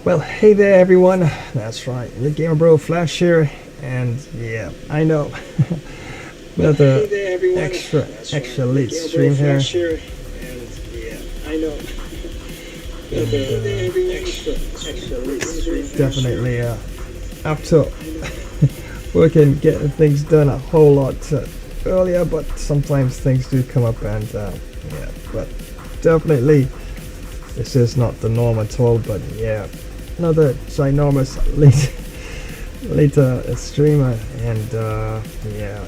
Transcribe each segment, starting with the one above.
Well, hey there everyone, that's right, your gamer bro Flash here, and yeah, I know, but the extra late stream here, and yeah, I know, definitely up to working, getting things done a whole lot earlier, but sometimes things do come up, and yeah, but definitely this is not the norm at all, but yeah, another ginormous later streamer, and yeah,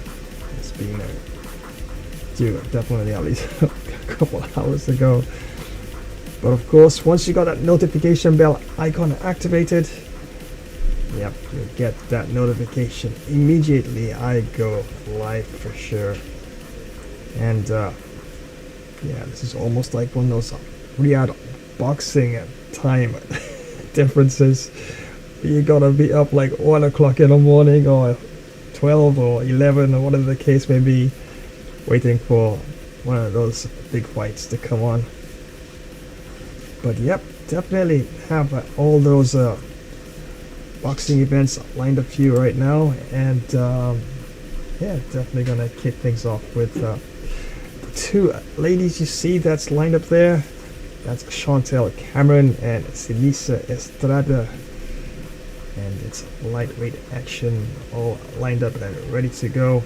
it's been due definitely at least a couple of hours ago. But of course, once you got that notification bell icon activated, yep, you get that notification immediately. I go live for sure, and yeah, this is almost like one of those weird boxing time differences. You gotta be up like 1 o'clock in the morning, or 12 or 11 or whatever the case may be, waiting for one of those big fights to come on. But yep, definitely have all those boxing events lined up for you right now, and yeah, definitely gonna kick things off with the two ladies you see that's lined up there. That's Chantelle Cameron and Seniesa Estrada, and it's lightweight action all lined up and ready to go.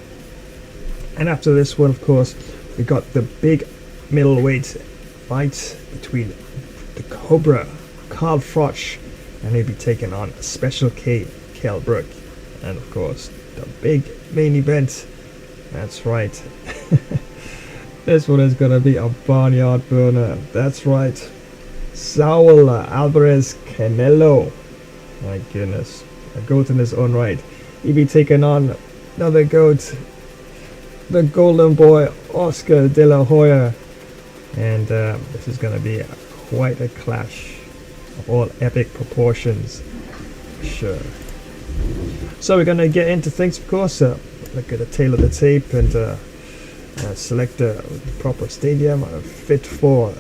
And after this one, of course, we got the big middleweight fight between the Cobra Carl Froch, and he'll be taking on Special K Kell Brook, and of course the big main event, that's right. This one is gonna be a barnyard burner. That's right. Saul Alvarez Canelo. My goodness. A goat in his own right. He'll be taking on another goat, the golden boy Oscar de la Hoya. And this is gonna be quite a clash of all epic proportions. Sure. So we're gonna get into things, of course. Look at the tail of the tape and select a proper stadium fit for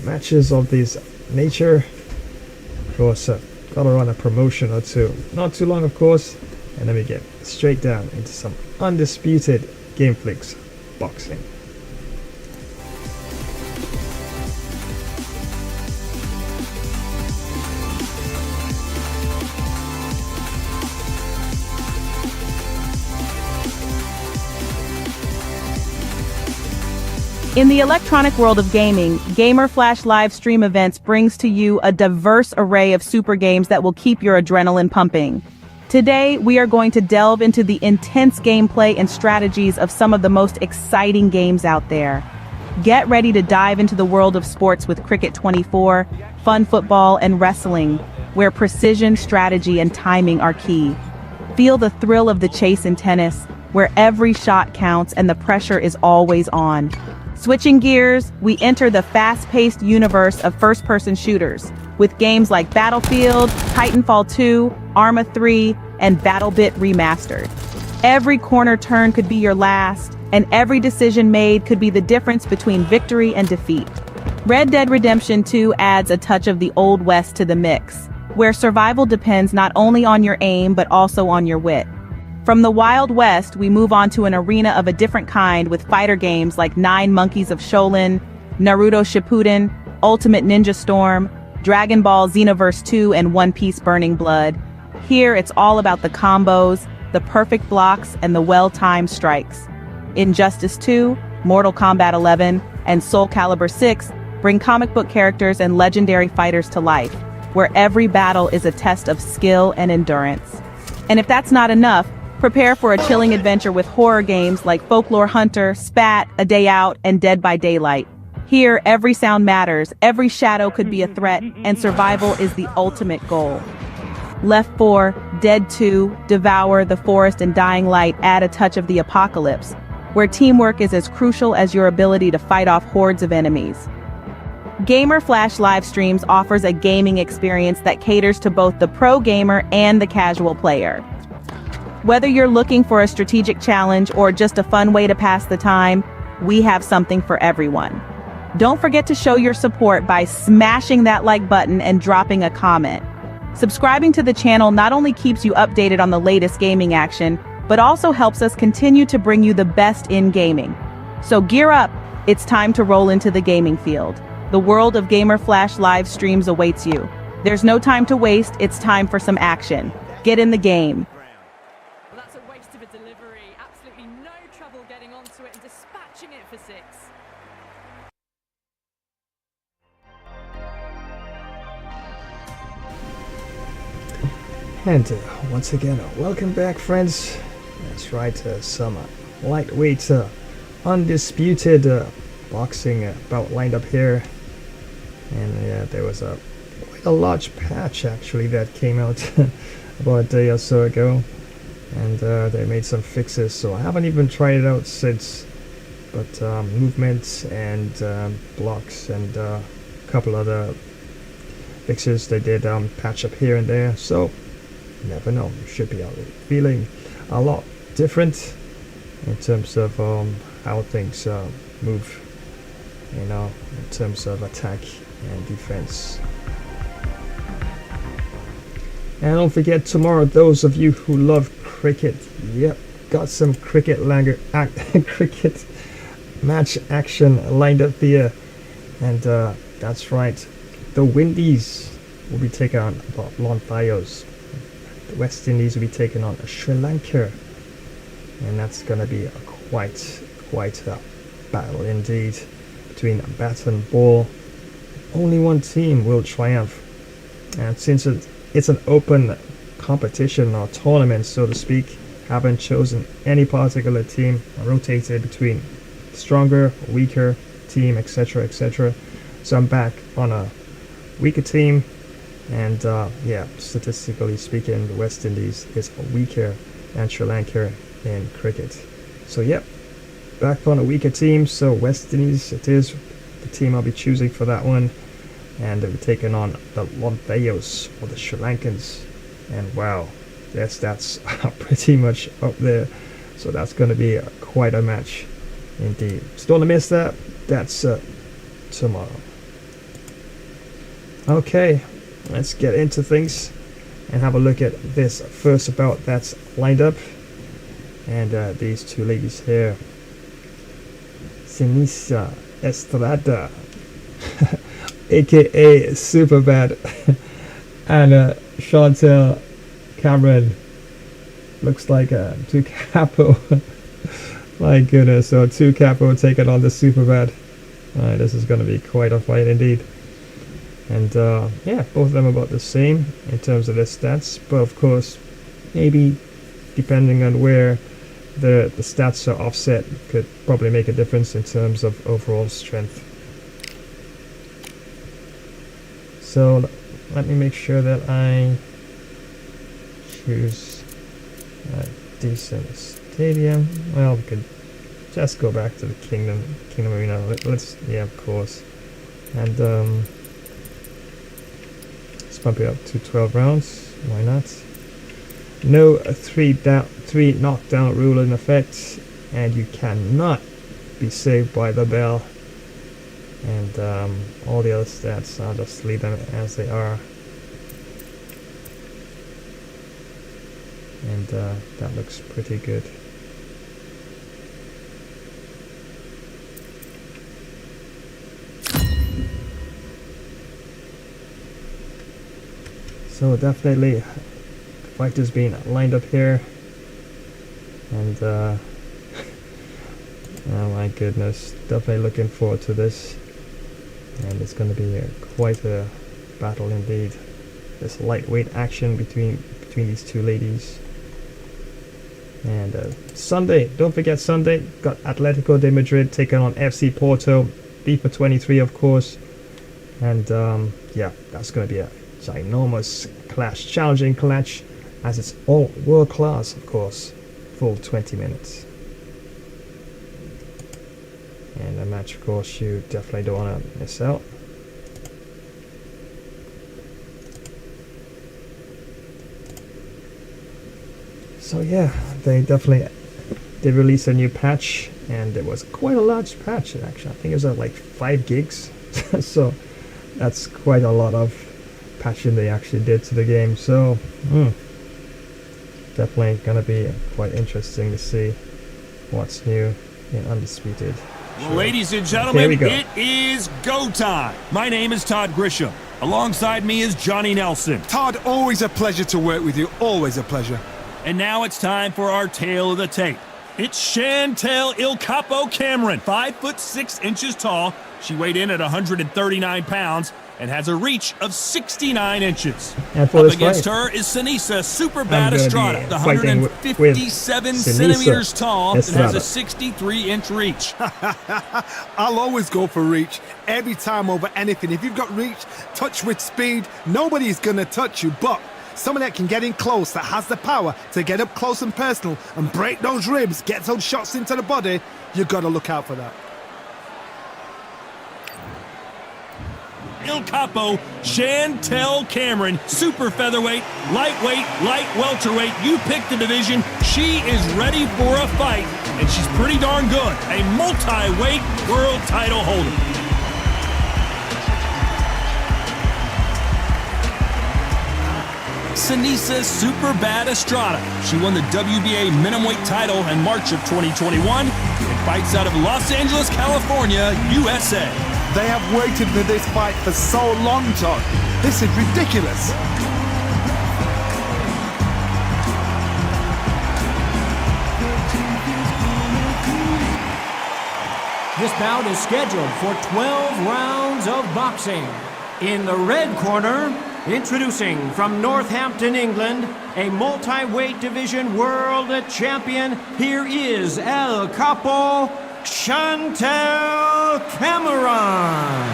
matches of this nature. Of course, gotta run a promotion or two, not too long of course, and then we get straight down into some Undisputed Gameflix boxing. In the electronic world of gaming, Gamer Flash live stream events brings to you a diverse array of super games that will keep your adrenaline pumping. Today, we are going to delve into the intense gameplay and strategies of some of the most exciting games out there. Get ready to dive into the world of sports with Cricket 24, fun football, and wrestling, where precision, strategy, and timing are key. Feel the thrill of the chase in tennis, where every shot counts and the pressure is always on. Switching gears, we enter the fast-paced universe of first-person shooters, with games like Battlefield, Titanfall 2, Arma 3, and BattleBit Remastered. Every corner turn could be your last, and every decision made could be the difference between victory and defeat. Red Dead Redemption 2 adds a touch of the Old West to the mix, where survival depends not only on your aim but also on your wit. From the Wild West, we move on to an arena of a different kind with fighter games like 9 Monkeys of Shaolin, Naruto Shippuden, Ultimate Ninja Storm, Dragon Ball Xenoverse 2 and One Piece Burning Blood. Here, it's all about the combos, the perfect blocks, and the well-timed strikes. Injustice 2, Mortal Kombat 11, and Soul Calibur 6 bring comic book characters and legendary fighters to life, where every battle is a test of skill and endurance. And if that's not enough, prepare for a chilling adventure with horror games like Folklore Hunter, Spat, A Day Out, and Dead by Daylight. Here, every sound matters, every shadow could be a threat, and survival is the ultimate goal. Left 4, Dead 2, Devour, The Forest, and Dying Light add a touch of the apocalypse, where teamwork is as crucial as your ability to fight off hordes of enemies. Gamer Flash live streams offers a gaming experience that caters to both the pro gamer and the casual player. Whether you're looking for a strategic challenge or just a fun way to pass the time, we have something for everyone. Don't forget to show your support by smashing that like button and dropping a comment. Subscribing to the channel not only keeps you updated on the latest gaming action, but also helps us continue to bring you the best in gaming. So gear up, it's time to roll into the gaming field. The world of Gamer Flash live streams awaits you. There's no time to waste, it's time for some action. Get in the game. Well, that's a waste of a delivery. Absolutely no trouble getting onto it and dispatching it for 6. And once again, welcome back, friends. That's right, some lightweight, undisputed boxing bout lined up here. And yeah, there was quite a large patch actually that came out about a day or so ago. And they made some fixes, so I haven't even tried it out since. But movements and blocks and a couple other fixes they did patch up here and there. So you never know, you should be feeling a lot different in terms of how things move, you know, in terms of attack and defense. And don't forget, tomorrow, those of you who love cricket, yep, got some cricket cricket match action lined up here. And that's right, the Windies will be taking on Lonthayos. The West Indies will be taking on Sri Lanka, and that's going to be quite a battle indeed between bat and ball. Only one team will triumph, and since it's an open competition or tournament, so to speak, haven't chosen any particular team, rotated between stronger, weaker team, etc., etc. So I'm back on a weaker team. And yeah, statistically speaking, the West Indies is weaker than Sri Lanka in cricket. So yep, back on a weaker team. So West Indies, it is the team I'll be choosing for that one. And they'll be taking on the Lonthayos, or the Sri Lankans. And wow, their stats are pretty much up there. So that's going to be quite a match indeed. So don't miss that. That's tomorrow. Okay. Let's get into things and have a look at this first bout that's lined up. And these two ladies here, Seniesa, Estrada, aka Superbad, and Chantelle Cameron. Looks like two capo. My goodness, so two capo taking on the Superbad. This is going to be quite a fight indeed. And yeah, both of them about the same in terms of their stats, but of course, maybe depending on where the stats are offset, could probably make a difference in terms of overall strength. So let me make sure that I choose a decent stadium. Well, we could just go back to the Kingdom Arena. Let's, yeah, of course, and bump it up to 12 rounds. Why not? No three knockdown rule in effect, and you cannot be saved by the bell. And all the other stats, I'll just leave them as they are. And that looks pretty good. So definitely fighters being lined up here, and oh my goodness, definitely looking forward to this, and it's going to be quite a battle indeed. This lightweight action between these two ladies. And Sunday, don't forget Sunday, got Atletico de Madrid taking on FC Porto, FIFA 23 of course, and yeah, that's going to be a ginormous clash, challenging clash, as it's all world class of course, full 20 minutes. And a match of course you definitely don't want to miss out. So yeah, they released a new patch, and it was quite a large patch actually. I think it was like 5 gigs. So that's quite a lot of patching they actually did to the game. So definitely gonna be quite interesting to see what's new in Undisputed. Well, ladies and gentlemen, Here we go. it is go time. My name is Todd Grisham. Alongside me is Johnny Nelson. Todd, always a pleasure to work with you. Always a pleasure. And now it's time for our tale of the tape. It's Chantelle Il Capo Cameron, 5'6" tall. She weighed in at 139 pounds and has a reach of 69 inches. And for Up this against fight, her is Seniesa Super Bad gonna be Estrada, the fighting with 157 Seniesa centimeters tall and has Estrada. a 63-inch reach. I'll always go for reach. Every time over anything. If you've got reach, touch with speed, nobody's going to touch you. But someone that can get in close, that has the power to get up close and personal and break those ribs, get those shots into the body, you've got to look out for that. Il Capo, Chantelle Cameron, super featherweight, lightweight, light welterweight. You pick the division. She is ready for a fight, and she's pretty darn good. A multi-weight world title holder. Seniesa Super Bad Estrada. She won the WBA minimum title in March of 2021 and fights out of Los Angeles, California, USA. They have waited for this fight for so long, Todd. This is ridiculous. This bout is scheduled for 12 rounds of boxing. In the red corner, introducing from Northampton, England, a multi-weight division world champion, here is El Capo, Chantelle Cameron.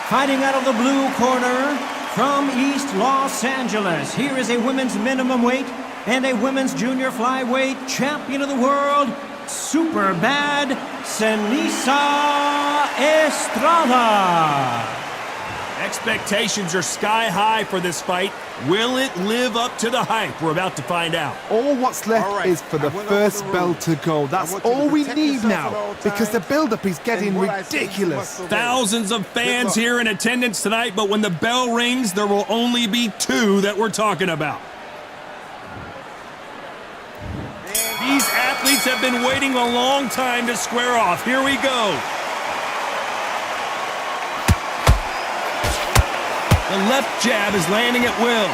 Fighting out of the blue corner, from East Los Angeles, here is a women's minimum weight and a women's junior flyweight champion of the world, Super Bad Seniesa Estrada. Expectations are sky high for this fight. Will it live up to the hype? We're about to find out. All what's left is for the first bell to go. That's all we need now, because the build-up is getting ridiculous. Thousands of fans here in attendance tonight, but when the bell rings, there will only be 2 that we're talking about. These athletes have been waiting a long time to square off. Here we go. The left jab is landing at will.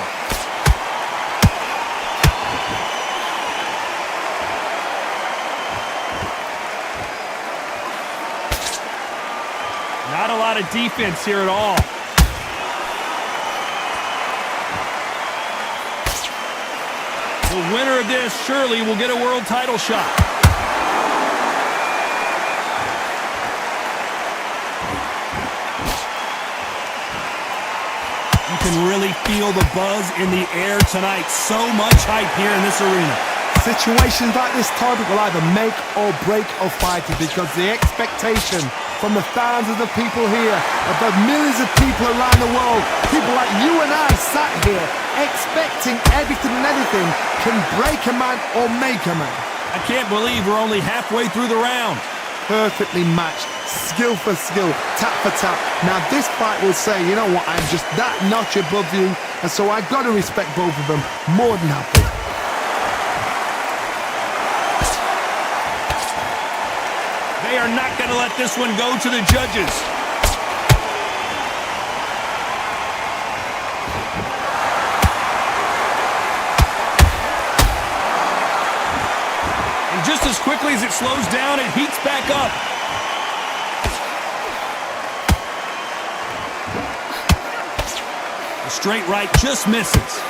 Not a lot of defense here at all. The winner of this surely will get a world title shot. You can really feel the buzz in the air tonight. So much hype here in this arena. Situations like this, Todd, will either make or break a fighter, because the expectation from the thousands of people here, of the millions of people around the world, people like you and I sat here expecting everything and anything, can break a man or make a man. I can't believe we're only halfway through the round. Perfectly matched, skill for skill, tap for tap. Now this fight will say, you know what, I'm just that notch above you, and so I've got to respect both of them. More than happy. They are not going to let this one go to the judges. quickly as it slows down, it heats back up. The straight right just misses.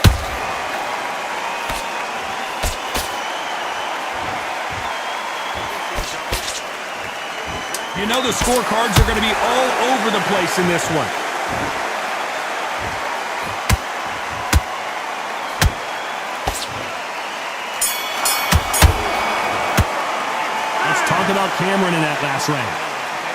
You know the scorecards are going to be all over the place in this one. Let's talk about Cameron in that last round.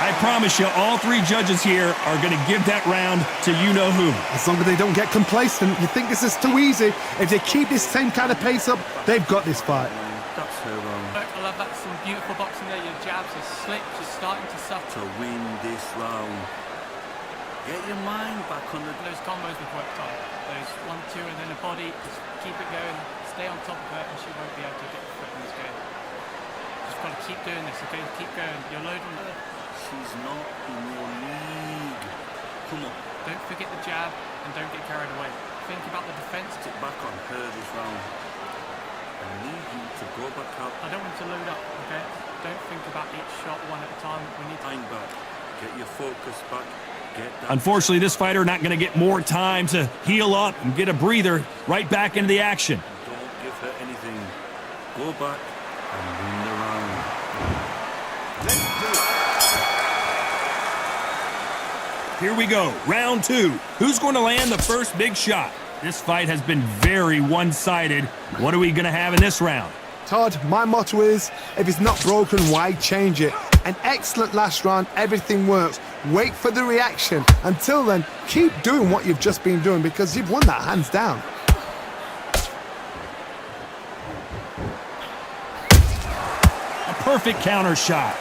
I promise you, all three judges here are going to give that round to you-know-who. As long as they don't get complacent, you think this is too easy. If they keep this same kind of pace up, they've got this fight. That's her wrong. I love that. Some beautiful boxing there. Your jabs are slick. She's starting to suffer. To win this round. Get your mind back on the... Those combos we've worked on. Those 1, 2, and then a body. Just keep it going. Stay on top of her, and she won't be able to get the foot in this game. Just got to keep doing this, okay? Keep going. You're loading her. She's not in your league. Come on. Don't forget the jab, and don't get carried away. Think about the defense. Sit back on her this round. I need you to go back out. I don't want to load up, okay? Don't think about each shot one at a time. We need to... Mind back. Get your focus back. Get that... Unfortunately, this fighter not going to get more time to heal up and get a breather right back into the action. Don't give her anything. Go back and win the round. Let's do it. Here we go, round 2. Who's going to land the first big shot? This fight has been very one-sided. What are we going to have in this round? Todd, my motto is, if it's not broken, why change it? An excellent last round, everything works. Wait for the reaction. Until then, keep doing what you've just been doing because you've won that hands down. A perfect counter shot.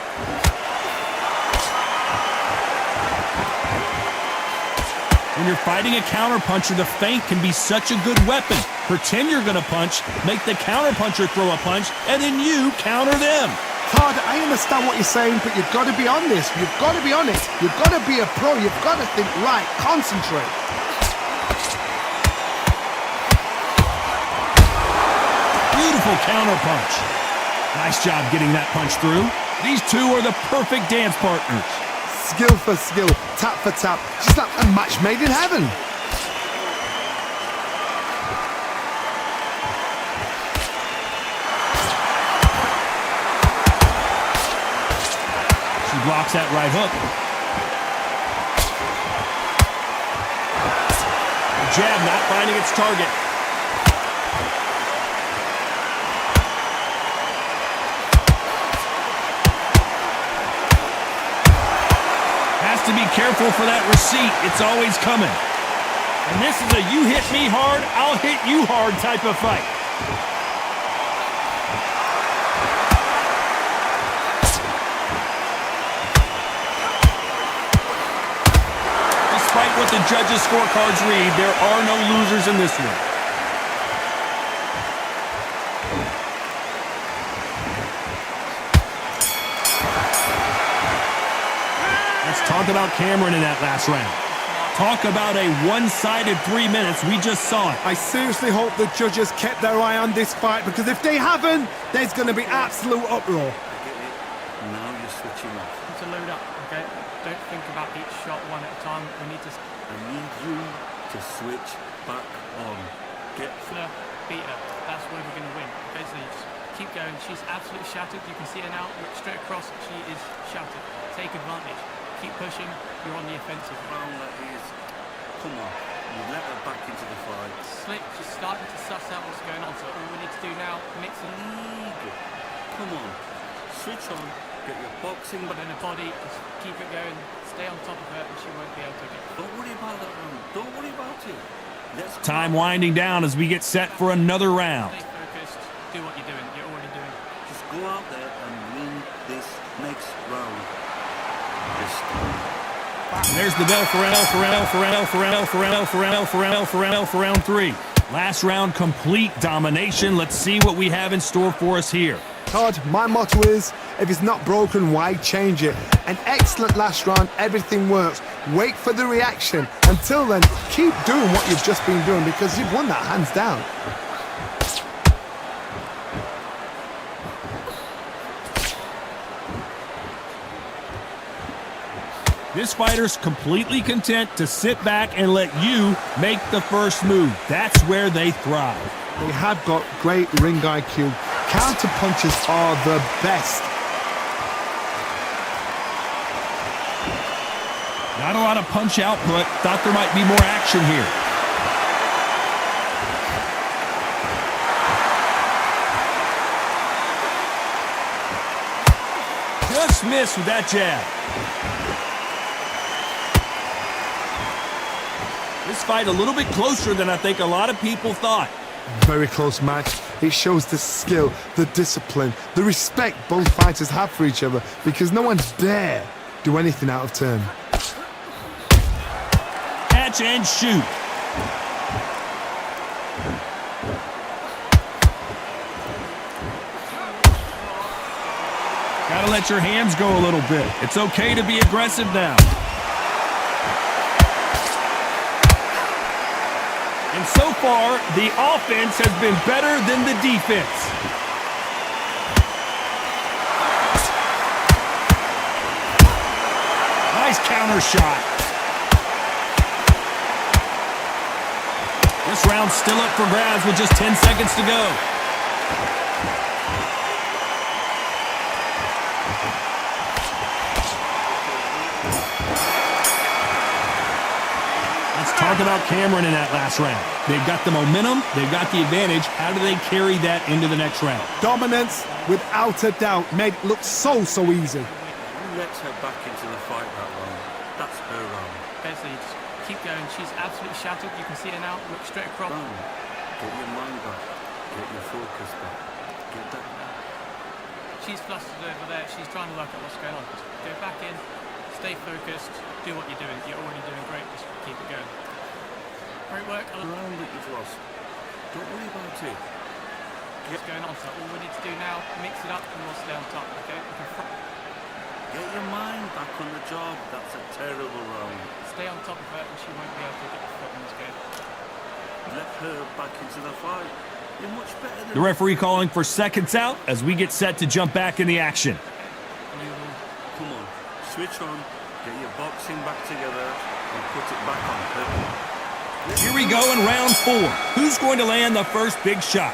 When you're fighting a counterpuncher, the feint can be such a good weapon. Pretend you're going to punch, make the counterpuncher throw a punch, and then you counter them. Todd, I understand what you're saying, but you've got to be honest. You've got to be honest. You've got to be a pro. You've got to think right. Concentrate. Beautiful counterpunch. Nice job getting that punch through. These two are the perfect dance partners. Skill for skill, tap for tap. Just like a match made in heaven. She blocks that right hook. The jab not finding its target. To be careful for that receipt. It's always coming. And this is a you hit me hard, I'll hit you hard type of fight. Despite what the judges' scorecards read, there are no losers in this one. Talk about Cameron in that last round. Talk about a one-sided 3 minutes. We just saw it. I seriously hope the judges kept their eye on this fight because if they haven't, there's going to be absolute uproar. I get it. Now you're switching off. To load up, okay? Don't think about each shot one at a time. We need to... I need you to switch back on. Get her, beat her. That's where we're going to win. Okay, so you just keep going. She's absolutely shattered. You can see her now. Look straight across. She is shattered. Take advantage. Keep pushing. You're on the offensive. round that is. Come on. You let her back into the fight. Slick. She's starting to suss out what's going on. So all we need to do now, mix it. League. Come on. Switch on. Get your boxing. But in the body, just keep it going. Stay on top of her and she won't be able to get it. Don't worry about that round. Don't worry about it. Let's Time winding down as we get set for another round. Stay focused. Do what you're doing. You're already doing. Just go out there and win this next round. There's the bell for round 3. Last round, complete domination. Let's see what we have in store for us here. Todd, my motto is, if it's not broken, why change it? An excellent last round, everything works. Wait for the reaction. Until then, keep doing what you've just been doing because you've won that hands down. This fighter's completely content to sit back and let you make the first move. That's where they thrive. They have got great ring IQ. Counter punches are the best. Not a lot of punch output. Thought there might be more action here. Just missed with that jab. This fight a little bit closer than I think a lot of people thought. Very close match. It shows the skill, the discipline, the respect both fighters have for each other because no one dare do anything out of turn. Catch and shoot. Gotta let your hands go a little bit. It's okay to be aggressive now. And so far, the offense has been better than the defense. Nice counter shot. This round's still up for grabs with just 10 seconds to go. Talk about Cameron in that last round. They've got the momentum, they've got the advantage. How do they carry that into the next round? Dominance, without a doubt, made it look so easy. Who lets her back into the fight that round? That's her round. Basically, just keep going. She's absolutely shattered. You can see her now. Look straight across. Get your mind back. Get your focus back. Get that. She's flustered over there. She's trying to work out what's going on. Just go back in. Stay focused. Do what you're doing. You're already doing great. Just keep it going. Great work. The round that you've lost. Don't worry about it. What's going on? So all we need to do now, mix it up and we'll stay on top, okay? Get your mind back on the job. That's a terrible round. Stay on top of her and she won't be able to get the foot in this game. Let her back into the fight. You're much better than... The referee calling for seconds out as we get set to jump back in the action. Come on, switch on, get your boxing back together and put it back on. Perfect. Here we go in round 4. Who's going to land the first big shot?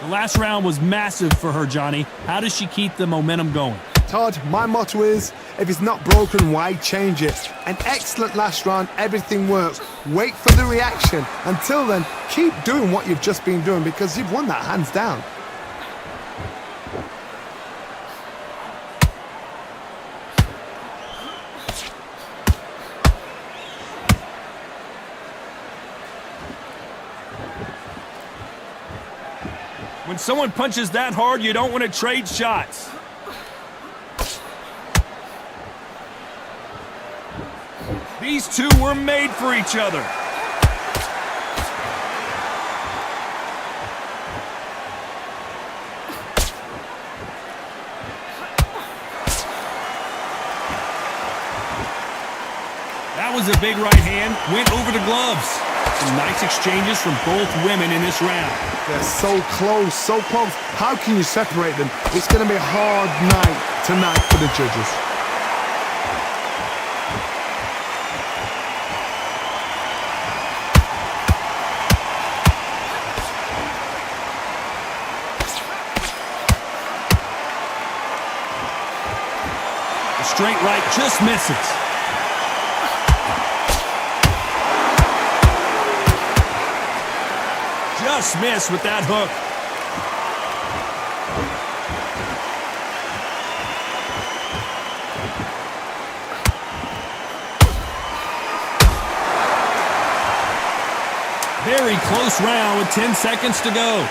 The last round was massive for her, Johnny. How does she keep the momentum going? Todd, my motto is, if it's not broken, why change it? An excellent last round, everything works. Wait for the reaction. Until then, keep doing what you've just been doing because you've won that hands down. When someone punches that hard, you don't want to trade shots. These two were made for each other. That was a big right hand, went over the gloves. Some nice exchanges from both women in this round. They're so close, so close. How can you separate them? It's going to be a hard night tonight for the judges. The straight right just misses. Just missed with that hook. Very close round with 10 seconds to go.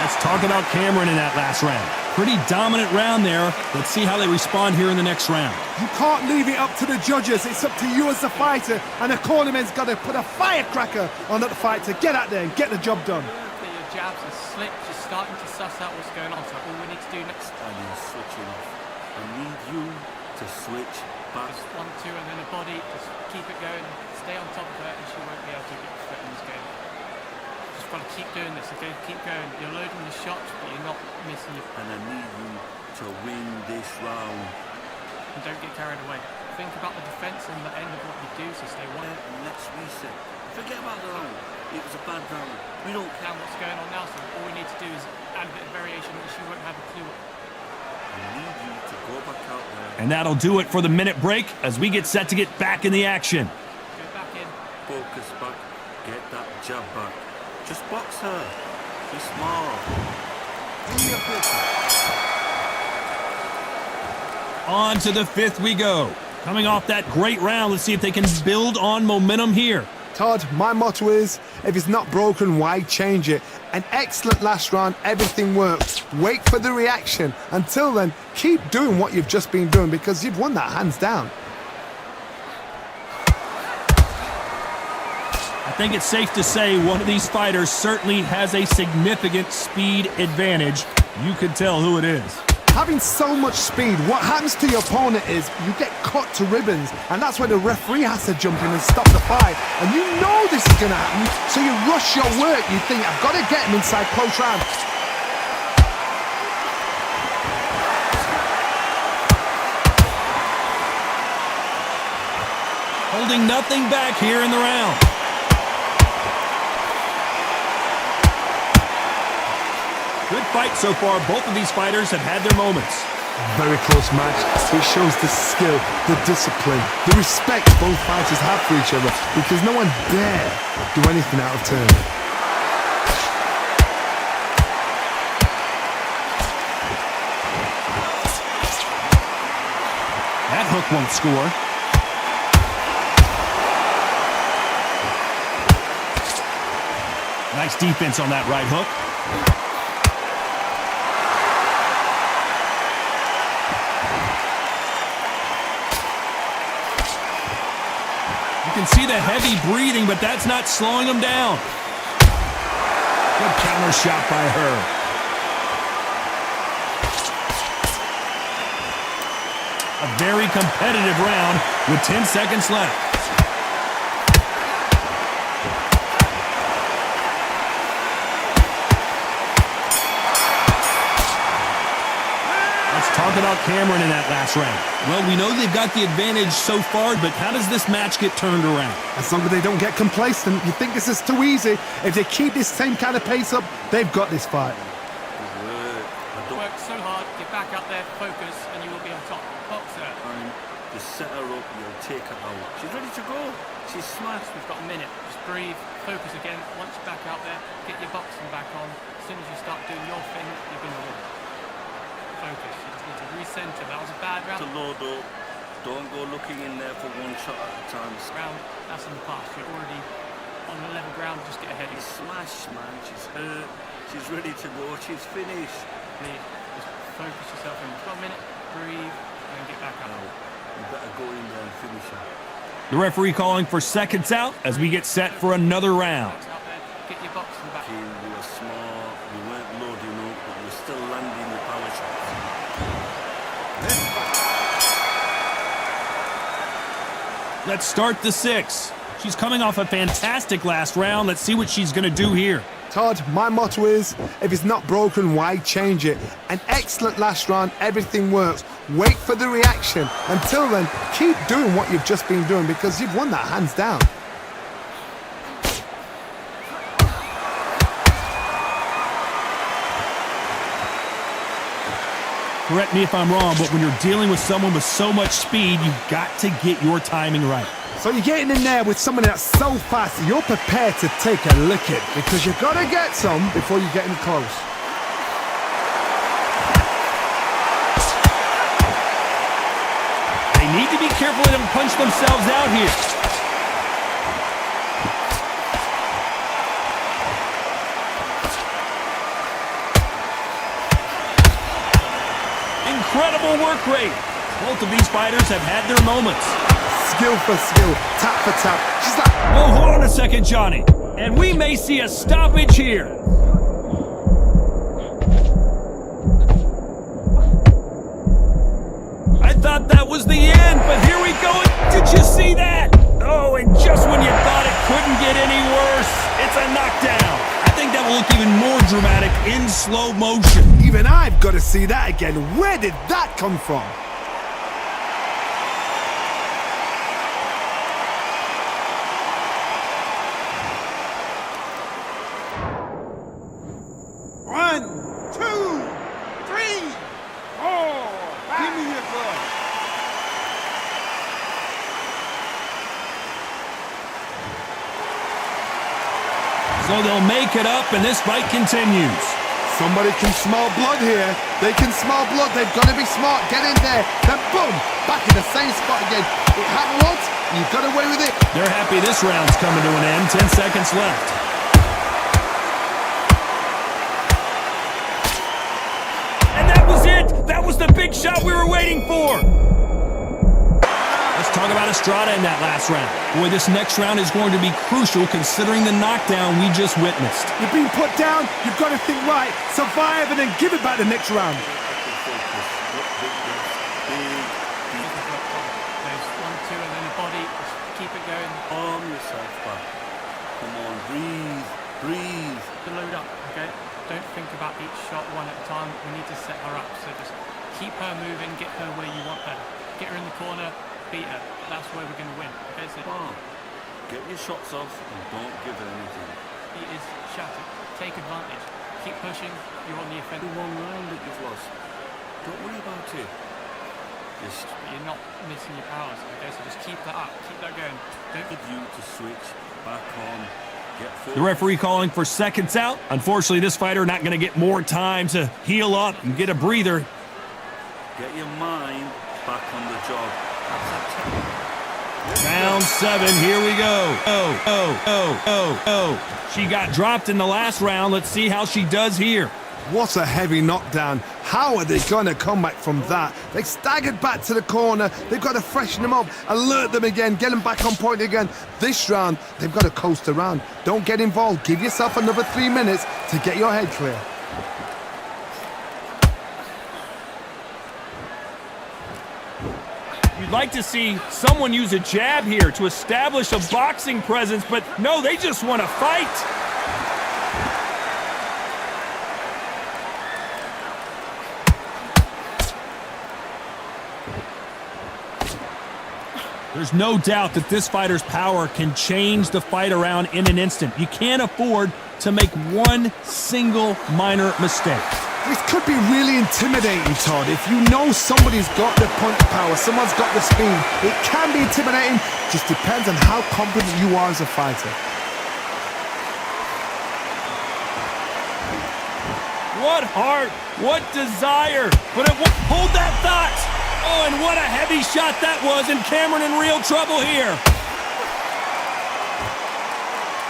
Let's talk about Cameron in that last round. Pretty dominant round there. Let's see how they respond here in the next round. You can't leave it up to the judges. It's up to you as the fighter, and the cornerman's got to put a firecracker on that fight to get out there and get the job done. Your jabs are slick, just starting to suss out what's going on. So all we need to do next And you're switching off. I need you to switch back. is 1, 2, and then a body. Just keep it going. stay on top of her and she won't be able to get threat in this game. Just got to keep doing this, okay? Keep going. You're loading the shots, but you're not missing your... And I need you to win this round. And don't get carried away. Think about the defense and the end of what you do, so stay one. And let's reset. Forget about the round. It was a bad round. We don't Now what's going on now, so all we need to do is add a bit of variation that she won't have a clue. I need you to go back out there. And that'll do it for the minute break as we get set to get back in the action. Go back in. Focus back. Get that jab back. Just box her. Be smart. On to the fifth we go. Coming off that great round, let's see if they can build on momentum here. Todd, my motto is, if it's not broken, why change it? An excellent last round, everything works. Wait for the reaction. Until then, keep doing what you've just been doing because you've won that hands down. I think it's safe to say one of these fighters certainly has a significant speed advantage. You can tell who it is. Having so much speed, what happens to your opponent is you get cut to ribbons, and that's where the referee has to jump in and stop the fight. And you know this is going to happen, so you rush your work. You think, I've got to get him inside close round. Holding nothing back here in the round. Good fight so far. Both of these fighters have had their moments. Very close match. It shows the skill, the discipline, the respect both fighters have for each other because no one dare do anything out of turn. That hook won't score. Nice defense on that right hook. You can see the heavy breathing, but that's not slowing him down. Good counter shot by her. A very competitive round with 10 seconds left. Let's talk about Cameron in that last round. Well, we know they've got the advantage so far, but how does this match get turned around? As long as they don't get complacent, you think this is too easy. If they keep this same kind of pace up, they've got this fight. Work so hard, get back up there, focus, and you will be on top. Box her. And just set her up, you'll take her out. She's ready to go. She's smashed. We've got a minute. Just breathe, focus again. Once you're back out there, get your boxing back on. As soon as you start doing your thing, you're going to win. Focus. You just need to recenter. That was a bad round. To load up. Don't go looking in there for one shot at a time. Round, that's in the past. You're already on the level ground. Just get ahead. She's smashed, man. She's hurt. She's ready to go. She's finished. Just focus yourself in. You've got a minute. Breathe, and then get back up. You better go in there and finish her. The referee calling for seconds out as we get set for another round. Out there. Get your boxing back. You were smart. You weren't loading up, but you were still landing your power shots. Let's start the sixth. She's coming off a fantastic last round. Let's see what she's going to do here. Todd, my motto is, if it's not broken, why change it? An excellent last round, everything works. Wait for the reaction. Until then, keep doing what you've just been doing because you've won that hands down. Correct me if I'm wrong, but when you're dealing with someone with so much speed, you've got to get your timing right. So you're getting in there with someone that's so fast, you're prepared to take a licking because you've got to get some before you get in close. They need to be careful they don't punch themselves out here. Incredible work rate. Both of these fighters have had their moments. Skill for skill, tap for tap. She's like... Oh, hold on a second, Johnny. And we may see a stoppage here. I thought that was the end, but here we go. Did you see that? Oh, and just when you thought it couldn't get any worse, it's a knockdown. I think that will look even more dramatic in slow motion. Even I've got to see that again. Where did that come from? One, two, three, four. Give me your glove. So they'll make it up, and this fight continues. Somebody can smell blood here. They can smell blood. They've got to be smart. Get in there. Then boom, back in the same spot again. It happened once. You got away with it. They're happy this round's coming to an end. 10 seconds left. And that was it. That was the big shot we were waiting for. Let's talk about Estrada in that last round. Boy, this next round is going to be crucial considering the knockdown we just witnessed. You've been put down. You've got to think right. Survive and then give it back the next round. There's 1, 2, and then the body. Just keep it going. Calm yourself back. Come on, breathe, breathe. Load up, okay? Don't think about each shot one at a time. We need to set her up. So just keep her moving, get her where you want her. Get her in the corner, beat her. That's where we're going to win. Okay, so Get your shots off and don't give her anything. he is shattered. Take advantage. Keep pushing. You're on the offensive. One round that you've lost. Don't worry about it. Just But you're not missing your powers. Okay, so just keep that up. Keep that going. Don't need you to switch back on. Get The referee calling for seconds out. Unfortunately, this fighter not going to get more time to heal up and get a breather. Get your mind back on the job. Round 7, here we go. She got dropped in the last round. Let's see how she does here. What a heavy knockdown. How are they going to come back from that? They staggered back to the corner. They've got to freshen them up, alert them again, get them back on point again. This round, they've got to coast around. Don't get involved. Give yourself another 3 minutes to get your head clear. You'd like to see someone use a jab here to establish a boxing presence, but no, they just want to fight. There's no doubt that this fighter's power can change the fight around in an instant. You can't afford to make one single minor mistake. This could be really intimidating, Todd. If you know somebody's got the punch power, someone's got the speed, it can be intimidating. Just depends on how confident you are as a fighter. What heart, what desire, but it won't hold that thought. Oh, and what a heavy shot that was, and Cameron in real trouble here.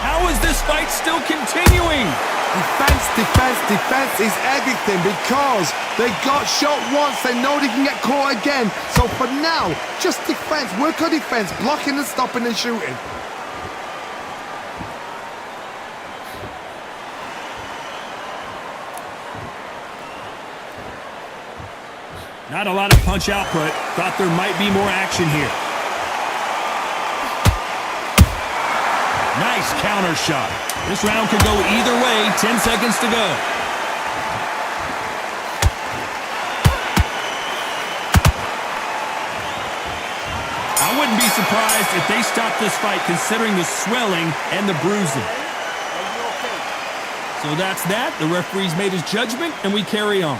How is this fight still continuing? Defense, defense, defense is everything because they got shot once, they know they can get caught again. So for now, just defense, work on defense, blocking and stopping and shooting. Not a lot of punch output. Thought there might be more action here. Nice counter shot. This round could go either way. 10 seconds to go. I wouldn't be surprised if they stopped this fight considering the swelling and the bruising. So that's that. The referee's made his judgment, and we carry on.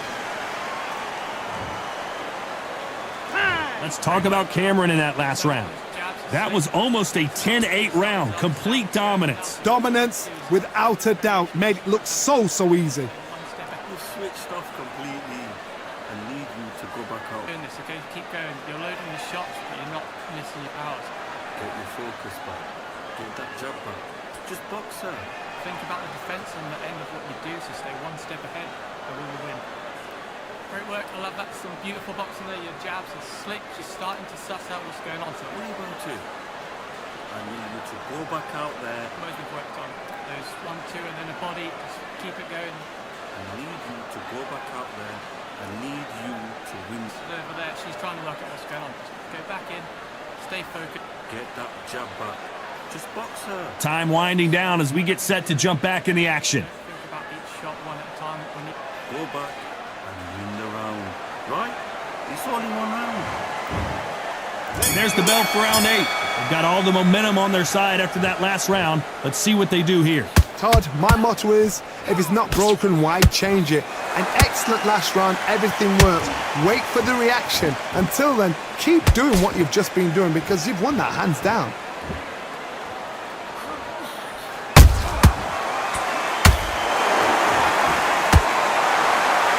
Let's talk about Cameron in that last round. That was almost a 10-8 round. Complete dominance. Dominance, without a doubt, made it look so easy. You've switched off completely and need you to go back out. doing this, okay? Keep going. You're loading the shots, but you're not missing your powers. Get your focus back. Get that jab back. Just box her. Think about the defense and the end of what you do, so stay one step ahead, and we will win. Great work. I love that. Some beautiful boxing there. Your jabs are slick. She's starting to suss out what's going on. So What are you going to? I need you to go back out there. most we've worked on those 1, 2, and then a body. Just keep it going. I need you to go back out there. I need you to win. Over there, she's trying to work out what's going on. Just go back in, Stay focused. Get that jab back. Just box her. Time winding down as we get set to jump back in the action. Think about each shot one at a time. When you Go back and win the round. Right? It's only one round. There's the bell for round 8. They've got all the momentum on their side after that last round. Let's see what they do here. Todd, my motto is, if it's not broken, why change it? An excellent last round, everything works. Wait for the reaction. Until then, keep doing what you've just been doing because you've won that hands down.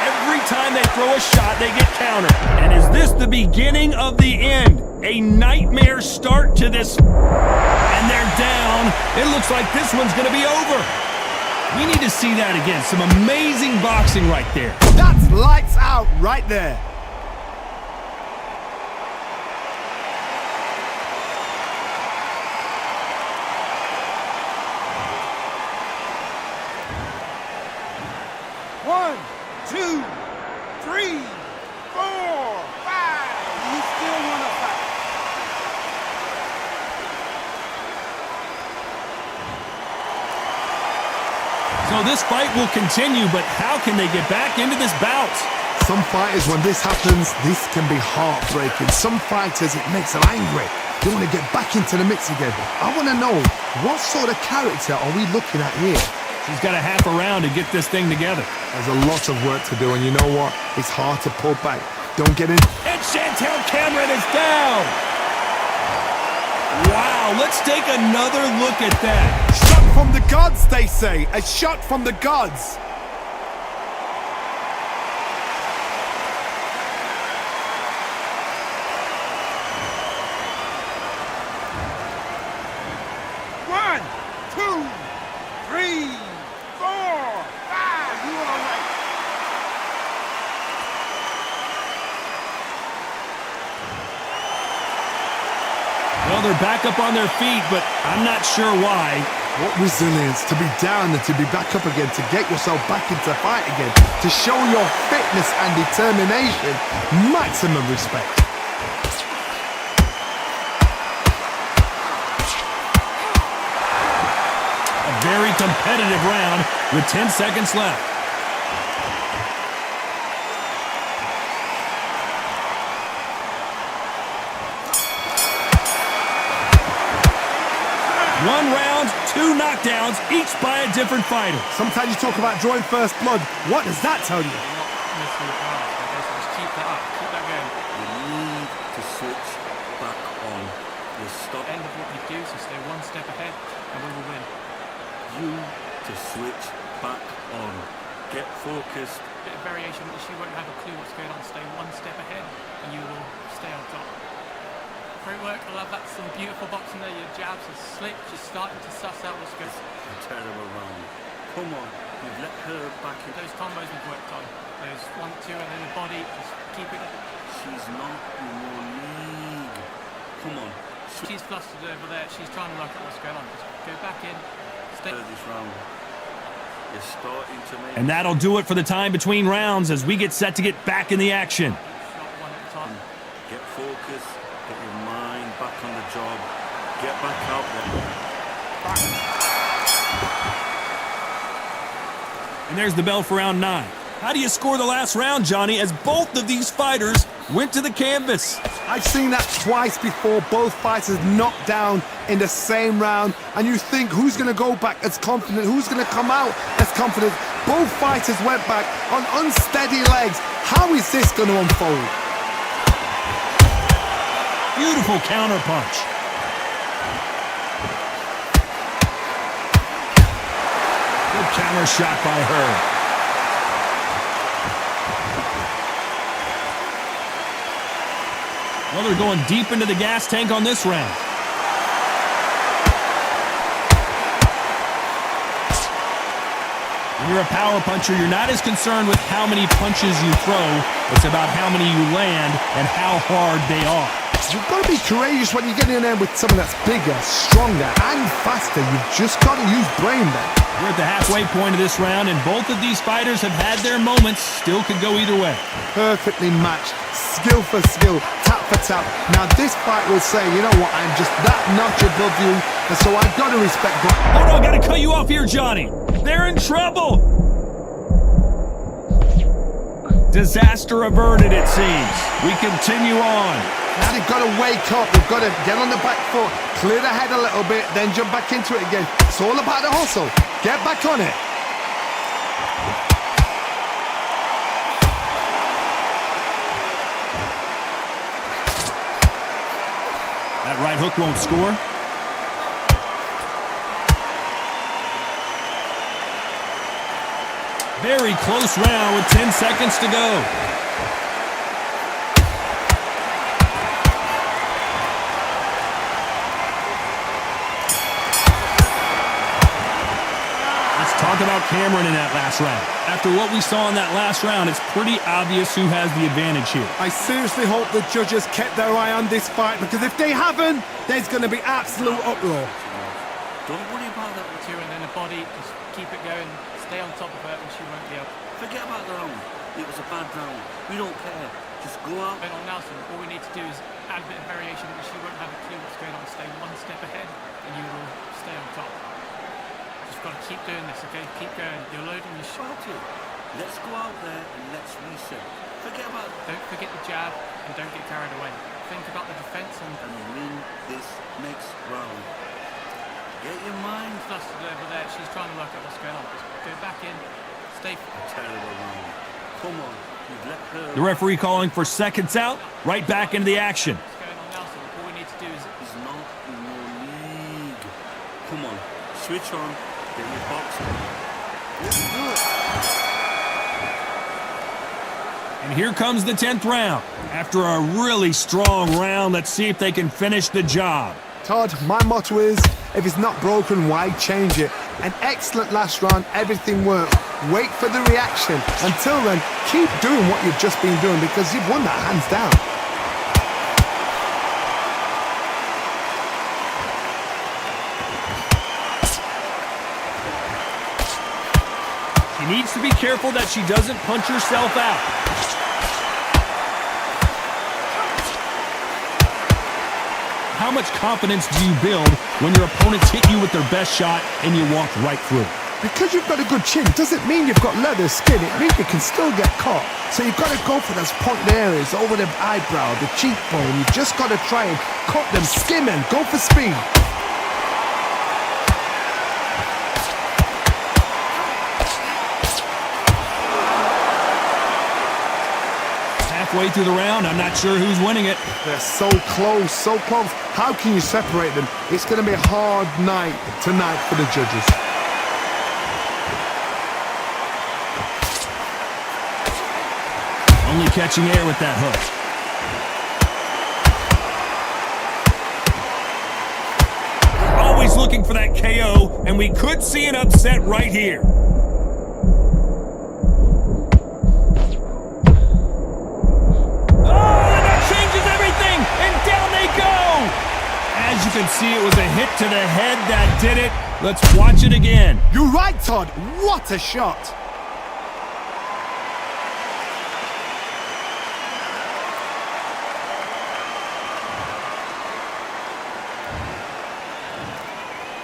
Every time they throw a shot, they get countered. And is this the beginning of the end? A nightmare start to this. And they're down. It looks like this one's going to be over. We need to see that again. Some amazing boxing right there. That's lights out right there. One, two, three, four, five. You still want to fight? So this fight will continue, but how can they get back into this bout? Some fighters, when this happens, this can be heartbreaking. Some fighters, it makes them angry. They want to get back into the mix again. I want to know, what sort of character are we looking at here? She's got a half a round to get this thing together. There's a lot of work to do, and you know what? It's hard to pull back. Don't get in. And Chantelle Cameron is down. Wow, let's take another look at that. Shot from the gods, they say. A shot from the gods. One, two, three, four, five. You all right? Well, they're back up on their feet, but I'm not sure why. What resilience to be down and to be back up again, to get yourself back into fight again, to show your fitness and determination. Maximum respect. A very competitive round with 10 seconds left. One round, 2 knockdowns, each by a different fighter. Sometimes you talk about drawing first blood. What does that tell you? not missing the pass. Just keep that up. Keep that going. You need to switch back on. You stop. End of what you do, so stay one step ahead, and we will win. You to switch back on. Get focused. Bit of variation, but she won't have a clue what's going on. Stay one step ahead, and you will stay on top. Great work. I love that. Some beautiful boxing there. Your jabs are slick. She's starting to suss out what's good. A terrible round. Come on. You've let her back in. Those combos we've worked on. Those 1, 2, and then the body. Just keep it. She's not in your league. Come on. She's flustered over there. She's trying to work out what's going on. Just go back in. Stay. This round. You're starting to make. And that'll do it for the time between rounds as we get set to get back in the action. Shot one at a time. Get focused. Get your mind back on the job. Get back out there. And there's the bell for round 9. How do you score the last round, Johnny, as both of these fighters went to the canvas? I've seen that twice before, both fighters knocked down in the same round, and you think who's going to go back as confident, who's going to come out as confident. Both fighters went back on unsteady legs. How is this going to unfold? Beautiful counter punch. Good counter shot by her. Well, they're going deep into the gas tank on this round. When you're a power puncher, you're not as concerned with how many punches you throw. It's about how many you land and how hard they are. You've got to be courageous when you get in there with someone that's bigger, stronger, and faster. You've just got to use brain there. We're at the halfway point of this round, and both of these fighters have had their moments. Still could go either way. Perfectly matched, skill for skill, tap for tap. Now this fight will say, you know what, I'm just that notch above you, and so I've got to respect that. Hold on, gotta cut you off here, Johnny. They're in trouble. Disaster averted, it seems. We continue on. Now they've got to wake up, they've got to get on the back foot, clear the head a little bit, then jump back into it again. It's all about the hustle. Get back on it. That right hook won't score. Very close round with 10 seconds to go. Let's talk about Cameron in that last round. After what we saw in that last round, it's pretty obvious who has the advantage here. I seriously hope the judges kept their eye on this fight, because if they haven't, there's going to be absolute uproar. Don't worry about that. Two and then a body, just keep it going, stay on top of her and she won't be able. Forget about the round. It was a bad round. We don't care. Just go out. Ben on Nelson, all we need to do is add a bit of variation and she won't have a clue what's going on. Stay one step ahead and you will stay on top. Just got to keep doing this, okay? Keep going. You're loading your shot. Let's go out there and let's reset. Forget about it. Don't forget the jab and don't get carried away. Think about the defense and win this next round. Get your mind flustered over there. She's trying to work out what's going on. Just go back in. Stay. a terrible round. Come on, you've let her. The referee calling for seconds out. Right back into the action. What's going on, Nelson? All we need to do is He's not in your league. Come on, switch on. Get your boxing. Let's do it. And here comes the 10th round. After a really strong round, let's see if they can finish the job. Todd, my motto is, if it's not broken, why change it? An excellent last round, everything worked. Wait for the reaction. Until then, keep doing what you've just been doing, because you've won that hands down. She needs to be careful that she doesn't punch herself out. How much confidence do you build when your opponents hit you with their best shot and you walk right through? Because you've got a good chin doesn't mean you've got leather skin. It means you can still get caught. So you've got to go for those pointed areas over the eyebrow, the cheekbone. You've just got to try and cut them, skim them, go for speed. Halfway through the round, I'm not sure who's winning it. They're so close, so close. How can you separate them? It's going to be a hard night tonight for the judges. Only catching air with that hook. They're always looking for that KO, and we could see an upset right here. As you can see, it was a hit to the head that did it. Let's watch it again. You're right, Todd. What a shot.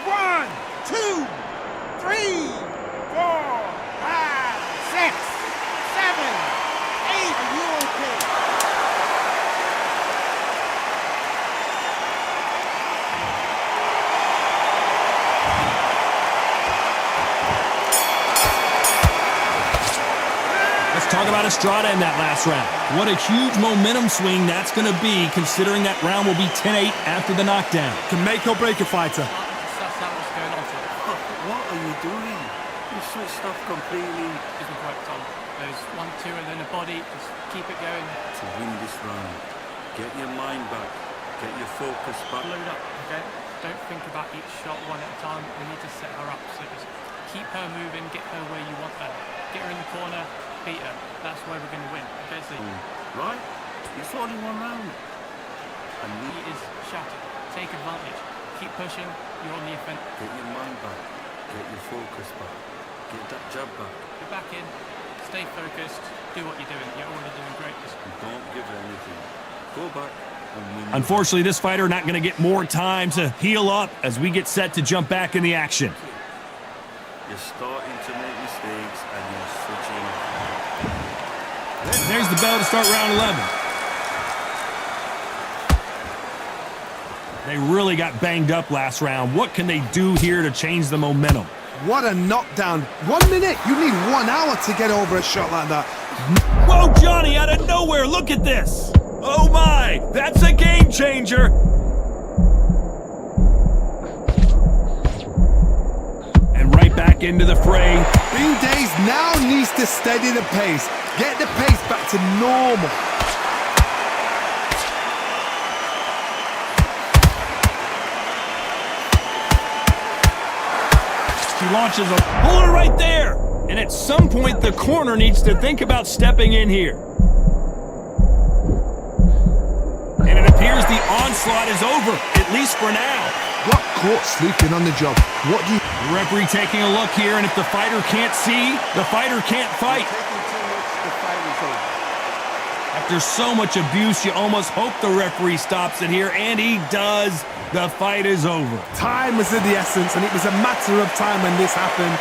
One, two, three, 4, 5, 6, 7, 8. Are you okay? Talk about Estrada in that last round. What a huge momentum swing that's going to be, considering that round will be 10-8 after the knockdown. Can make or break a fighter. suss out what's going on. What are you doing? You switched off completely. Isn't quite Tom. There's 1, 2, and then a body. Just keep it going. To win this round, get your mind back. Get your focus back. Load up, okay? Don't think about each shot one at a time. We need to set her up. So just keep her moving, get her where you want her. Get her in the corner, beat her. That's where we're going to win. Okay, so Right? It's only one round. He is shattered. Take advantage. Keep pushing. You're on the offense. Get your mind back. Get your focus back. Get that jab back. You're back in. Stay focused. Do what you're doing. You're already doing great. Don't give it anything. Go back and win. Unfortunately, this fighter not going to get more time to heal up as we get set to jump back in the action. You're starting to make mistakes and you're switching. There's the bell to start round 11. They really got banged up last round. What can they do here to change the momentum? What a knockdown. 1 minute. You need 1 hour to get over a shot like that. Whoa, Johnny, out of nowhere. Look at this. Oh, my. That's a game changer. And right back into the fray. Bean Days now needs to steady the pace. Get the pace back to normal. She launches a puller right there. And at some point, the corner needs to think about stepping in here. And it appears the onslaught is over, at least for now. Got caught sleeping on the job. What do you... The referee taking a look here, and if the fighter can't see, the fighter can't fight. After so much abuse, you almost hope the referee stops it here, and he does. The fight is over. Time was of the essence, and it was a matter of time when this happened.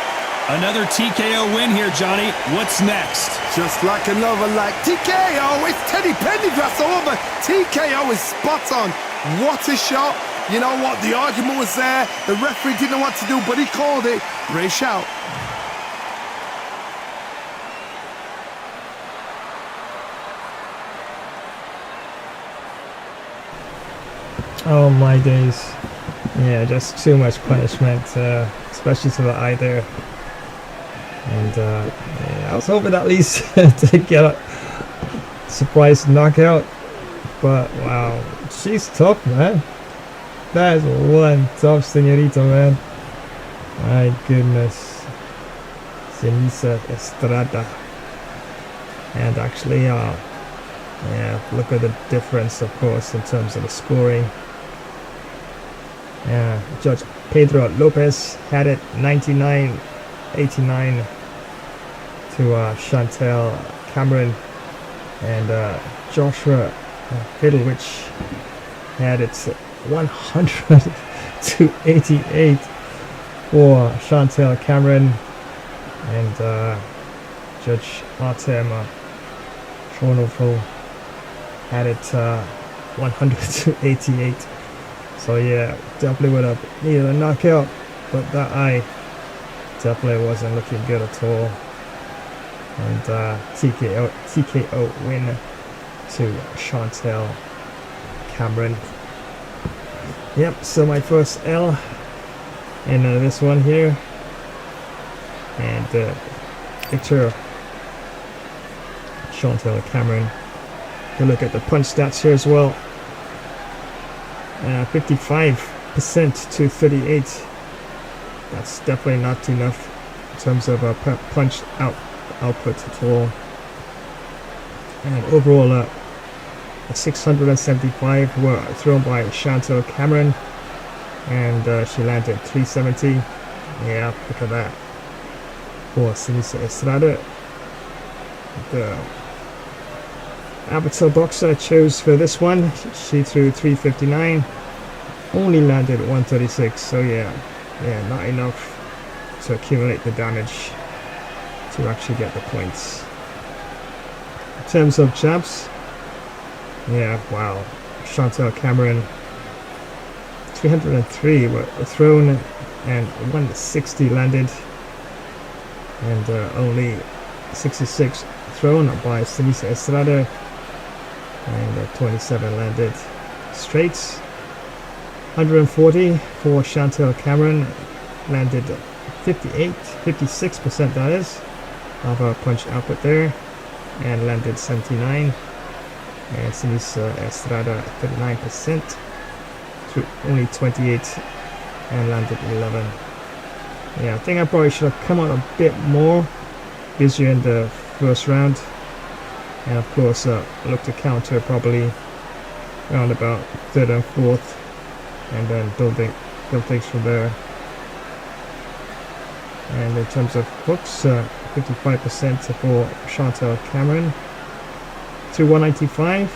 Another TKO win here, Johnny. What's next? Just like another like TKO. It's Teddy Pendergrass over. TKO is spot on. What a shot. You know what? The argument was there. The referee didn't know what to do, but he called it. Great shout. Oh my days. Yeah, just too much punishment, especially to the eye there. And yeah, I was hoping at least to get a surprise knockout. But wow, she's tough, man. That is one tough señorita, man. My goodness. Seniesa Estrada. And actually, yeah, look at the difference, of course, in terms of the scoring. Yeah, Judge Pedro Lopez had it 99-89 to Chantelle Cameron, and Joshua Fiddlewich had it 100-88 for Chantelle Cameron, and Judge Artem Tronovo had it 100-88. So yeah, definitely would have needed a knockout, but that eye definitely wasn't looking good at all. And TKO win to Chantelle Cameron. Yep, so my first L in this one here. And picture Chantelle Cameron. You look at the punch stats here as well. 55% to 38. That's definitely not enough in terms of punch output at all. And overall, 675 were thrown by Chantelle Cameron, and she landed 370. Yeah, look at that. For Seniesa Estrada, the amateur boxer I chose for this one, she threw 359, only landed 136. So yeah, not enough to accumulate the damage to actually get the points. In terms of jabs, yeah, wow, Chantelle Cameron 303 were thrown and 160 landed, and only 66 thrown by Seniesa Estrada, and 27 landed. Straights 140 for Chantelle Cameron, landed 56% that is of a punch output there, and landed 79. And Seniesa Estrada 39% through only 28 and landed 11. Yeah, I think I probably should have come out a bit more busier in the first round, and of course look to counter probably around about third and fourth, and then build things from there. And in terms of hooks, 55% for Chantelle Cameron to 195,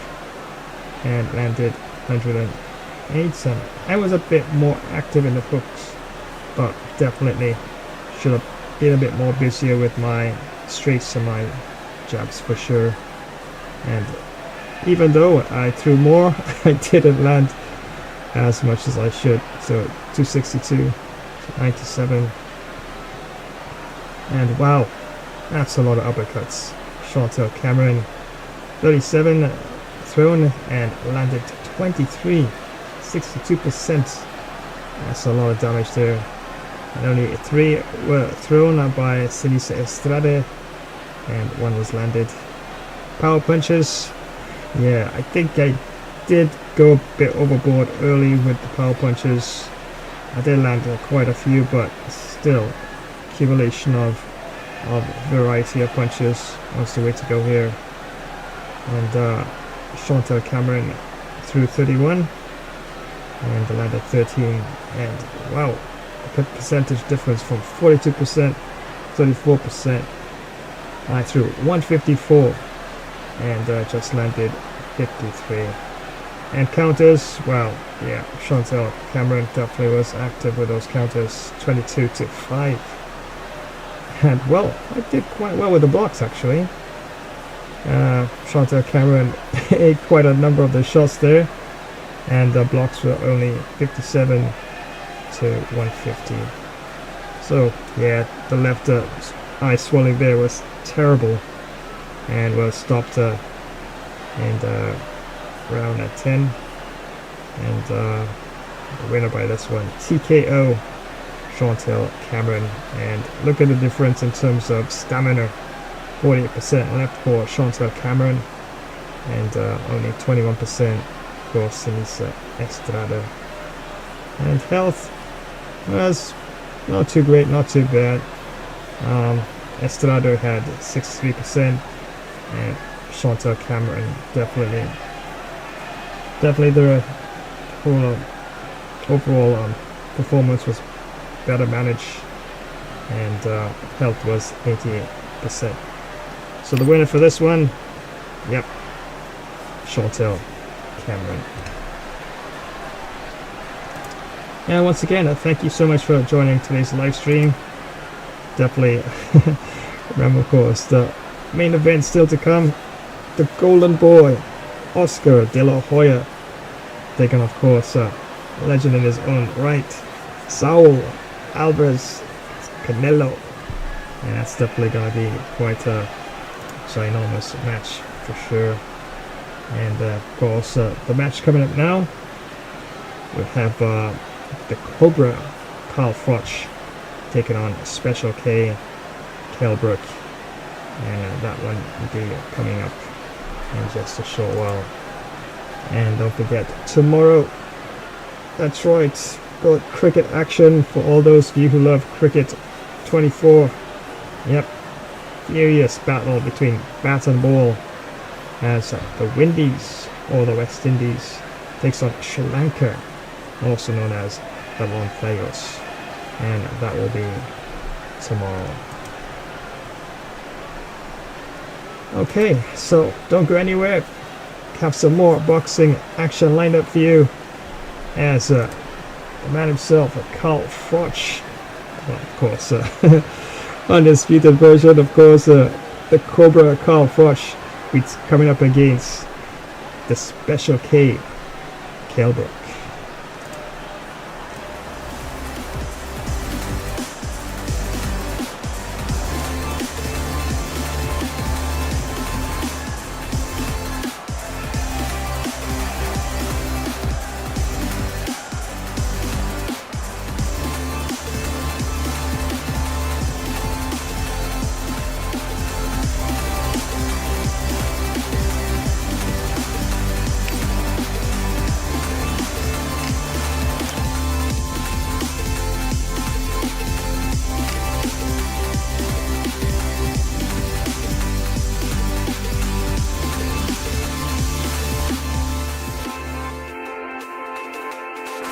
and landed 108. And I was a bit more active in the hooks, but definitely should have been a bit more busier with my straights and my jabs for sure. And even though I threw more, I didn't land as much as I should. So 262 to 97. And wow, that's a lot of uppercuts. Chantelle Cameron, 37 thrown and landed 23, 62%. That's a lot of damage there. And only 3 were thrown by Seniesa Estrada, and 1 was landed. Power punches, yeah, I think I did go a bit overboard early with the power punches. I did land quite a few, but still, accumulation of variety of punches was the way to go here. And Chantelle Cameron threw 31 and landed 13, and wow, a percentage difference from 42%, 34%. I threw 154 and just landed 53. And counters, well, yeah, Chantelle Cameron definitely was active with those counters, 22 to 5. And well, I did quite well with the blocks actually. Chantelle Cameron ate quite a number of the shots there, and the blocks were only 57 to 150. So yeah, the left eye swelling there was terrible, and was stopped in round at 10. And the winner by this one, TKO, Chantelle Cameron. And look at the difference in terms of stamina. 48% left for Chantelle Cameron, and only 21% for Seniesa Estrada. And health was not too great, not too bad. Estrada had 63%, and Chantelle Cameron definitely the whole overall performance was better managed, and health was 88%. So the winner for this one, yep, Chantelle Cameron. And once again, thank you so much for joining today's live stream. Definitely remember, of course, the main event still to come. The Golden Boy, Oscar De La Hoya, taking, of course, a legend in his own right, Saul Alvarez, Canelo. And that's definitely going to be quite a ginormous match for sure. And of course, the match coming up now, we have the Cobra Carl Froch taking on Special K Kell Brook, and that one will be coming up in just a short while. And don't forget, tomorrow, that's right, got cricket action for all those of you who love cricket. 24, yep, furious battle between bat and ball as the Windies, or the West Indies, takes on Sri Lanka, also known as the Monthayos, and that will be tomorrow. Okay, so don't go anywhere. Have some more boxing action lined up for you as the man himself, Carl Froch, well, of course, undisputed version, of course, the Cobra Carl Froch, it's coming up against the Special K Kell Brook.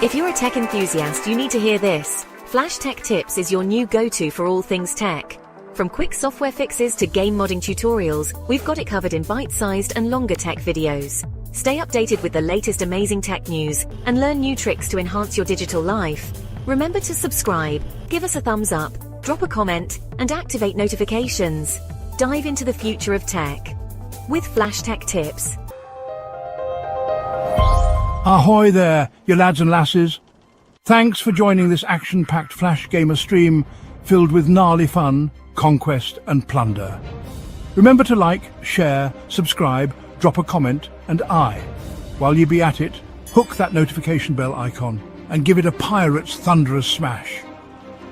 If you're a tech enthusiast, you need to hear this. Flash Tech Tips is your new go-to for all things tech. From quick software fixes to game modding tutorials, we've got it covered in bite-sized and longer tech videos. Stay updated with the latest amazing tech news and learn new tricks to enhance your digital life. Remember to subscribe, give us a thumbs up, drop a comment, and activate notifications. Dive into the future of tech with Flash Tech Tips. Ahoy there, you lads and lasses. Thanks for joining this action-packed Flash Gamer stream filled with gnarly fun, conquest and plunder. Remember to like, share, subscribe, drop a comment and while you be at it, hook that notification bell icon and give it a pirate's thunderous smash.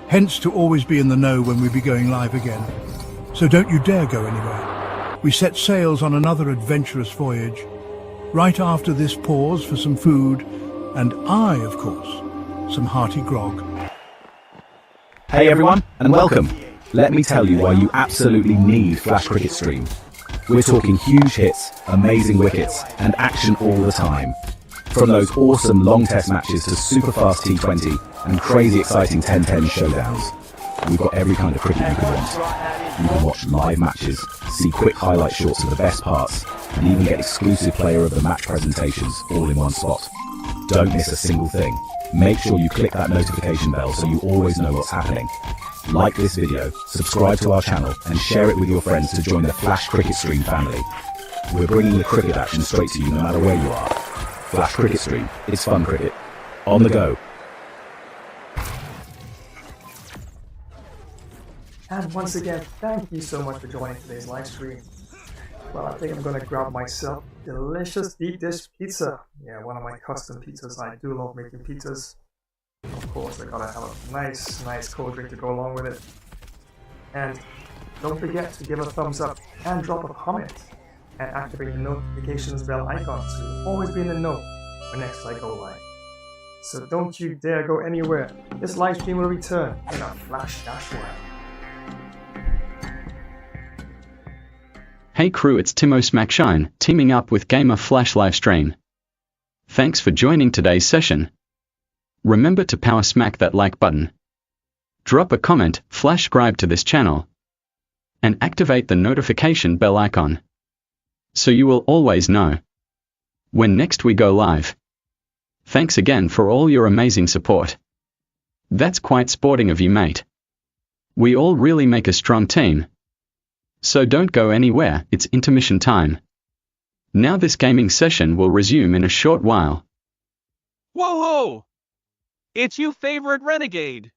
Hence to always be in the know when we be going live again. So don't you dare go anywhere. We set sails on another adventurous voyage. Right after this pause for some food and of course, some hearty grog. Hey everyone, and welcome. Let me tell you why you absolutely need Flash Cricket Stream. We're talking huge hits, amazing wickets, and action all the time. From those awesome long test matches to super fast T20 and crazy exciting 10-10 showdowns. We've got every kind of cricket you could want. You can watch live matches, see quick highlight shots of the best parts, and even get exclusive player of the match presentations all in one spot. Don't miss a single thing. Make sure you click that notification bell so you always know what's happening. Like this video, subscribe to our channel and share it with your friends to join the Flash Cricket Stream family. We're bringing the cricket action straight to you no matter where you are. Flash Cricket Stream, it's fun cricket. On the go. And once again, thank you so much for joining today's live stream. Well, I think I'm gonna grab myself delicious deep dish pizza. Yeah, one of my custom pizzas. I do love making pizzas. Of course, I gotta have a nice cold drink to go along with it. And don't forget to give a thumbs up and drop a comment and activate the notifications bell icon so you'll always be in the know when next I go live. So don't you dare go anywhere. This live stream will return in a flash dash while. Hey crew, it's Timo Smackshine, teaming up with Gamer Flash Livestream. Thanks for joining today's session. Remember to power smack that like button. Drop a comment, flash subscribe to this channel, and activate the notification bell icon, so you will always know when next we go live. Thanks again for all your amazing support. That's quite sporting of you, mate. We all really make a strong team. So don't go anywhere, it's intermission time. Now this gaming session will resume in a short while. Whoa-ho! It's you favorite renegade.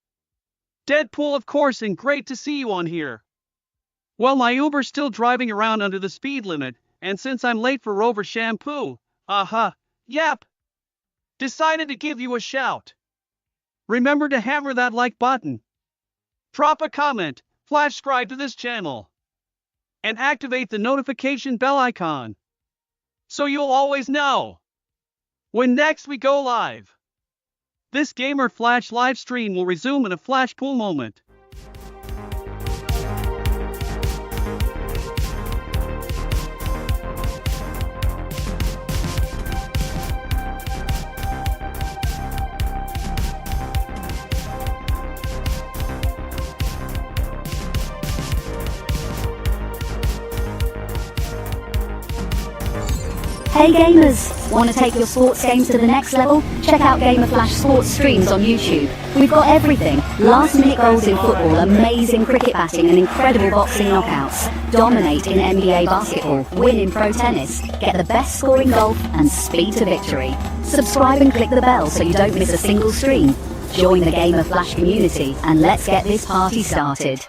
Deadpool, of course, and great to see you on here. Well, my Uber's still driving around under the speed limit, and since I'm late for Rover shampoo, yep. Decided to give you a shout. Remember to hammer that like button. Drop a comment, flash subscribe to this channel, and activate the notification bell icon, so you'll always know when next we go live. This Gamer Flash live stream will resume in a flash pool moment. Hey gamers, want to take your sports games to the next level? Check out Gamer Flash sports streams on YouTube. We've got everything. Last minute goals in football, amazing cricket batting and incredible boxing knockouts. Dominate in NBA basketball, win in pro tennis, get the best score in golf and speed to victory. Subscribe and click the bell so you don't miss a single stream. Join the Gamer Flash community and let's get this party started.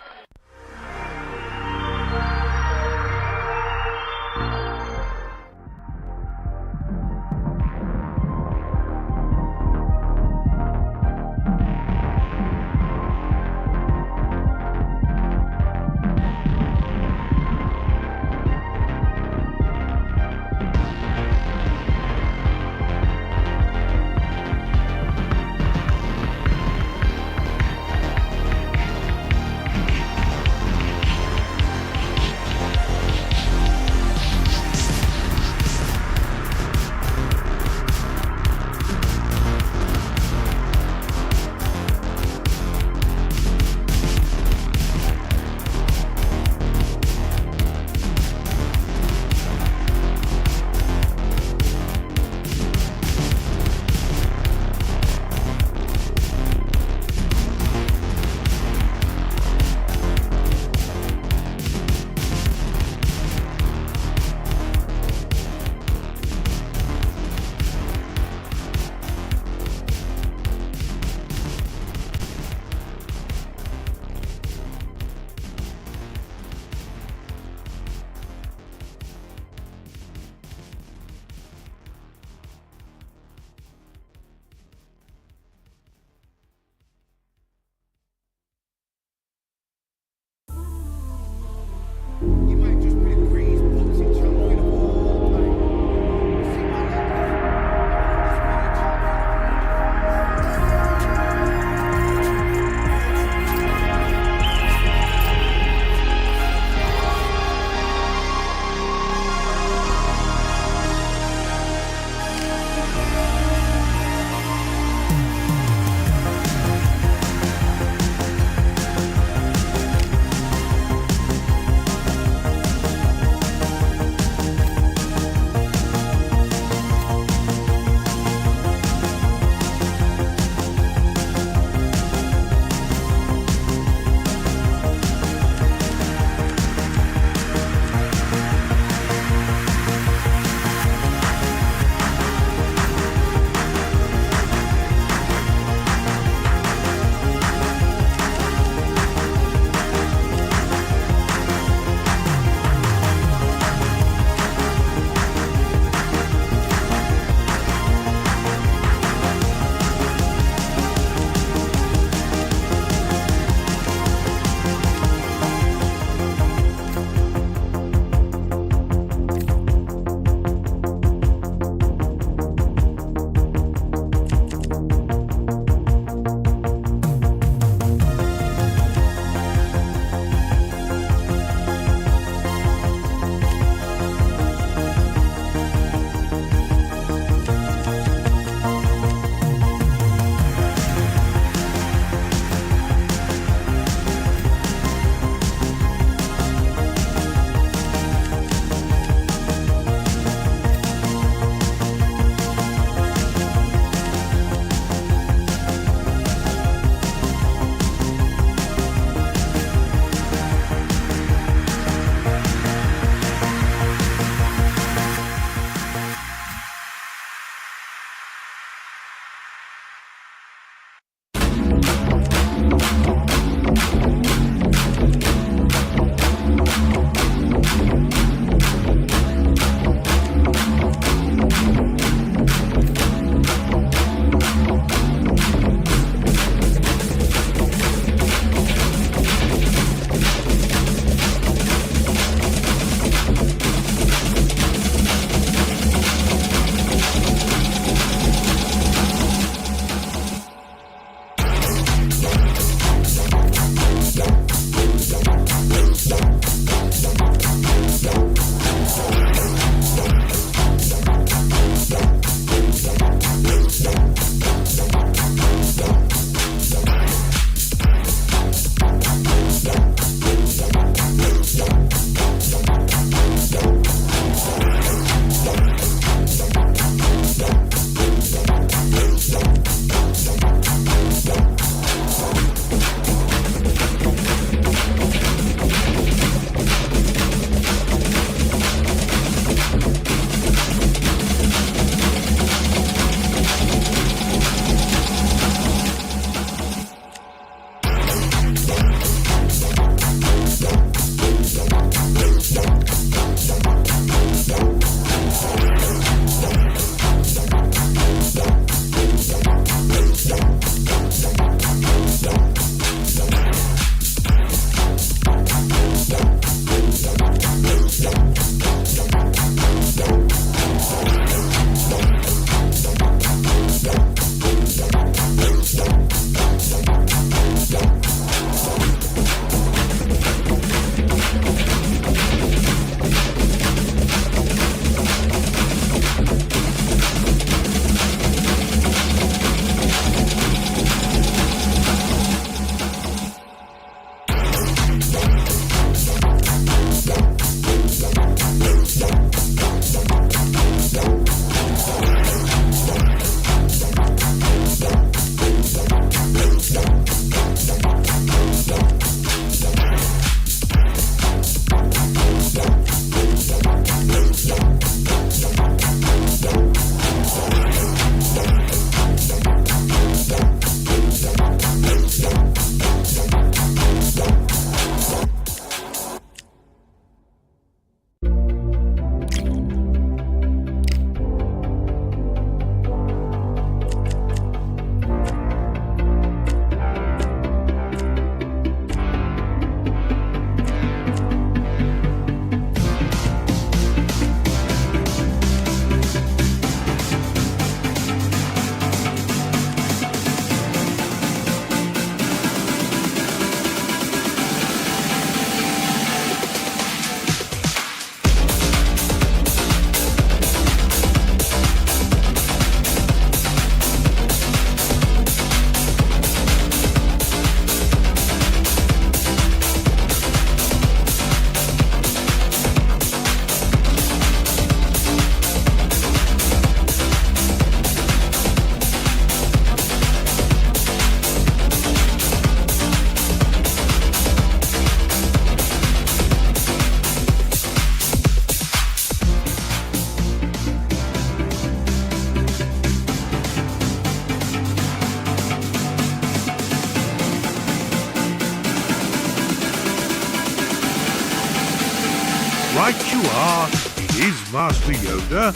Right you are. It is Master Yoda.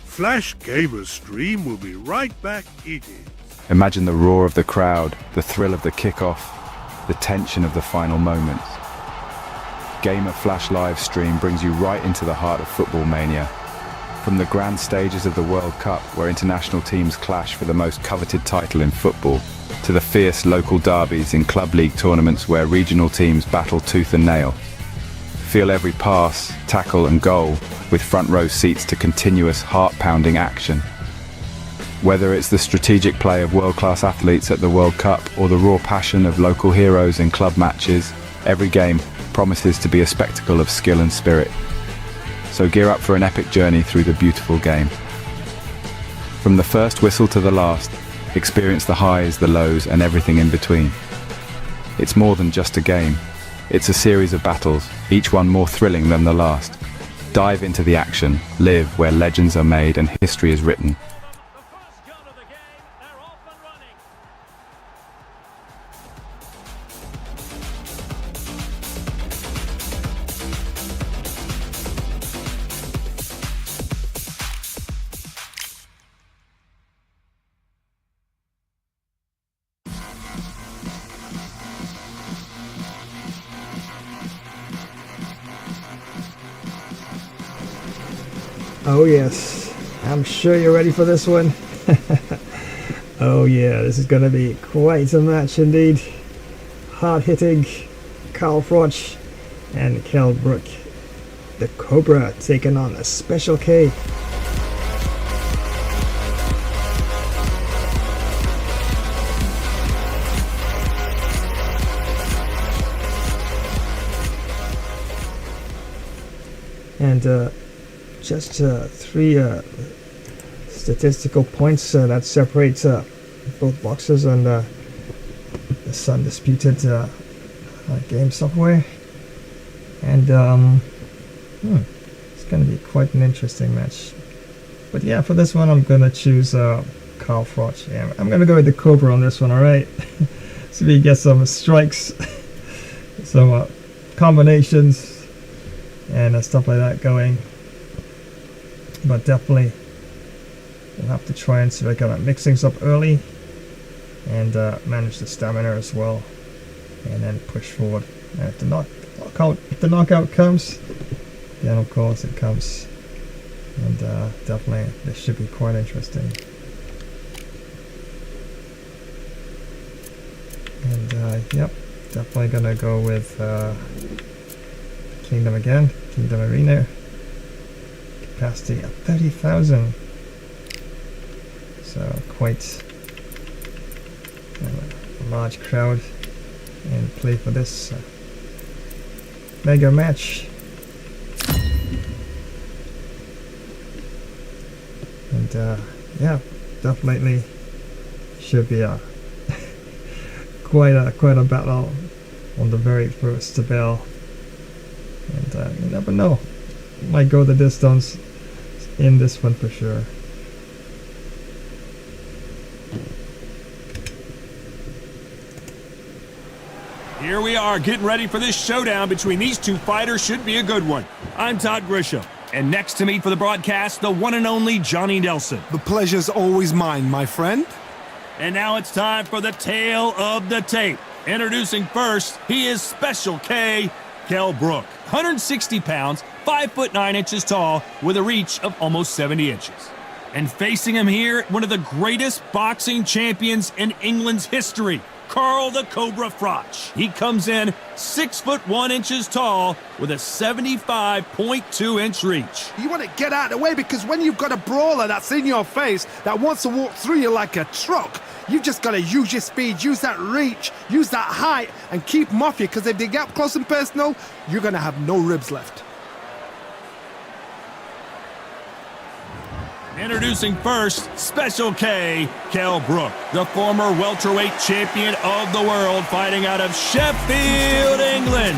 Flash Gamer Stream will be right back. It is. Imagine the roar of the crowd, the thrill of the kickoff, the tension of the final moments. Gamer Flash live stream brings you right into the heart of football mania. From the grand stages of the World Cup, where international teams clash for the most coveted title in football, to the fierce local derbies in club league tournaments where regional teams battle tooth and nail. Feel every pass, tackle and goal with front row seats to continuous heart-pounding action. Whether it's the strategic play of world-class athletes at the World Cup or the raw passion of local heroes in club matches, every game promises to be a spectacle of skill and spirit. So gear up for an epic journey through the beautiful game. From the first whistle to the last, experience the highs, the lows, and everything in between. It's more than just a game. It's a series of battles, each one more thrilling than the last. Dive into the action, live where legends are made and history is written. Oh yes, I'm sure you're ready for this one. Oh yeah, this is going to be quite a match indeed. Hard-hitting Carl Froch and Kell Brook. The Cobra taking on a Special K. And just three statistical points that separate both boxers on this Undisputed game software. And it's going to be quite an interesting match. But yeah, for this one I'm going to choose Carl Froch. Yeah, I'm going to go with the Cobra on this one, alright? So we get some strikes, some combinations, and stuff like that going. But definitely we'll have to try and see if I can mix things up early and manage the stamina as well, and then push forward. And if the knockout comes, then of course it comes. And definitely this should be quite interesting. And yep, definitely gonna go with Kingdom again, Kingdom Arena. Capacity of 30,000, so quite a large crowd in play for this mega match. And yeah, definitely should be a quite a battle on the very first bell. And you never know, might go the distance in this one for sure. Here we are, getting ready for this showdown between these two fighters. Should be a good one. I'm Todd Grisham, and next to me for the broadcast, the one and only Johnny Nelson. The pleasure's always mine, my friend. And now it's time for the tale of the tape. Introducing first, he is Special K Kell Brook. 160 pounds, 5'9" tall, with a reach of almost 70 inches. And facing him here, one of the greatest boxing champions in England's history, Carl the Cobra Froch. He comes in 6'1" tall with a 75.2-inch reach. You want to get out of the way, because when you've got a brawler that's in your face that wants to walk through you like a truck, you've just got to use your speed, use that reach, use that height, and keep them off you, because if they get up close and personal, you're going to have no ribs left. Introducing first, Special K Kell Brook, the former welterweight champion of the world, fighting out of Sheffield, England.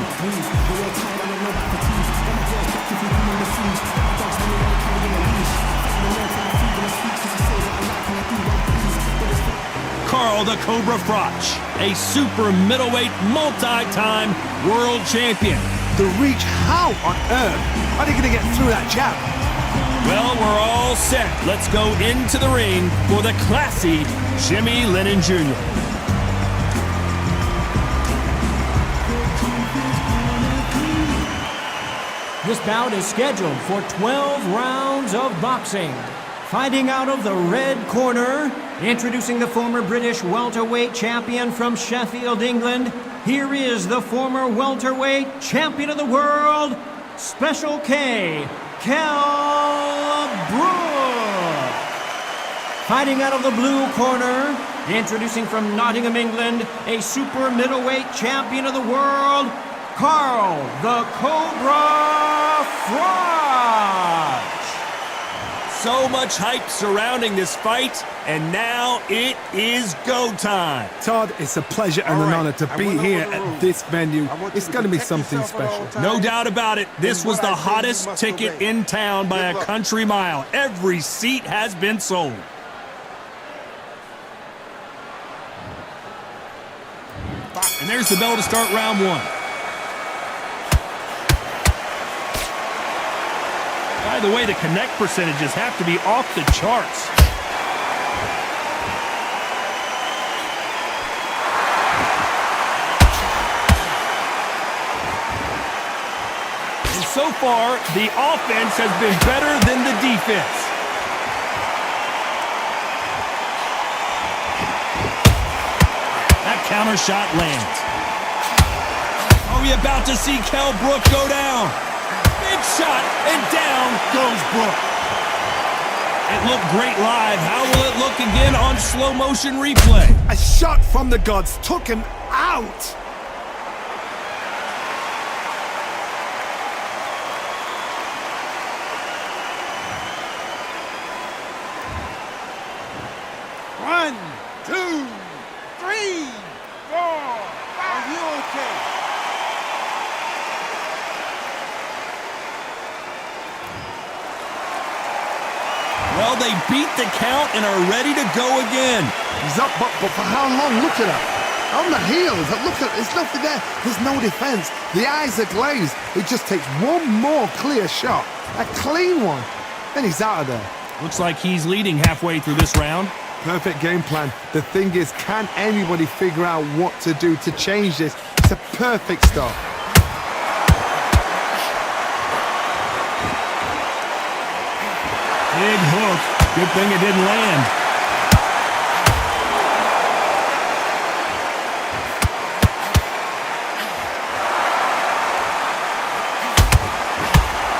Carl the Cobra Froch, a super middleweight multi-time world champion. The reach, how on earth are they going to get through that jab? Well, we're all set. Let's go into the ring for the classy Jimmy Lennon Jr. This bout is scheduled for 12 rounds of boxing. Fighting out of the red corner, introducing the former British welterweight champion from Sheffield, England, here is the former welterweight champion of the world, Special K Kell Brook. Fighting out of the blue corner, introducing from Nottingham, England, a super middleweight champion of the world, Carl the Cobra Froch. So much hype surrounding this fight, and now it is go time. Todd, it's a pleasure and an honor to be here at this venue. It's going to be something special. No doubt about it. This was the hottest ticket in town by a country mile. Every seat has been sold. And there's the bell to start round one. By the way, the connect percentages have to be off the charts. And so far, the offense has been better than the defense. That counter shot lands. Are we about to see Kell Brook go down? Big shot, and down goes Brook. It looked great live. How will it look again on slow motion replay? A shot from the gods took him out. One, two, three, four, five. Are you okay? Well, they beat the count and are ready to go again. He's up, but for how long? Look at that. On the heels. Look at, there's nothing there. There's no defense. The eyes are glazed. It just takes one more clear shot. A clean one. Then he's out of there. Looks like he's leading halfway through this round. Perfect game plan. The thing is, can anybody figure out what to do to change this? It's a perfect start. Big hook. Good thing it didn't land.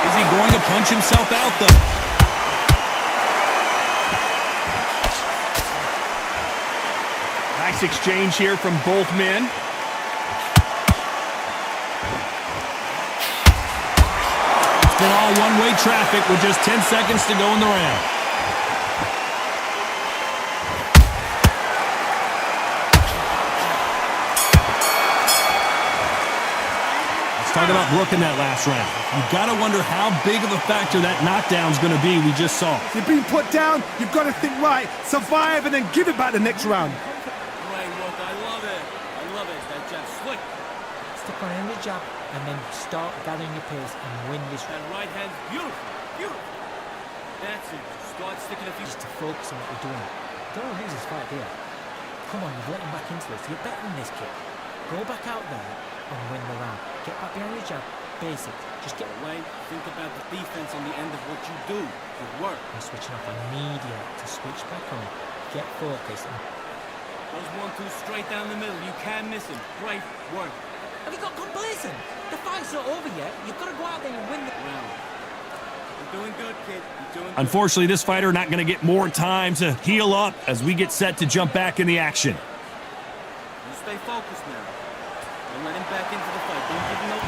Is he going to punch himself out, though? Nice exchange here from both men. It's been all one-way traffic with just 10 seconds to go in the round. Let's talk about Brook in that last round. You've got to wonder how big of a factor that knockdown's going to be we just saw. If you've been put down, you've got to think right, survive, and then give it back the next round. I love it. I love it. That jab slick. Stick on in the jab and then start gathering your pace and win this. That right hand, beautiful, beautiful. That's it. Start sticking a few. Just to focus on what you're doing. Don't lose this fight here. Come on, you've let him back into this. You're better than this kid. Go back out there and win the round. Get back behind your jab. Basics. Just get away. Think about the defense on the end of what you do. Good work. I'm switching off. I need you to switch back on. Get focused. Those 1-2 straight down the middle. You can't miss him. Great work. Have you got complacent? The fight's not over yet. You've got to go out there and win the round. You're doing good, kid. You're doing good. Unfortunately, this fighter not going to get more time to heal up as we get set to jump back in the action. You stay focused now. Don't let him back into the fight. Don't give him no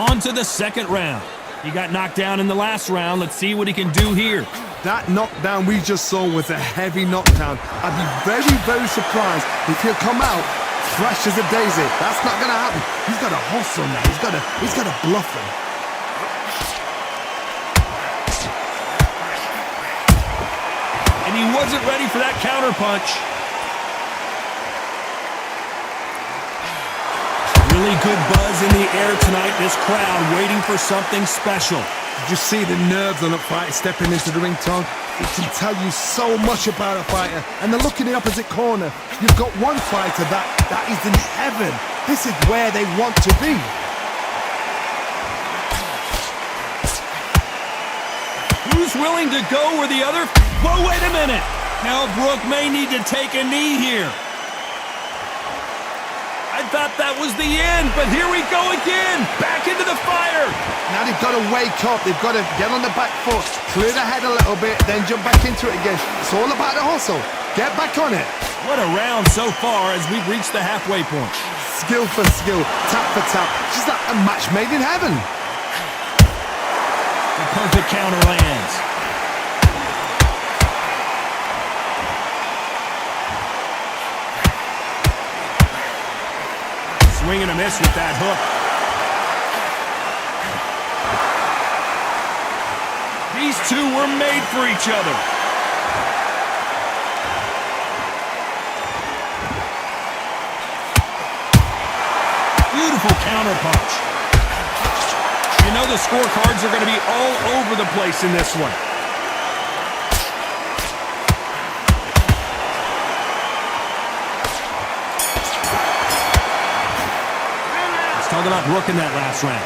On to the second round. He got knocked down in the last round. Let's see what he can do here. That knockdown we just saw was a heavy knockdown. I'd be very, very surprised if he'll come out fresh as a daisy. That's not going to happen. He's got to hustle now. He's got to bluff him. And he wasn't ready for that counter punch. Really good buzz in the air tonight. This crowd waiting for something special. Did you see the nerves on a fighter stepping into the ring, Tom? It can tell you so much about a fighter. And then look in the opposite corner. You've got one fighter that is in heaven. This is where they want to be. Who's willing to go where the other... Whoa, wait a minute! Now Brook may need to take a knee here. I thought that was the end, but here we go again! Back into the fire! Now they've got to wake up. They've got to get on the back foot, clear the head a little bit, then jump back into it again. It's all about the hustle. Get back on it. What a round so far as we've reached the halfway point. Skill for skill, tap for tap. Just like a match made in heaven. The perfect counter lands. Swing and a miss with that hook. These two were made for each other. Beautiful counter punch. You know the scorecards are going to be all over the place in this one. Talk about Brook in that last round.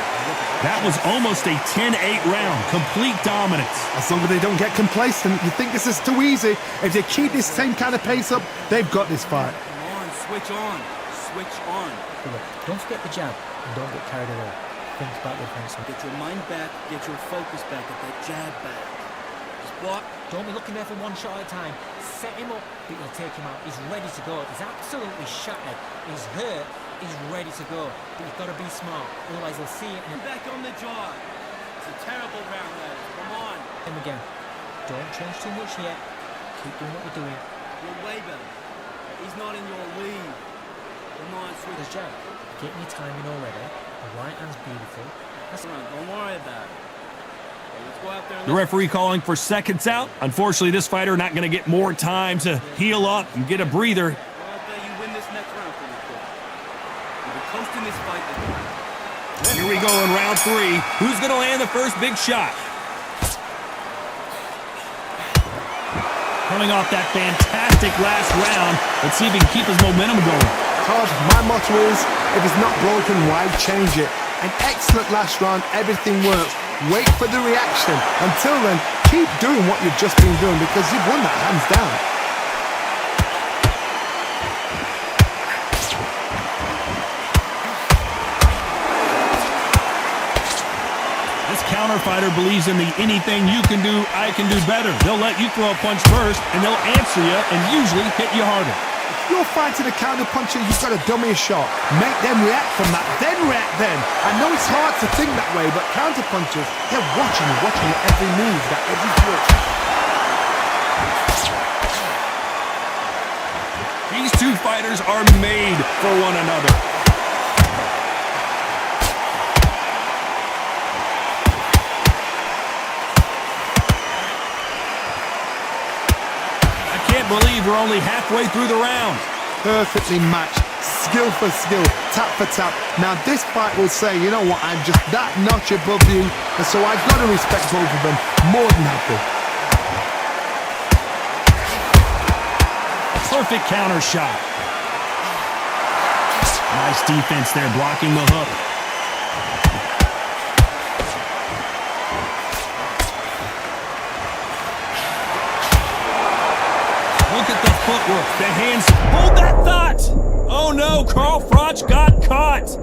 That was almost a 10-8 round. Complete dominance. As long as they don't get complacent, you think this is too easy. If they keep this same kind of pace up, they've got this fight. Come on, switch on. Switch on. Don't forget the jab and don't get carried away. Think about the defense. Get your mind back, get your focus back, get that jab back. Just block. Don't be looking there for one shot at a time. Set him up, but you'll take him out. He's ready to go. He's absolutely shattered. He's hurt. He's ready to go. But you've got to be smart. Otherwise, they'll see it. And back on the jaw. It's a terrible round, lads. Come on. him again. Don't change too much yet. Keep doing what we're doing. You're way better. He's not in your league. Come on, switch. There's Jack. Getting your timing already. The right hand's beautiful. Come on, don't worry about it. Let's go out there and the referee calling for seconds out. Unfortunately, this fighter not going to get more time to heal up and get a breather. go out there, you win this next round pretty quick. You'll be coasting this fight. Here we go in round 3. Who's going to land the first big shot? Coming off that fantastic last round, let's see if he can keep his momentum going. Todd, my motto is, if it's not broken, why change it? An excellent last round, everything works. Wait for the reaction. Until then, keep doing what you've just been doing because you've won that hands down. This counter fighter believes in the anything you can do, I can do better. They'll let you throw a punch first, and they'll answer you and usually hit you harder. If you're fighting a counter puncher, you've got to dummy a shot. Make them react from that, then react then. I know it's hard to think that way, but counter punchers, they're watching your every move, that every twitch. These two fighters are made for one another. Believe we're only halfway through the round. Perfectly matched, skill for skill, tap for tap. Now this fight will say, you know what, I'm just that notch above you, and so I've got to respect both of them more than happy. Perfect counter shot. Nice defense there, blocking the hook. Footwork, the hands, hold that thought! Oh no, Carl Froch got caught!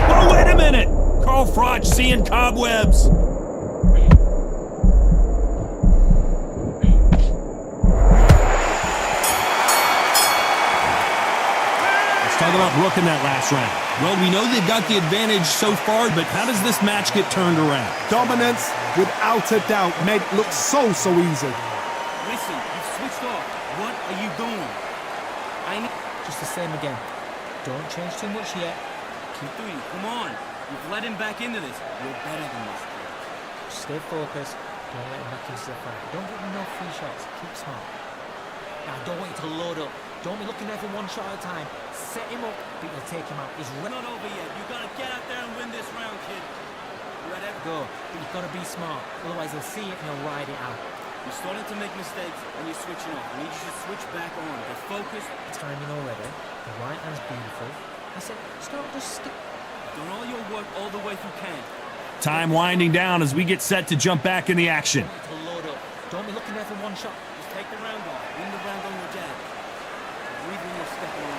Oh, wait a minute! Carl Froch seeing cobwebs. Let's talk about Brook in that last round. Well, we know they've got the advantage so far, but how does this match get turned around? Dominance, without a doubt, made it look so easy. Listen, you've switched off. What are you doing? Just the same again. Don't change too much yet. Keep doing it. Come on. You've let him back into this. You're better than this. Just stay focused. Don't let him back into the fight. Don't give him no free shots. Keep smart. Now, I don't want you to load up. Don't be looking there for one shot at a time. Set him up, but you'll take him out. He's Not over yet. You gotta get out there and win this round, kid. ready to go, but you've got to be smart. Otherwise, he'll see it and he'll ride it out. You're starting to make mistakes and you're switching off. I need you to switch back on. Get focused. Timing already. The right hand's beautiful. I said, start just stick. Done all your work all the way through camp. Time winding down as we get set to jump back in the action. To load up. Don't be looking there for one shot. Just take the round off. Win the round on your jab. Breathe when you're stepping on.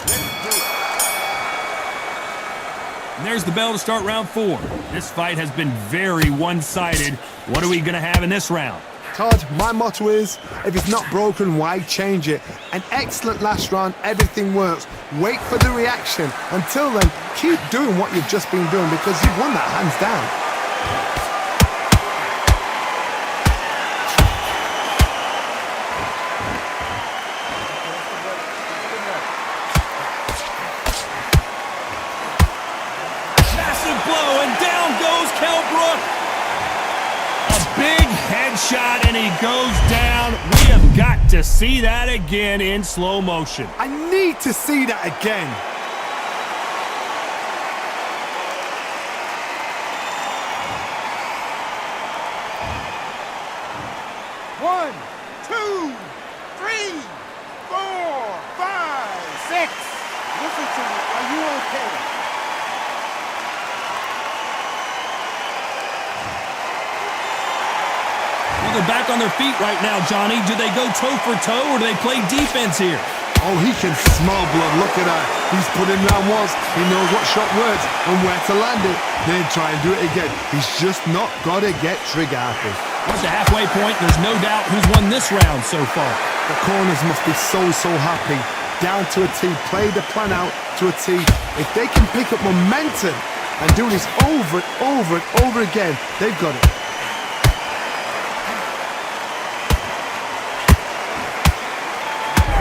Let's do it. And there's the bell to start round 4. This fight has been very one-sided. What are we going to have in this round? Todd, my motto is, if it's not broken, why change it? An excellent last round, everything works. Wait for the reaction. Until then, keep doing what you've just been doing because you've won that hands down. Kell Brook, a big headshot and he goes down. We have got to see that again in slow motion. I need to see that again. One, two, three, 4, 5, 6. Listen to me. Are you okay? They're back on their feet right now, Johnny. Do they go toe for toe or do they play defense here? Oh, he can smell blood. Look at that. He's put in round once. He knows what shot works and where to land it. Then try and do it again. He's just not got to get trigger happy. At the halfway point, there's no doubt who's won this round so far. The corners must be so happy. Down to a T. Play the plan out to a T. If they can pick up momentum and do this over and over and over again, they've got it.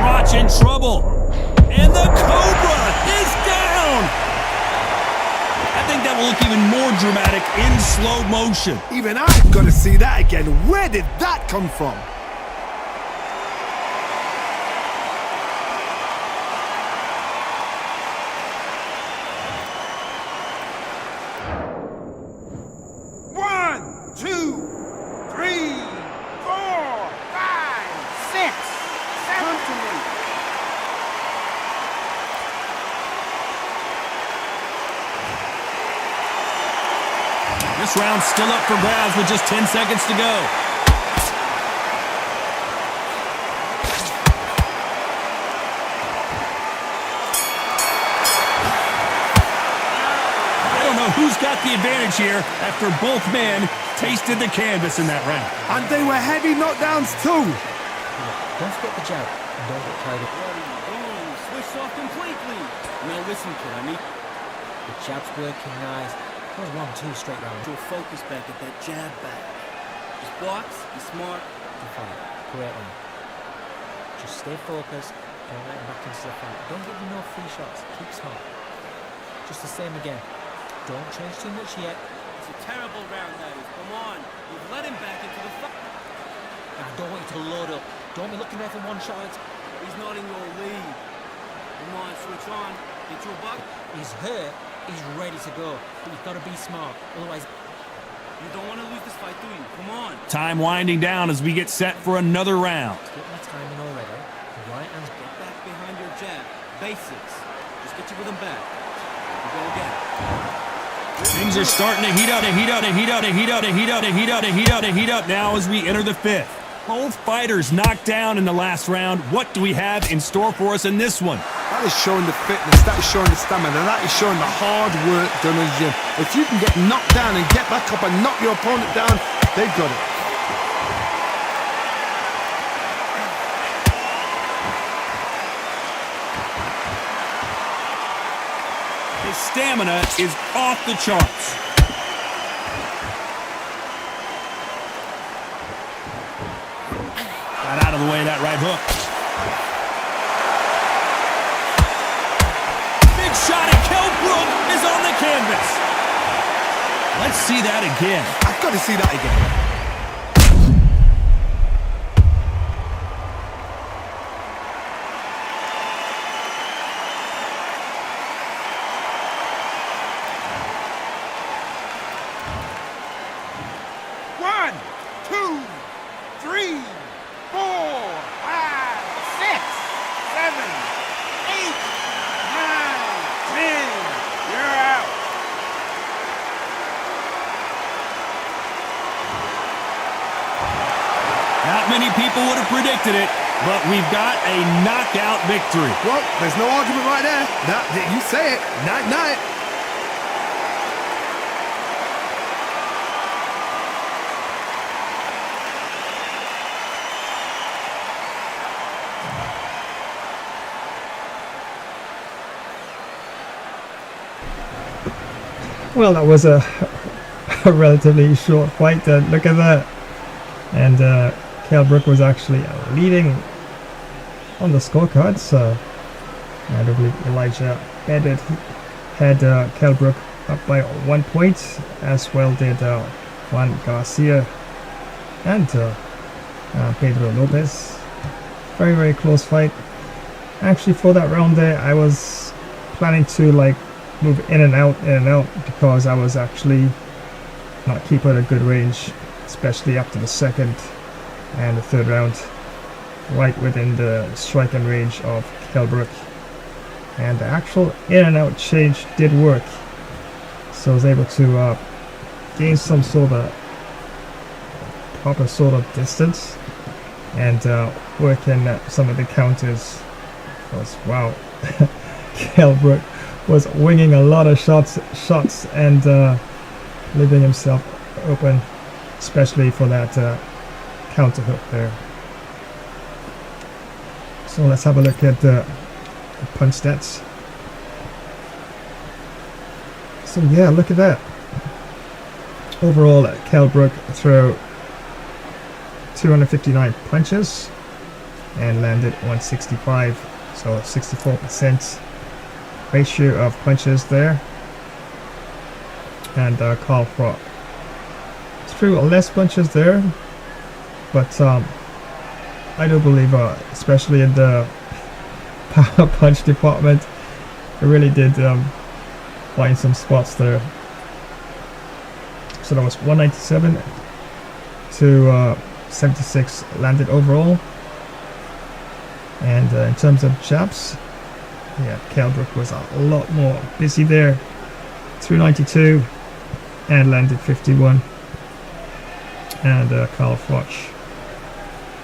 Froch in trouble, and the Cobra is down! I think that will look even more dramatic in slow motion. Even I've got to see that again. Where did that come from? One, two, 3, 4, 5, 6. Come to me. This round's still up for grabs with just 10 seconds to go. I don't know who's got the advantage here after both men tasted the canvas in that round. And they were heavy knockdowns too. Don't forget the jab and don't get carried away. Boom, switch off completely. Now listen, kid, I need... The jab's working nice. That was 1-2 straight round. You'll focus back at that jab back. Just box, be smart. Good fight. Great one. Just stay focused. Don't let him back into the fight. Don't give him no free shots. Keep smart. Just the same again. Don't change too much yet. It's a terrible round, that is. Come on. You've let him back into the fight. Now, I don't want you to load up. Don't be looking there for one shot. He's not in your lead. Come on, switch on. Get your buck. He's hurt. He's ready to go. But you've got to be smart. Otherwise... You don't want to lose this fight, do you? Come on. Time winding down as we get set for another round. Get my timing already. The right hand's... Get back behind your jab. Basics. Just get you with him back. You go again. Things are starting to heat up, now as we enter the 5th. Both fighters knocked down in the last round. What do we have in store for us in this one? That is showing the fitness, that is showing the stamina, that is showing the hard work done in the gym. If you can get knocked down and get back up and knock your opponent down, they've got it. His stamina is off the charts. Got out of the way of that right hook. Big shot at Kell Brook is on the canvas. Let's see that again. I've got to see that again. 3, 4, 5, 6, 7, 8, 9, 10. You're out. Not many people would have predicted it, but we've got a knockout victory. Well, there's no argument right there. You say it. Night-night. Well, that was a relatively short fight. Look at that. And Kell Brook was actually leading on the scorecards. I do believe Elijah Bennett had Kell Brook up by 1 point, as well did Juan Garcia and Pedro Lopez. Very, very close fight. Actually, for that round there, I was planning to like move in and out, because I was actually not keeping a good range, especially after the second and the third round, right within the striking range of Kell Brook. And the actual in and out change did work, so I was able to gain some sort of proper sort of distance and work in some of the counters. Because wow, Kell Brook was winging a lot of shots and leaving himself open, especially for that counter hook there. So let's have a look at the punch stats. So yeah, look at that. Overall, Kell Brook threw 259 punches and landed 165, so 64% ratio of punches there. And Carl Froch threw less punches there, but I do believe, especially in the power punch department, it really did find some spots there. So that was 197 to 76 landed overall. And in terms of jabs, yeah, Kell Brook was a lot more busy there. 292 and landed 51. And Carl Froch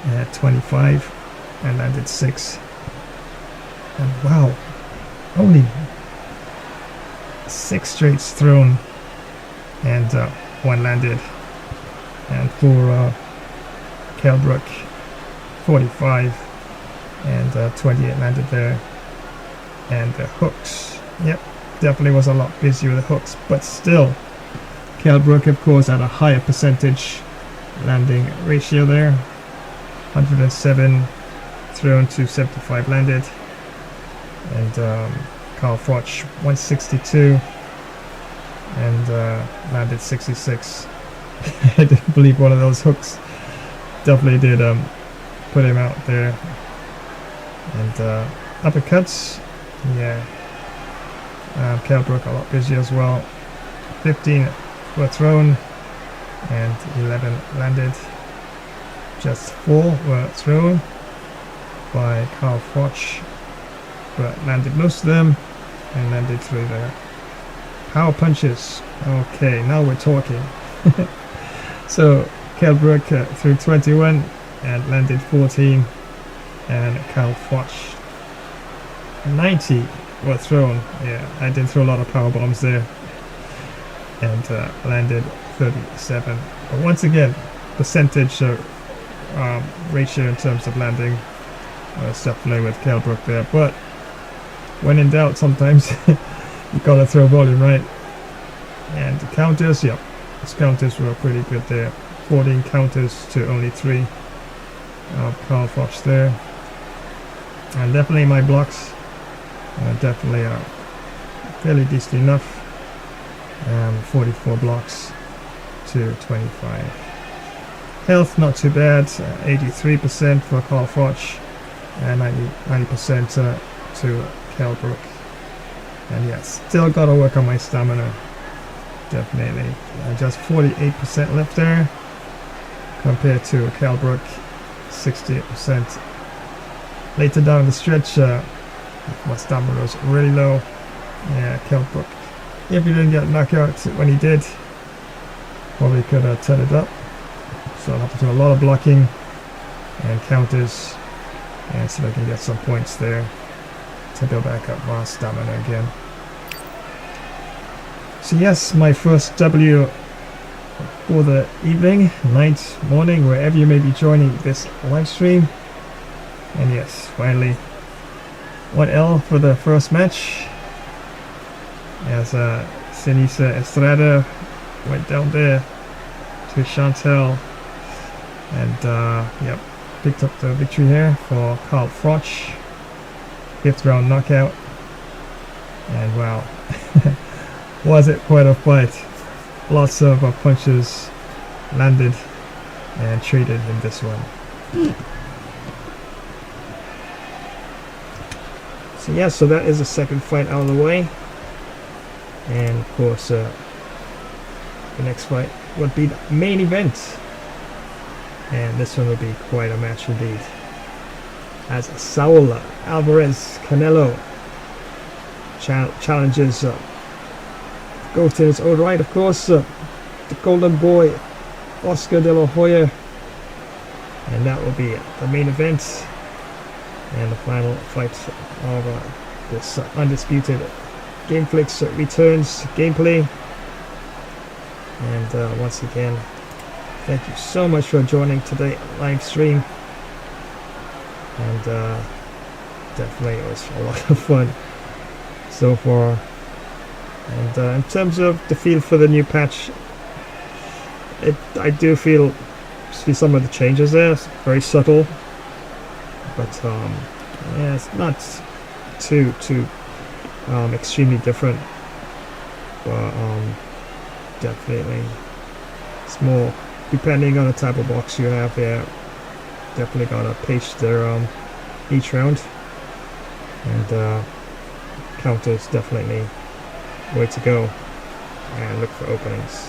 had 25 and landed 6. And wow, only 6 straights thrown and 1 landed. And for Kell Brook, 45 and 28 landed there. And the hooks, yep, definitely was a lot busier with the hooks, but still Kell Brook of course had a higher percentage landing ratio there. 107 thrown to 75 landed. And Carl Froch 162 and landed 66. I didn't believe one of those hooks definitely did put him out there. And uppercuts, yeah, Kell Brook a lot busier as well. 15 were thrown and 11 landed. Just 4 were thrown by Carl Froch, but landed most of them and landed 3 there. Power punches, okay, now we're talking. So Kell Brook threw 21 and landed 14, and Carl Froch 90 were thrown. Yeah, I did throw a lot of power bombs there and landed 37. But once again, percentage ratio in terms of landing was definitely with Kell Brook there. But when in doubt, sometimes you gotta throw volume, right? And the counters, yep, his counters were pretty good there. 14 counters to only 3 of Carl Froch there. And definitely my blocks, definitely fairly decent enough. 44 blocks to 25. Health not too bad, 83% for Carl Froch and 90% to Kell Brook. And yeah, still gotta work on my stamina, definitely. Just 48% left there compared to Kell Brook 68%. Later down the stretch, my stamina was really low. Yeah, Kell Brook, if he didn't get knocked out when he did, probably could have turned it up. So I'll have to do a lot of blocking and counters, and so I can get some points there to build back up my stamina again. So yes, my first W for the evening, night, morning, wherever you may be joining this live stream. And yes, finally 1L for the first match, as Seniesa Estrada went down there to Chantelle, and yep, picked up the victory here for Carl Froch, 5th round knockout. And wow, was it quite a fight. Lots of punches landed and traded in this one. So yeah, so that is the second fight out of the way, and of course the next fight would be the main event, and this one will be quite a match indeed, as Saul Alvarez Canelo challenges GOAT in his own right, of course, the golden boy Oscar de la Hoya, and that will be the main event and the final fight of this Undisputed Gameflix returns gameplay. And once again, thank you so much for joining today live stream, and definitely it was a lot of fun so far. And in terms of the feel for the new patch, I do see some of the changes there. It's very subtle, but yeah, it's not too extremely different. But definitely, it's more depending on the type of box you have here. Definitely gotta pace there each round, and counters definitely way to go, and look for openings.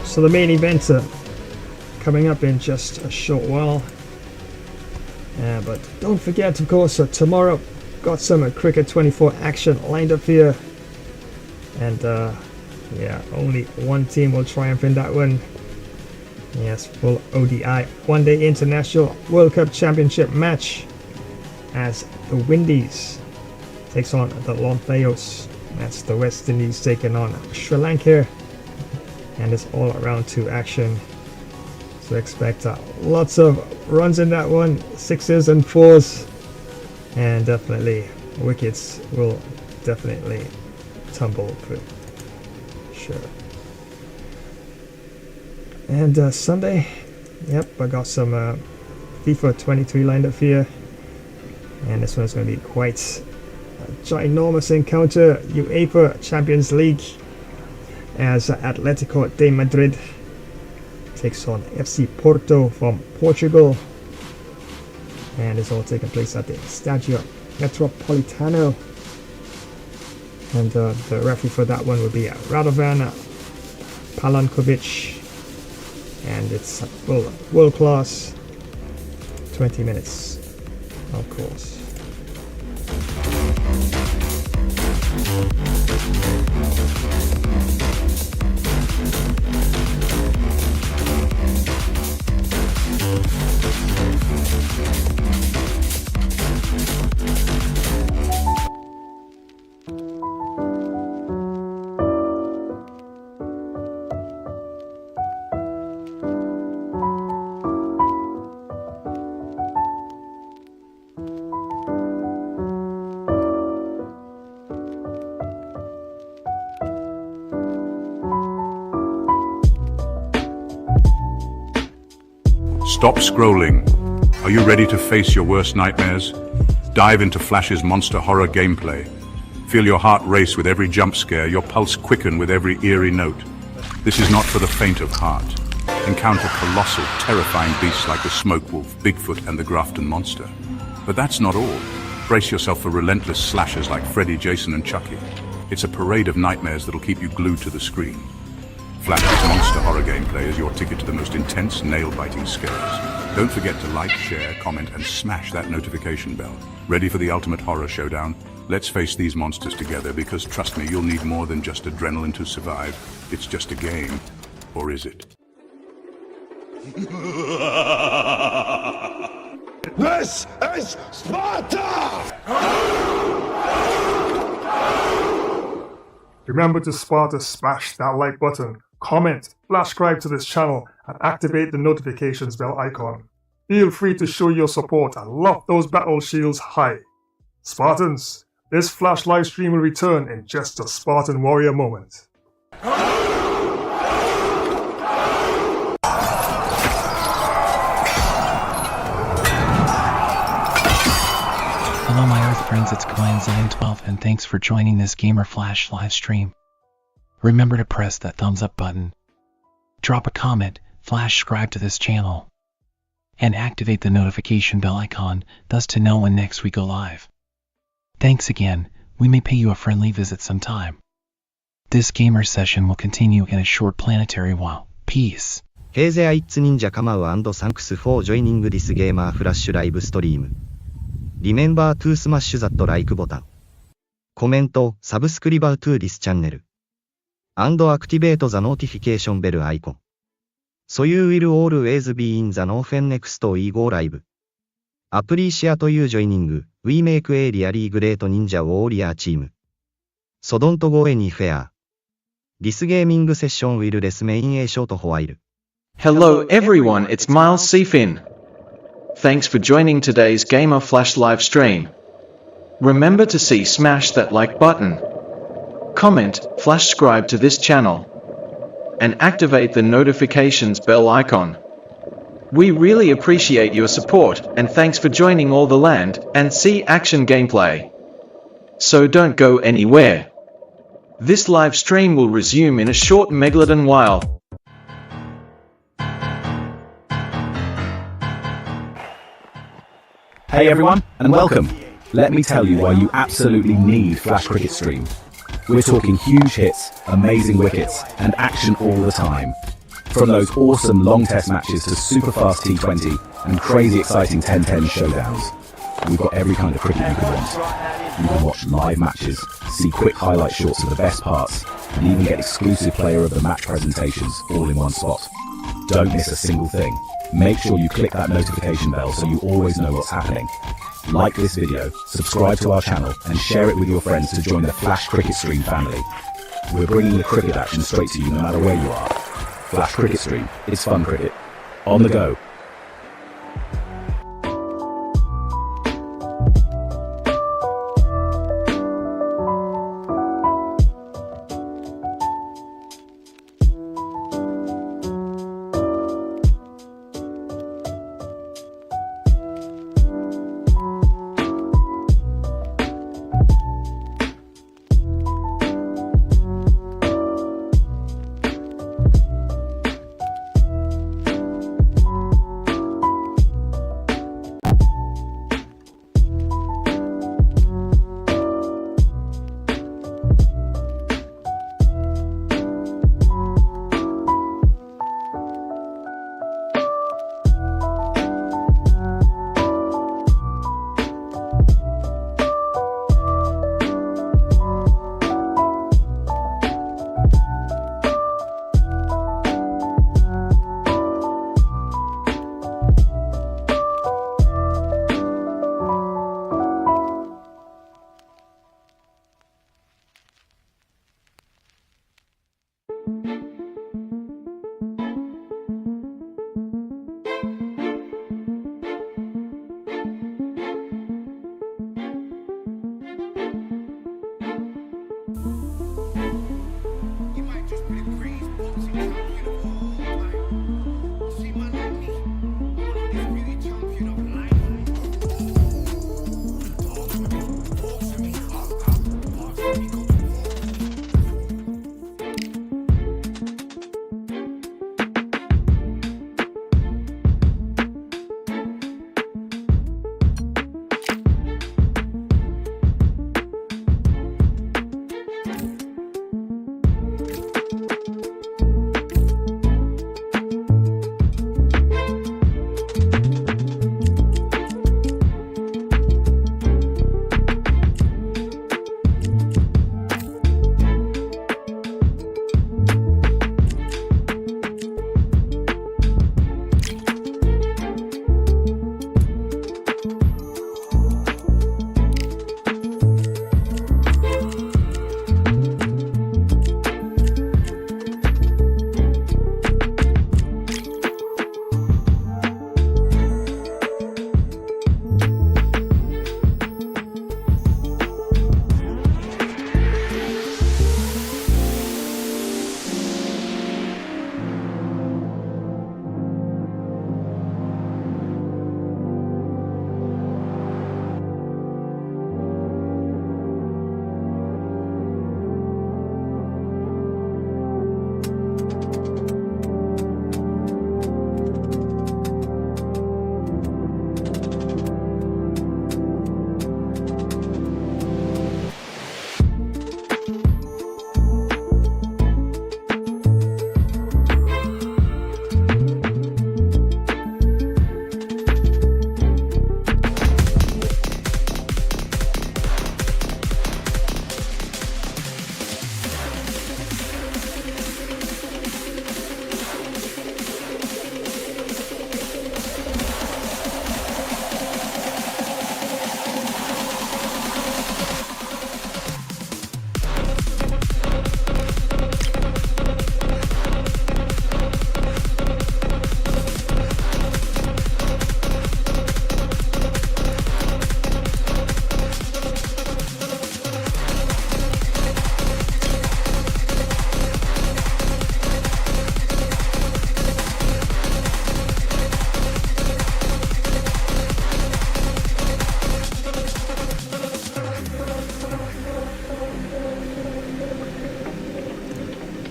So the main event coming up in just a short while. But don't forget, of course, tomorrow got some Cricket 24 action lined up here, and yeah, only one team will triumph in that one. Yes, full ODI One Day International World Cup Championship match, as the Windies takes on the Lompeos. That's the West Indies taking on Sri Lanka, and it's all around 2 action. So expect lots of runs in that one, 6s and 4s, and definitely wickets will definitely tumble for sure. And Sunday, yep, I got some FIFA 23 lined up here, and this one's going to be quite a ginormous encounter. UEFA Champions League, as Atletico de Madrid takes on FC Porto from Portugal, and it's all taking place at the Stadio Metropolitano, and the referee for that one will be Radovan Palankovic, and it's world class, 20 minutes of course. Stop scrolling. Are you ready to face your worst nightmares? Dive into Flash's monster horror gameplay. Feel your heart race with every jump scare, your pulse quicken with every eerie note. This is not for the faint of heart. Encounter colossal, terrifying beasts like the Smoke Wolf, Bigfoot, and the Grafton Monster. But that's not all. Brace yourself for relentless slashers like Freddy, Jason, and Chucky. It's a parade of nightmares that'll keep you glued to the screen. Flash's monster horror gameplay is your ticket to the most intense, nail-biting scares. Don't forget to like, share, comment, and smash that notification bell. Ready for the ultimate horror showdown? Let's face these monsters together, because trust me, you'll need more than just adrenaline to survive. It's just a game. Or is it? This is Sparta! Remember to Sparta smash that like button, comment, subscribe to this channel, and activate the notifications bell icon. Feel free to show your support and loft those battle shields high. Spartans, this Flash live stream will return in just a Spartan warrior moment. Hello my Earth friends, it's Kawaii Zion 12 and thanks for joining this Gamer Flash live stream. Remember to press that thumbs up button, drop a comment, subscribe to this channel, and activate the notification bell icon thus to know when next we go live. Thanks again, we may pay you a friendly visit sometime. This gamer session will continue in a short planetary while. Peace. Hey there, it's Ninja Kamau and thanks for joining this Gamer Flash live stream. Remember to smash that like button, comment, subscribe to this channel, and activate the notification bell icon. So you will always be in the know when next we go live. Appreciate you joining, we make a really great Ninja Warrior team. So don't go anywhere. This gaming session will remain a short while. Hello everyone, it's Miles Seafin. Thanks for joining today's Gamer Flash live stream. Remember to smash that like button, comment, subscribe to this channel, and activate the notifications bell icon. We really appreciate your support and thanks for joining all the land and sea action gameplay. So don't go anywhere. This live stream will resume in a short Megalodon while. Hey everyone, and welcome. Let me tell you why you absolutely need Flash Cricket Stream. We're talking huge hits, amazing wickets, and action all the time. From those awesome long test matches to super fast T20 and crazy exciting 10-10 showdowns. We've got every kind of cricket you could want. You can watch live matches, see quick highlight shots of the best parts, and even get exclusive player of the match presentations all in one spot. Don't miss a single thing. Make sure you click that notification bell so you always know what's happening. Like this video, subscribe to our channel, and share it with your friends to join the Flash Cricket Stream family. We're bringing the cricket action straight to you no matter where you are. Flash Cricket Stream, it's fun cricket. On the go.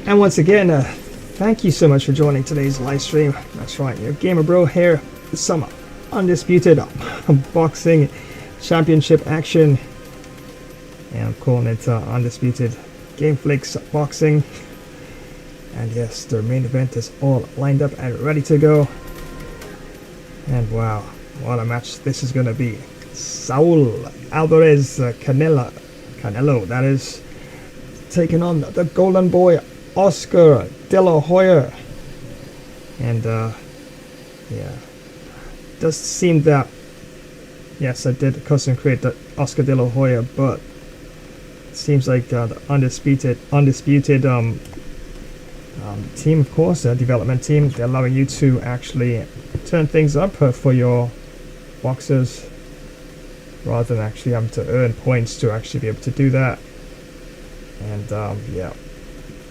And once again, thank you so much for joining today's live stream. That's right, your gamer bro here with some undisputed boxing championship action. And I'm calling it Undisputed Gameflix Boxing. And yes, the main event is all lined up and ready to go. And wow, what a match this is going to be. Saul Alvarez, Canelo, that is, taking on the golden boy Oscar De La Hoya. And yeah, does seem that, yes, I did consecrate the Oscar De La Hoya, but it seems like the undisputed team, of course, the development team, they're allowing you to actually turn things up for your boxers, rather than actually having to earn points to actually be able to do that. And yeah,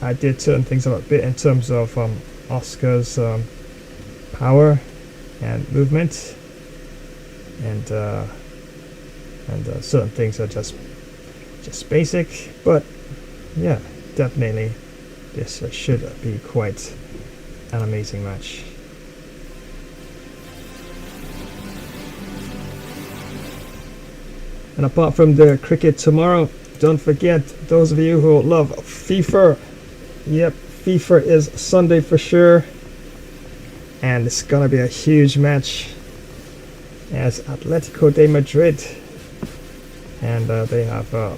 I did turn things up a bit in terms of Oscar's power and movement, and certain things are just basic, but yeah, definitely this should be quite an amazing match. And apart from the cricket tomorrow, don't forget, those of you who love FIFA, yep, FIFA is Sunday for sure, and it's gonna be a huge match as Atletico de Madrid, and they have a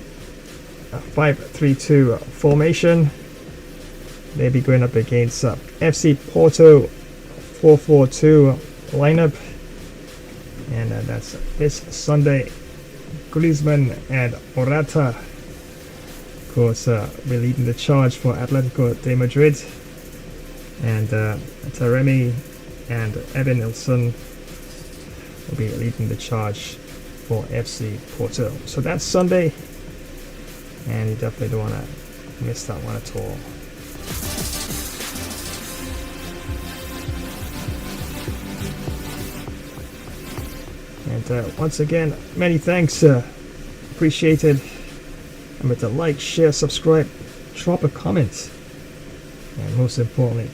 5-3-2 formation. They'll be going up against FC Porto 4-4-2 lineup, and that's this Sunday. Griezmann and Morata, of course, will leading the charge for Atletico de Madrid, and Taremi and Evan Nilsson will be leading the charge for FC Porto. So that's Sunday, and you definitely don't want to miss that one at all. And once again, many thanks, appreciated. Remember to like, share, subscribe, drop a comment, and most importantly,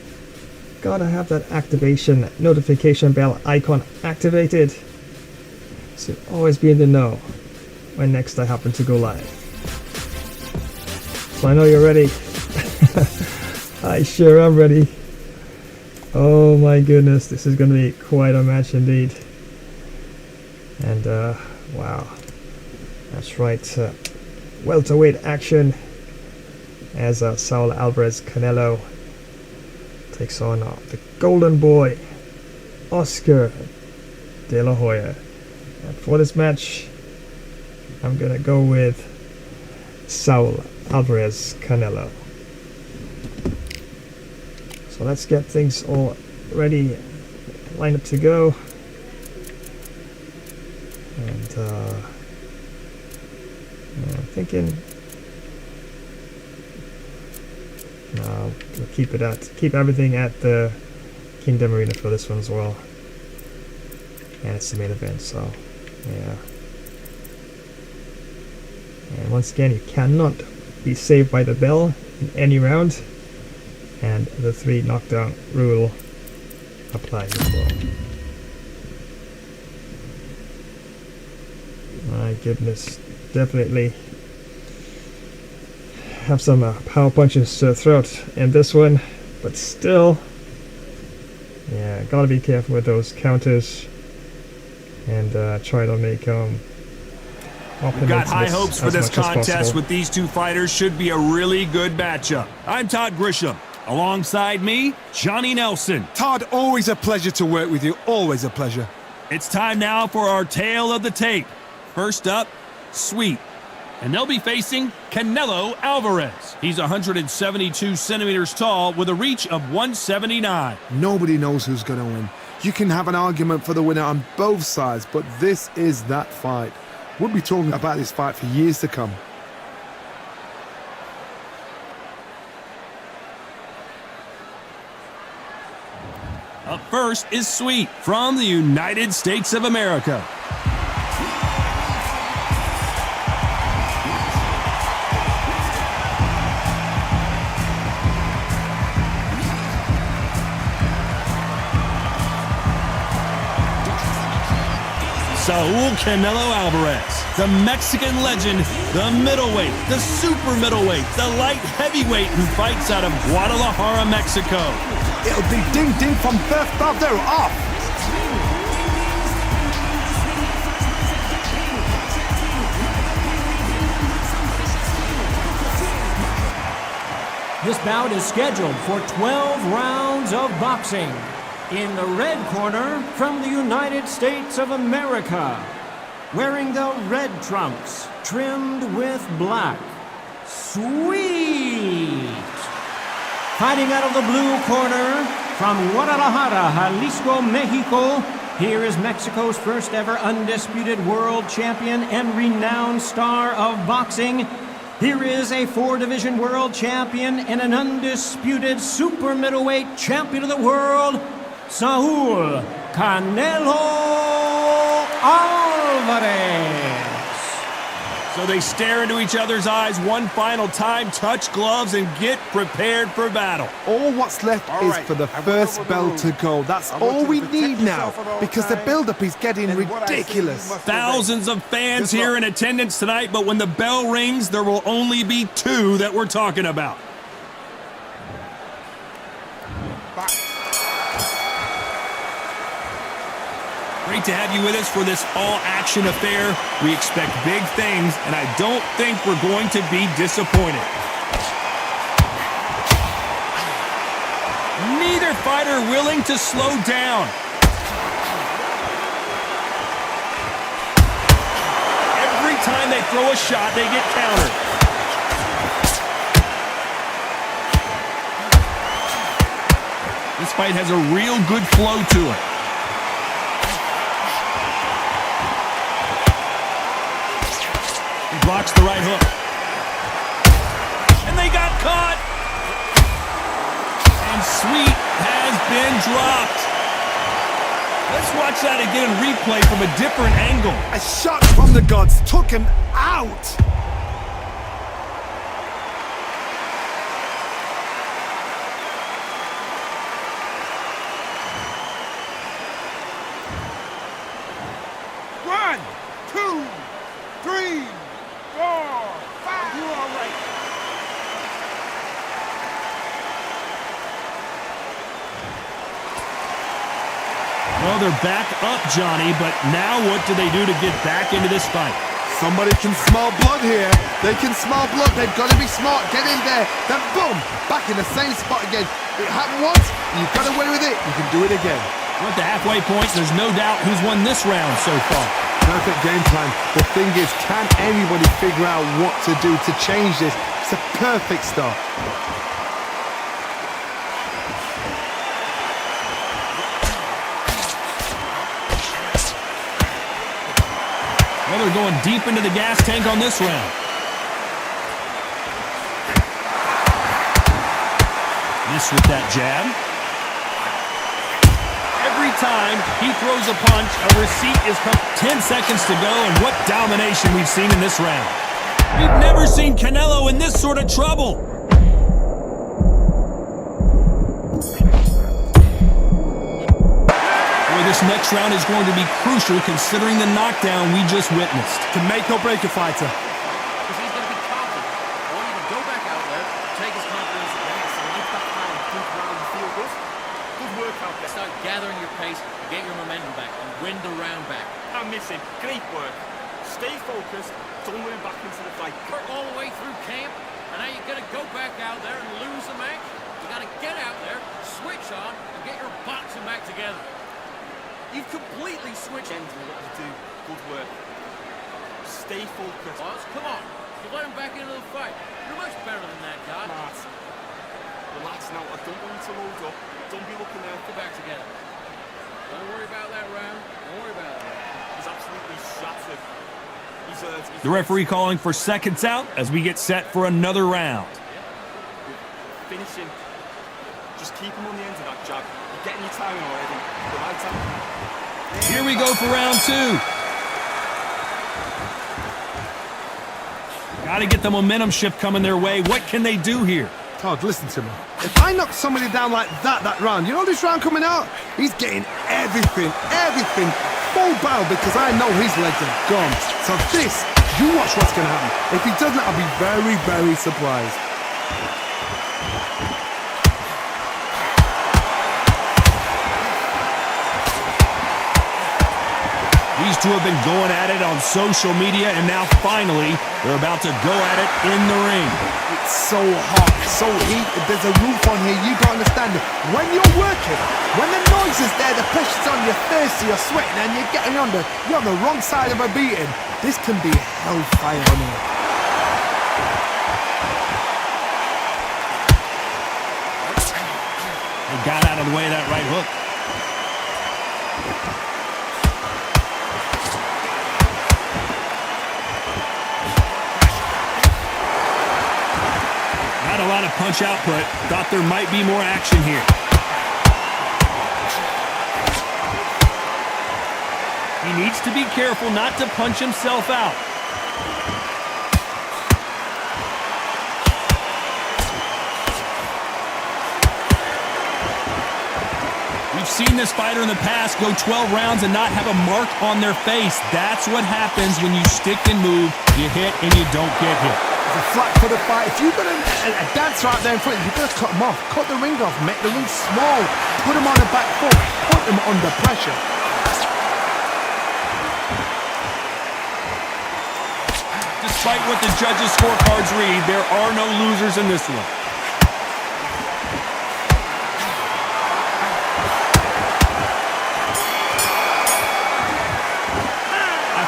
gotta have that activation notification bell icon activated, so always be in the know when next I happen to go live. So I know you're ready. I sure am ready. Oh my goodness, this is gonna be quite a match indeed. And wow, that's right, welterweight action as Saul Alvarez Canelo takes on the golden boy Oscar De La Hoya. And for this match, I'm gonna go with Saul Alvarez Canelo. So let's get things all ready, lined up to go. And I'm thinking, no, we'll keep everything at the Kingdom Arena for this one as well. And it's the main event, so yeah. And once again, you cannot be saved by the bell in any round, and the 3 knockdown rule applies as well. My goodness, definitely have some power punches throughout in this one, but still, yeah, gotta be careful with those counters and try to make We've got high hopes for this contest with these two fighters. Should be a really good matchup. I'm Todd Grisham. Alongside me, Johnny Nelson. Todd, always a pleasure to work with you. Always a pleasure. It's time now for our tale of the tape. First up, Sweet. And they'll be facing Canelo Alvarez. He's 172 centimeters tall with a reach of 179. Nobody knows who's going to win. You can have an argument for the winner on both sides, but this is that fight. We'll be talking about this fight for years to come. Up first is Sweet from the United States of America. Saul Canelo Alvarez, the Mexican legend, the middleweight, the super middleweight, the light heavyweight who fights out of Guadalajara, Mexico. It'll be ding-ding from first off, they're off. This bout is scheduled for 12 rounds of boxing. In the red corner, from the United States of America, wearing the red trunks, trimmed with black. Sweet! Fighting out of the blue corner, from Guadalajara, Jalisco, Mexico, here is Mexico's first ever undisputed world champion and renowned star of boxing. Here is a 4-division world champion and an undisputed super middleweight champion of the world, Saul Canelo Alvarez. So they stare into each other's eyes one final time, touch gloves, and get prepared for battle. All what's left is for the first bell to go. That's all we need now, because the build-up is getting ridiculous. Thousands of fans here in attendance tonight, but when the bell rings, there will only be 2 that we're talking about. Great to have you with us for this all-action affair. We expect big things, and I don't think we're going to be disappointed. Neither fighter willing to slow down. Every time they throw a shot, they get countered. This fight has a real good flow to it. Blocks the right hook. And they got caught. And Sweet has been dropped. Let's watch that again in replay from a different angle. A shot from the gods took him out. One, two, three. 4, 5. You all right? Well, they're back up, Johnny, but now what do they do to get back into this fight? Somebody can smell blood here. They can smell blood. They've got to be smart. Get in there. Then boom, back in the same spot again. It happened once. You've got away with it. You can do it again. We're at the halfway point. There's no doubt who's won this round so far. Perfect game plan. The thing is, can anybody figure out what to do to change this? It's a perfect start. Well, they're going deep into the gas tank on this round. Miss with that jab. Every time he throws a punch, a receipt is 10 seconds to go, and what domination we've seen in this round. We've never seen Canelo in this sort of trouble. Boy, this next round is going to be crucial considering the knockdown we just witnessed. To make or break a fighter. Because he's going to be confident. I want you to go back out there, take his confidence again, select that pound, think around and feel good. Good work out there. Start gathering your pace, get your momentum back, and win the round back. I'm missing. Great work. Stay focused. Don't move back into the fight. Work all the way through camp, and now you're going to go back out there and lose the match. You got to get out there, switch on, and get your boxing back together. You've completely switched. What to do. Good work. Stay focused. Boss, come on. You let him back into the fight. You're much better than that guy. Matt, relax now. I don't want you to load up. Don't be looking there. Get back together. Don't worry about that round. Don't worry about that. He's absolutely shattered. The referee calling for seconds out as we get set for another round. Finish him. Just keep him on the end of that jab. You're getting your timing already. The right time. Here we go for round 2. Got to get the momentum shift coming their way. What can they do here? Todd, listen to me. If I knock somebody down like that round, you know this round coming out? He's getting everything full bow because I know his legs are gone. So this, you watch what's going to happen. If he doesn't, I'll be very, very surprised. These two have been going at it on social media, and now finally, they're about to go at it in the ring. It's so hot, so heated, there's a roof on here, you gotta understand it. When you're working, when the noise is there, the pressure's on, you're thirsty, you're sweating, and you're on the wrong side of a beating, this can be hellfire on here. They got out of the way of that right hook. Not a lot of punch output. Thought there might be more action here. He needs to be careful not to punch himself out. We've seen this fighter in the past go 12 rounds and not have a mark on their face. That's what happens when you stick and move, you hit and you don't get hit. It's a flat for the fight. If you've got a dancer out there in front, you've got to cut him off. Cut the ring off, make the ring small. Put him on the back foot, put him under pressure. Despite what the judges' scorecards read, there are no losers in this one.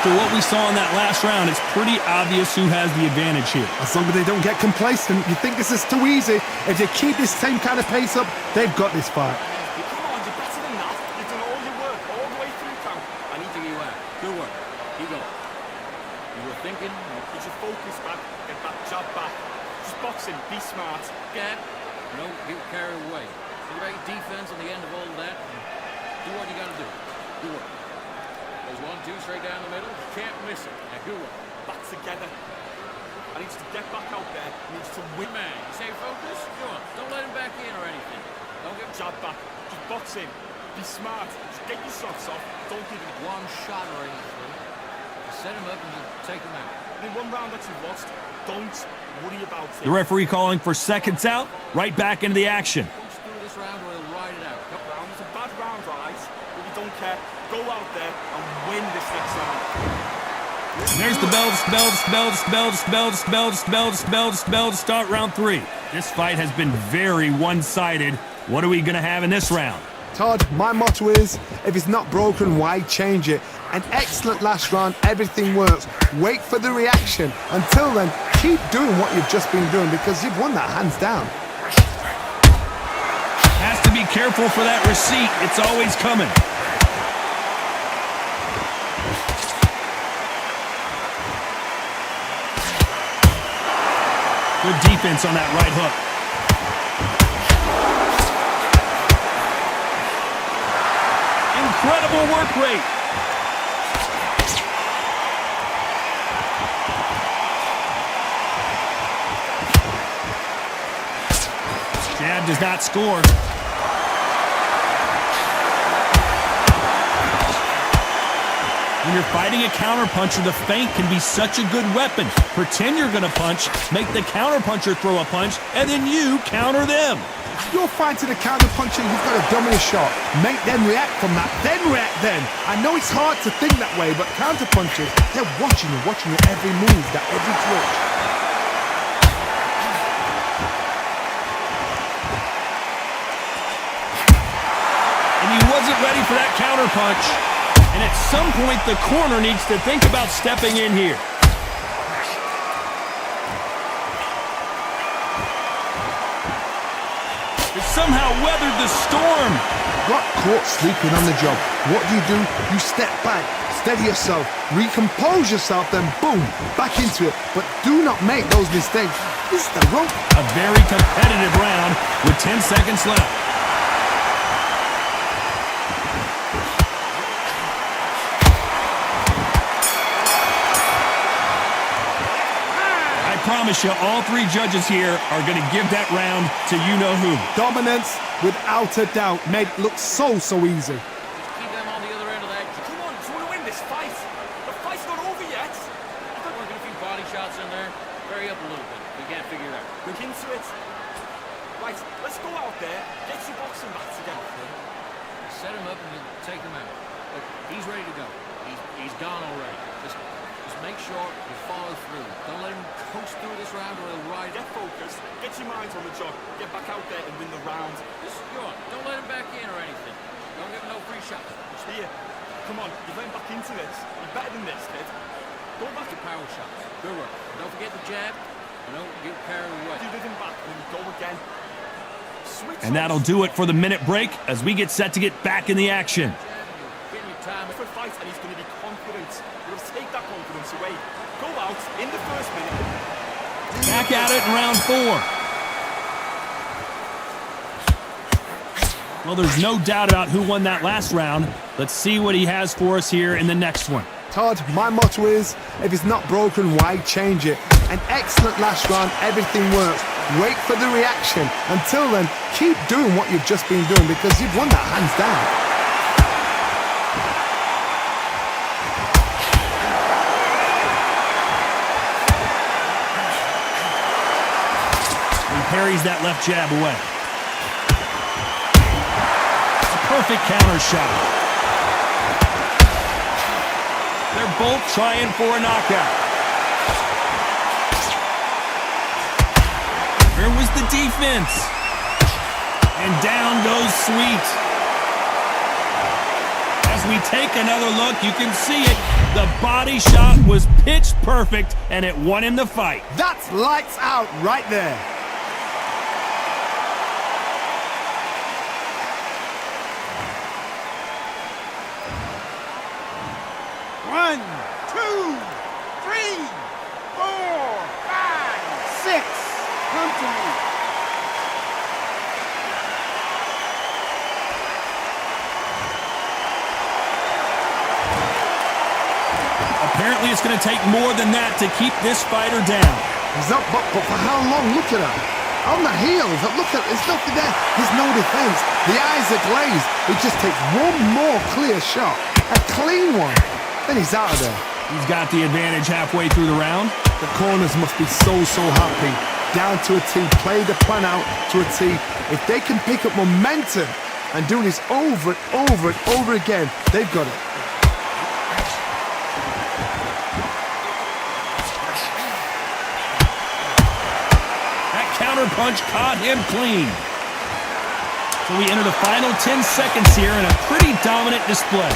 After what we saw in that last round, it's pretty obvious who has the advantage here. As long as they don't get complacent, you think this is too easy. If they keep this same kind of pace up, they've got this fight. Come on, you're better than that. You've done all your work, all the way through camp. I need to get you out. Good work. Keep going. You were thinking, put your focus back, get that jab back. Just boxing, be smart. Get, don't get carried away. Think about your defense on the end of all of that. Do what you gotta do. Good work. There's 1, 2, straight down the middle. You can't miss it. Now, good work. Back together. I need you to get back out there. I need you to win. Man, stay focused. Go on. Don't let him back in or anything. Don't get jab back. Just box in. Be smart. Just get your shots off. Don't give him one shot or anything. Just set him up and you take him out. In one round that you've lost, don't worry about it. The referee calling for seconds out. Right back into the action. Punch through this round or he'll ride it out. That round was a bad round, right? But we don't care. Go out there and win this next round. There's the bell to start round 3. This fight has been very one-sided. What are we going to have in this round? Todd, my motto is, if it's not broken, why change it? An excellent last round, everything works. Wait for the reaction. Until then, keep doing what you've just been doing because you've won that hands down. Has to be careful for that receipt. It's always coming. Good defense on that right hook. Incredible work rate. Jab does not score. When you're fighting a counterpuncher, the feint can be such a good weapon. Pretend you're going to punch, make the counterpuncher throw a punch, and then you counter them. If you're fighting a counterpuncher, you've got a dummy shot. Make them react from that, then react then. I know it's hard to think that way, but counterpunchers, they're watching you every move, that every twitch. And he wasn't ready for that counterpunch. And at some point, the corner needs to think about stepping in here. It somehow weathered the storm. Got caught sleeping on the job. What do? You step back, steady yourself, recompose yourself, then boom, back into it. But do not make those mistakes. This is the rope. A very competitive round with 10 seconds left. I promise you, all 3 judges here are going to give that round to you-know-who. Dominance, without a doubt, made it look so easy. Keep them on the other end of that. Come on, it's one take him out. Look, he's ready to go. He's gone already. Just make sure you follow through. Don't let him coast through this round or he'll ride. Get focused. Get your mind on the job. Get back out there and win the round. Just go on. Don't let him back in or anything. Don't give him no free shots. Here. Come on. You're getting back into this. You're better than this, kid. Go back to power shots. Good work. Don't forget the jab. Don't get carried away. Do rhythm back and then you go again. Switch And that'll do it for the minute break as we get set to get back in the action. Time for a fight and he's going to be confident. You'll take that confidence away. Go out in the first minute. Back at it in round 4. Well, there's no doubt about who won that last round. Let's see what he has for us here in the next one. Todd, my motto is, if it's not broken, why change it? An excellent last round, everything works. Wait for the reaction. Until then, keep doing what you've just been doing because you've won that hands down. Parries that left jab away. A perfect counter shot. They're both trying for a knockout. Where was the defense? And down goes Sweet. As we take another look, you can see it. The body shot was pitch perfect, and it won him the fight. That's lights out right there. One, two, three, four, five, six. Come to me. Apparently it's going to take more than that to keep this fighter down. He's up, but for how long? Look at him. On the heels, look at, there's nothing there. There's no defense. The eyes are glazed. He just takes one more clear shot. A clean one. Then he's out of there. He's got the advantage halfway through the round. The corners must be so happy. Down to a T, play the plan out to a T. If they can pick up momentum and do this over and over and over again, they've got it. That counter punch caught him clean. So we enter the final 10 seconds here in a pretty dominant display.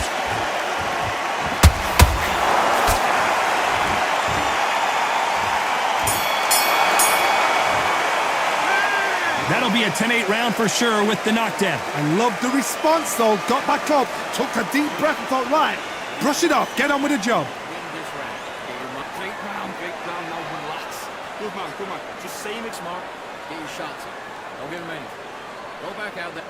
That'll be a 10-8 round for sure with the knockdown. I love the response though. Got back up, took a deep breath and thought, right, brush it off, get on with the job. Great round, now relax. Good man. Just say it smart. Get your shots in. Don't give him anything. Go back out there.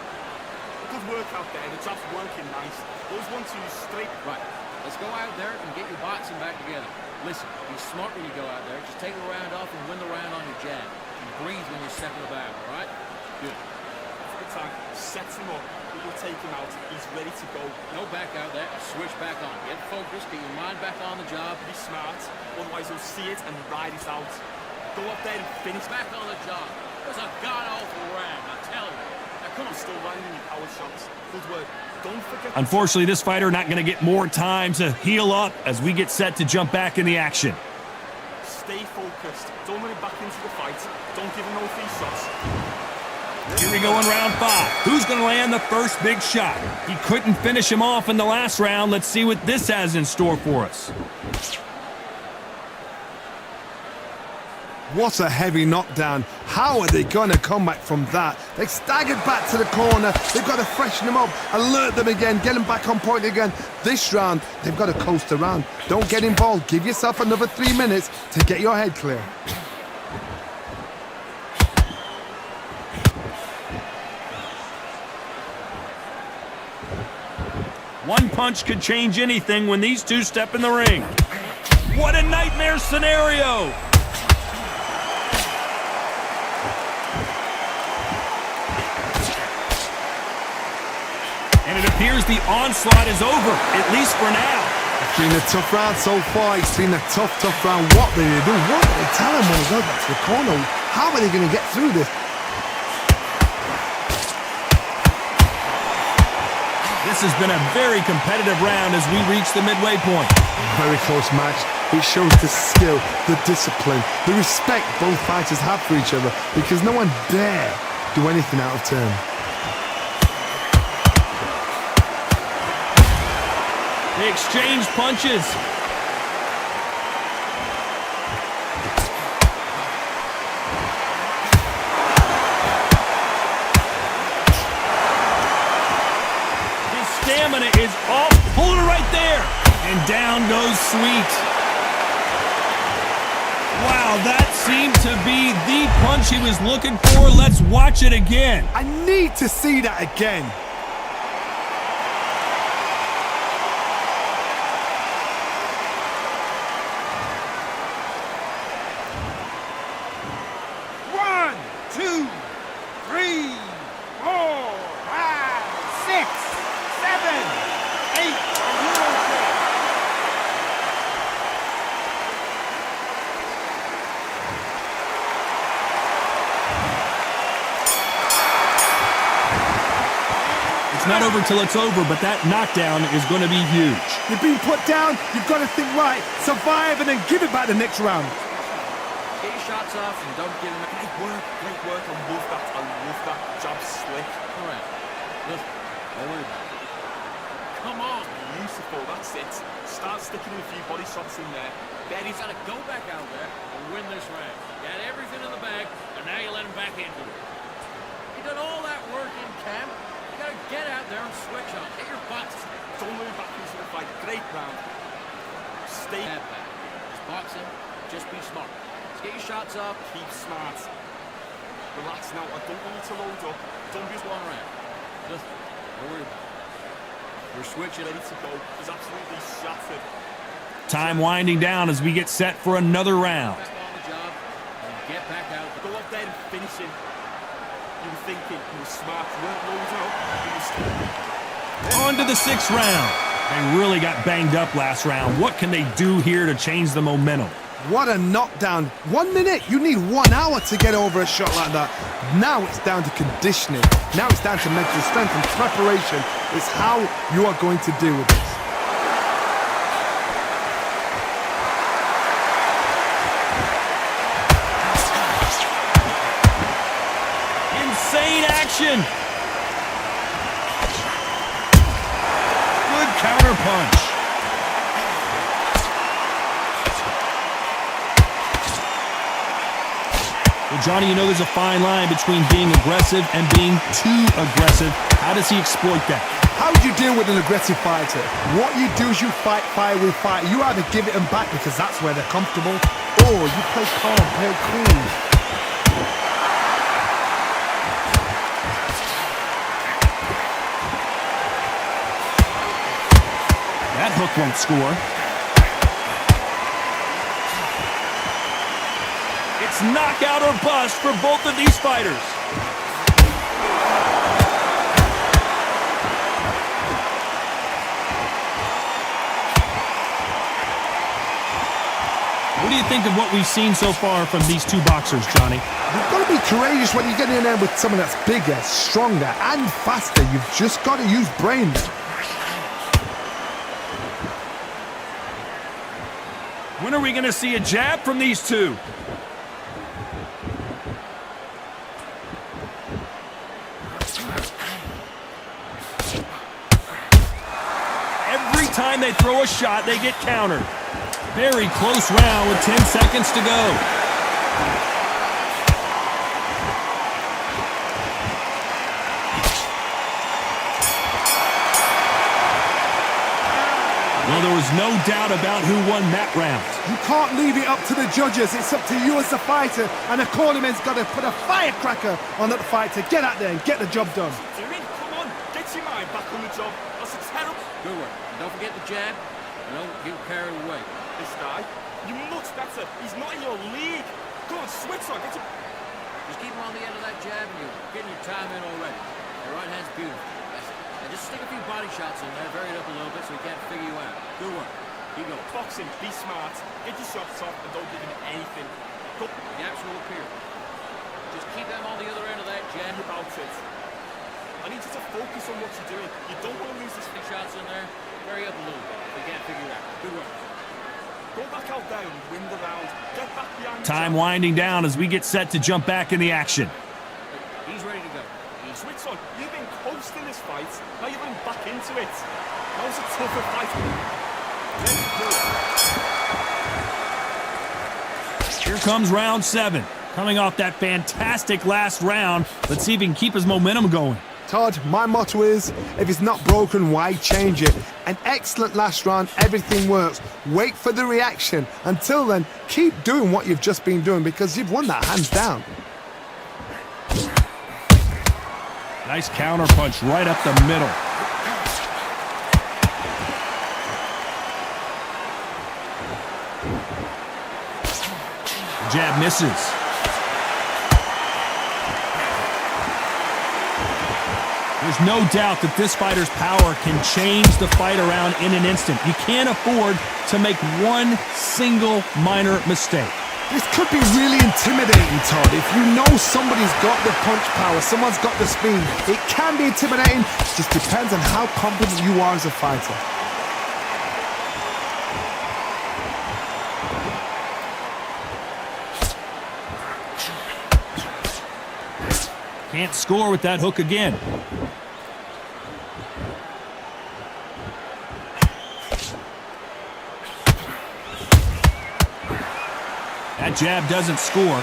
Good work out there. The job's working nice. Those 1-2s straight. Right. Let's go out there and get your boxing back together. Listen, be smart when you go out there. Just take the round off and win the round on your jab. And breathe when you step in the battle, all right? Good. Good time. Set him up. We'll take him out. He's ready to go. No back out there. Switch back on. Get focused. Get your mind back on the job. Be smart. Otherwise, he'll see it and ride it out. Go up there and finish. Back on the job. It was a god-awful round, I tell you. Now, come on. Still riding your power shots. Good work. Don't forget. Unfortunately, this fighter not going to get more time to heal up as we get set to jump back in the action. Stay focused. Don't run it back into the fight. Don't give him no free shots. Here we go in round 5. Who's going to land the first big shot? He couldn't finish him off in the last round. Let's see what this has in store for us. What a heavy knockdown. How are they going to come back from that? They staggered back to the corner. They've got to freshen them up, alert them again, get them back on point again. This round, they've got to coast around. Don't get involved. Give yourself another 3 minutes to get your head clear. One punch could change anything when these two step in the ring. What a nightmare scenario! And it appears the onslaught is over, at least for now. It's been a tough round so far. It's been a tough round. What do they do? What do they tell them when they go back to the corner? How are they going to get through this? This has been a very competitive round as we reach the midway point. Very close match. It shows the skill, the discipline, the respect both fighters have for each other because no one dare do anything out of turn. They exchange punches. His stamina is off. Pulling it right there. And down goes Sweet. Wow, that seemed to be the punch he was looking for. Let's watch it again. I need to see that again. One, two, three, 4, 5, 6, 7, 8. It's not over till it's over, but that knockdown is going to be huge. You've been put down, you've got to think right, survive and then give it back the next round. Get your shots off and don't give them a great work. I love that job slick. Correct. Look, don't worry about it. Come on, beautiful, that's it. Start sticking a few body shots in there. Daddy's got to go back out there and win this round. You had everything in the bag, and now you let him back into it. You done all that work in camp. You got to get out there and switch on. Hit your butts. Don't move back into the fight. Great round. Stay back. Just boxing. Just be smart. Let's get your shots off. Keep smart. Relax now. I don't want you to load up. Don't be one round. Listen, don't worry about it. We're switching. Ready to go. He's absolutely shattered. Time winding down as we get set for another round. Back on the job and get back out. Go up there and finish him. You were thinking you were smart. You weren't loading up. On to the 6th round. They really got banged up last round. What can they do here to change the momentum? What a knockdown. 1 minute. You need 1 hour to get over a shot like that. Now it's down to conditioning. Now it's down to mental strength and preparation. It's how you are going to deal with this. Insane action. Good counter punch. Well, Johnny, you know there's a fine line between being aggressive and being too aggressive. How does he exploit that? How do you deal with an aggressive fighter? What you do is you fight fire with fire. You either give it them back because that's where they're comfortable, or you play calm, play cool. That hook won't score. It's knockout or bust for both of these fighters. What do you think of what we've seen so far from these two boxers, Johnny? You've got to be courageous when you get in there with someone that's bigger, stronger, and faster. You've just got to use brain. When are we going to see a jab from these two? Every time they throw a shot, they get countered. Very close round with 10 seconds to go. Well, there was no doubt about who won that round. You can't leave it up to the judges. It's up to you as the fighter, and the cornerman's got to put a firecracker on that fight to get out there and get the job done. Come on, get your mind back on the job. That's a terrible. Good work. Don't forget the jab. Don't get carried away. This guy, you much better. He's not in your league. Go on, switch on. Get your... Just keep him on the end of that jab, and you're getting your time in already. Your right hand's beautiful. And just stick a few body shots in there, vary it up a little bit so he can't figure you out. Good work. Keep going. Boxing, be smart. Get your shots off and don't give him anything. Go. The absolute appeal. Just keep them on the other end of that jab. About it. I need you to focus on what you're doing. You don't want to lose this. Big shots in there. Vary up a little bit. We can't figure it out. Good work. Go back out there and win the round. Get back behind. Time winding down as we get set to jump back in the action. He's ready to go. Switch on. You've been coasting this fight. Now you're going back into it. That was a tougher fight. Here comes round 7. Coming off that fantastic last round. Let's see if he can keep his momentum going. Todd, my motto is, if it's not broken, why change it? An excellent last round, everything works. Wait for the reaction. Until then, keep doing what you've just been doing because you've won that hands down. Nice counter punch right up the middle. Jab misses. There's no doubt that this fighter's power can change the fight around in an instant. You can't afford to make one single minor mistake. This could be really intimidating, Todd. If you know somebody's got the punch power, someone's got the speed, it can be intimidating. It just depends on how confident you are as a fighter. Can't score with that hook again. That jab doesn't score.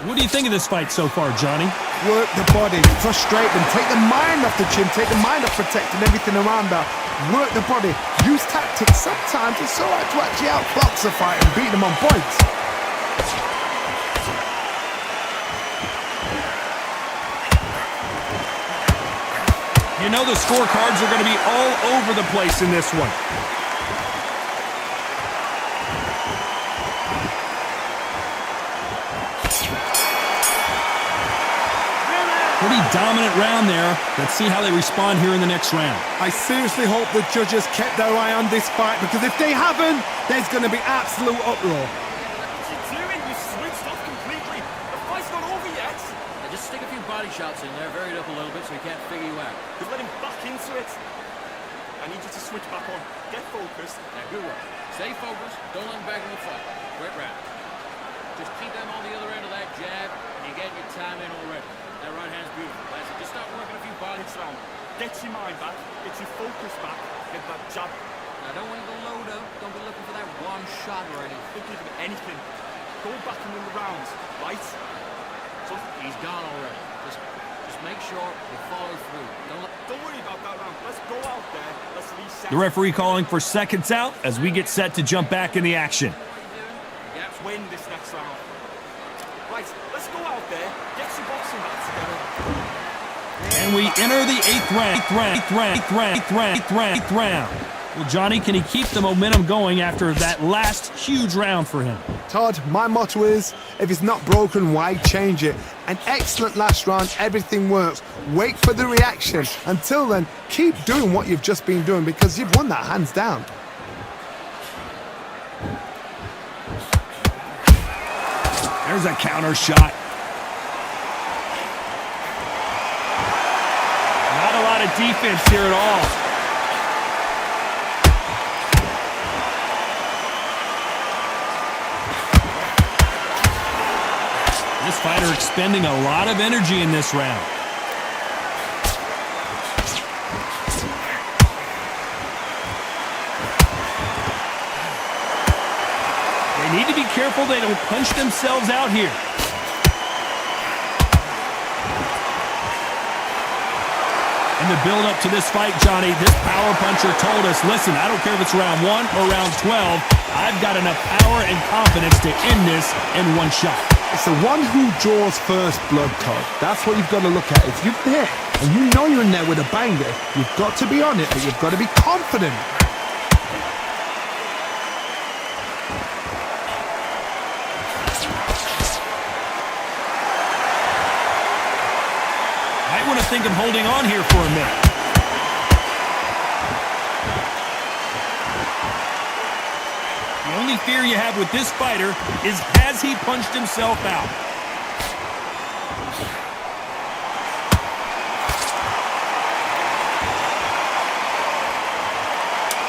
What do you think of this fight so far, Johnny? Work the body, frustrate them, take the mind off the chin, take the mind off protecting everything around that. Work the body, use tactics. Sometimes it's alright to actually outbox a fight and beat them on points. You know the scorecards are going to be all over the place in this one. Pretty dominant round there. Let's see how they respond here in the next round. I seriously hope the judges kept their eye on this fight because if they haven't, there's going to be absolute uproar. What you doing? You switched off completely. The fight's not over yet. Just stick a few body shots in there, vary it up a little bit so he can't figure you out. You've let him back into it. I need you to switch back on. Get focused. Now, good work. Stay focused. Don't let him back in the fight. Great round. Just keep them on the other end of that jab, and you get your time in already. That right hand's beautiful. That's it. Just start working a few bodies round. Get your mind back. Get your focus back. Get that jab. Now, don't want to go low, though. Don't be looking for that one shot or anything. Don't give him anything. Go back and win the rounds, right? So he's gone already. Just make sure you follow through. Don't worry about that round. Let's go out there. Let's reset. The referee calling for seconds out as we get set to jump back in the action. Let's win this next round. Right, let's go out there. Get your boxing back together. And we enter the eighth round. Well, Johnny, can he keep the momentum going after that last huge round for him? Todd, my motto is, if it's not broken, why change it? An excellent last round, everything works. Wait for the reaction. Until then, keep doing what you've just been doing because you've won that hands down. There's a counter shot. Not a lot of defense here at all. This fighter expending a lot of energy in this round. They need to be careful they don't punch themselves out here. In the build-up to this fight, Johnny, this power puncher told us, listen, I don't care if it's round 1 or round 12, I've got enough power and confidence to end this in one shot. It's the one who draws first blood, Todd. That's what you've got to look at. If you're there and you know you're in there with a banger, you've got to be on it, but you've got to be confident. I want to think of holding on here for a minute. only fear you have with this fighter is, has he punched himself out?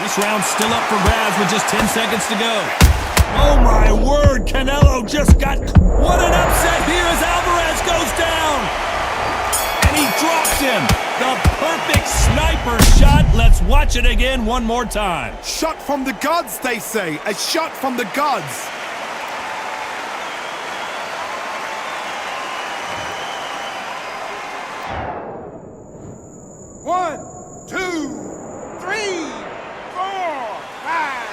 This round's still up for grabs with just 10 seconds to go. Oh my word, Canelo just got... What an upset here as Alvarez goes down! And he dropped him! The perfect sniper shot. Let's watch it again one more time. Shot from the gods, they say. A shot from the gods. One, two, three, four, five,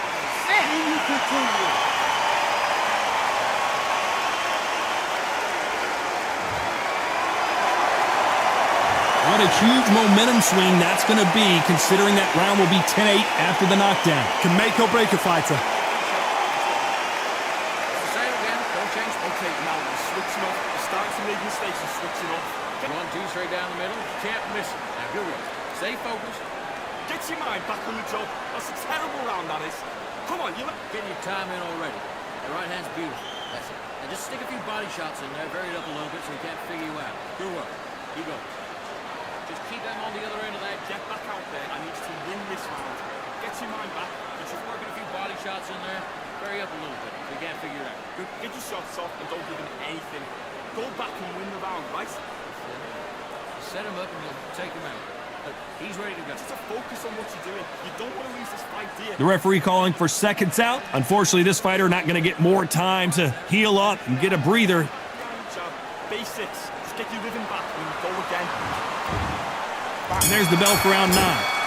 six. And you continue. What a huge momentum swing that's going to be, considering that round will be 10-8 after the knockdown. Can make or break a fighter. Say it again, don't change. Okay, now you're switching off. You're starting to make mistakes and switching off. 1-2 straight down the middle. Can't miss it. Now good work. Stay focused. Get your mind back on the job. That's a terrible round, that is. Come on, you're getting your time in already. The right hand's beautiful. That's it. And just stick a few body shots in there, vary it up a little bit so he can't figure you out. Good work. You go. Just keep them on the other end of that. Get back out there. I need you to win this round. Get your mind back. Just working a few body shots in there. Vary up a little bit so you can't figure it out. Good. Get your shots off and don't give him anything. Go back and win the round, right? Set him up and you'll take him out. Look, he's ready to go. Just focus on what you're doing. You don't want to lose this fight, do you? The referee calling for seconds out. Unfortunately, this fighter not going to get more time to heal up and get a breather. Basics. Just get your rhythm back and go again. And there's the bell for round 9.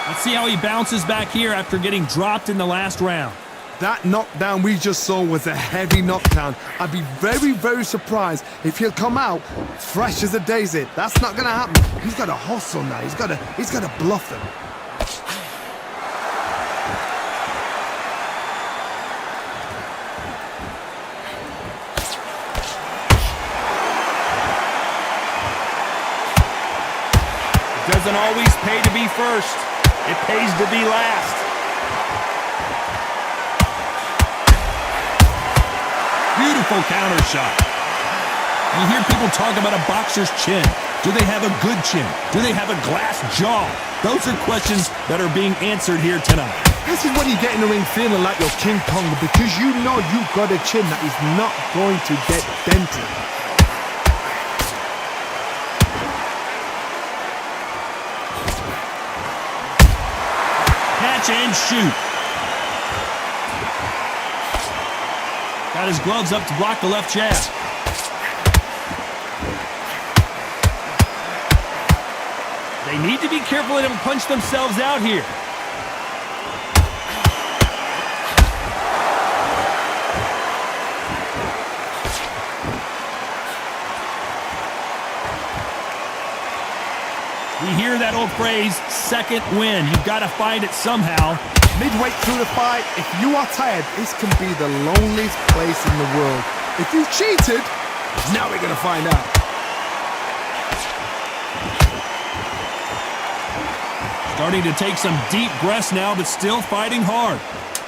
Let's see how he bounces back here after getting dropped in the last round. That knockdown we just saw was a heavy knockdown. I'd be very, very surprised if he'll come out fresh as a daisy. That's not gonna happen. He's got to hustle now. He's got to bluff him. It doesn't always pay to be first. It pays to be last. Beautiful counter shot. You hear people talk about a boxer's chin. Do they have a good chin? Do they have a glass jaw? Those are questions that are being answered here tonight. This is when you get in the ring feeling like you're King Kong because you know you've got a chin that is not going to get dented. Catch and shoot. Got his gloves up to block the left jab. They need to be careful they don't punch themselves out here. We hear that old phrase, second win. You've got to find it somehow. Midway through the fight, if you are tired, this can be the loneliest place in the world. If you cheated, now we're going to find out. Starting to take some deep breaths now, but still fighting hard.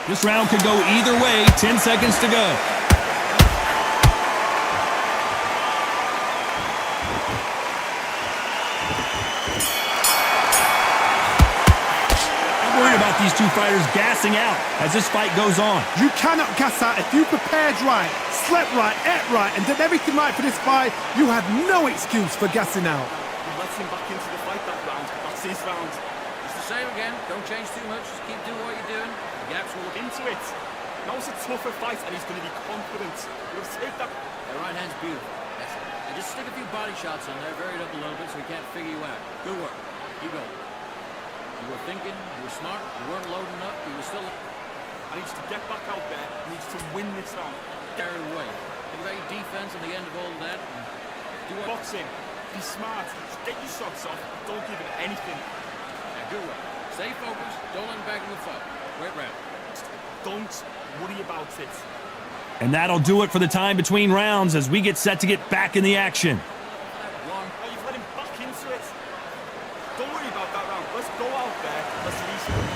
This round could go either way. 10 seconds to go. About these two fighters gassing out as this fight goes on. You cannot gas out. If you prepared right, slept right, ate right, and did everything right for this fight, you have no excuse for gassing out. You let him back into the fight that round. That's his round. It's the same again. Don't change too much. Just keep doing what you're doing. The gaps will look into it. Now it's a tougher fight, and he's going to be confident. He'll take that. The right hand's beautiful. That's it. And just stick a few body shots in there, vary it up a little bit so he can't figure you out. Good work. Keep going. You were thinking, you were smart, you weren't loading up, you were still... I need you to get back out there. I need you to win this round. Carried away. Think about your defense at the end of all of that. And do what... Boxing. Be smart. Just get your shots off. Don't give him anything. Now, good work. Stay focused. Don't let him back in the fight. Great round. Don't worry about it. And that'll do it for the time between rounds as we get set to get back in the action. Oh, you've let him back into it. Don't worry about that round. Let's go out there. Let's release him.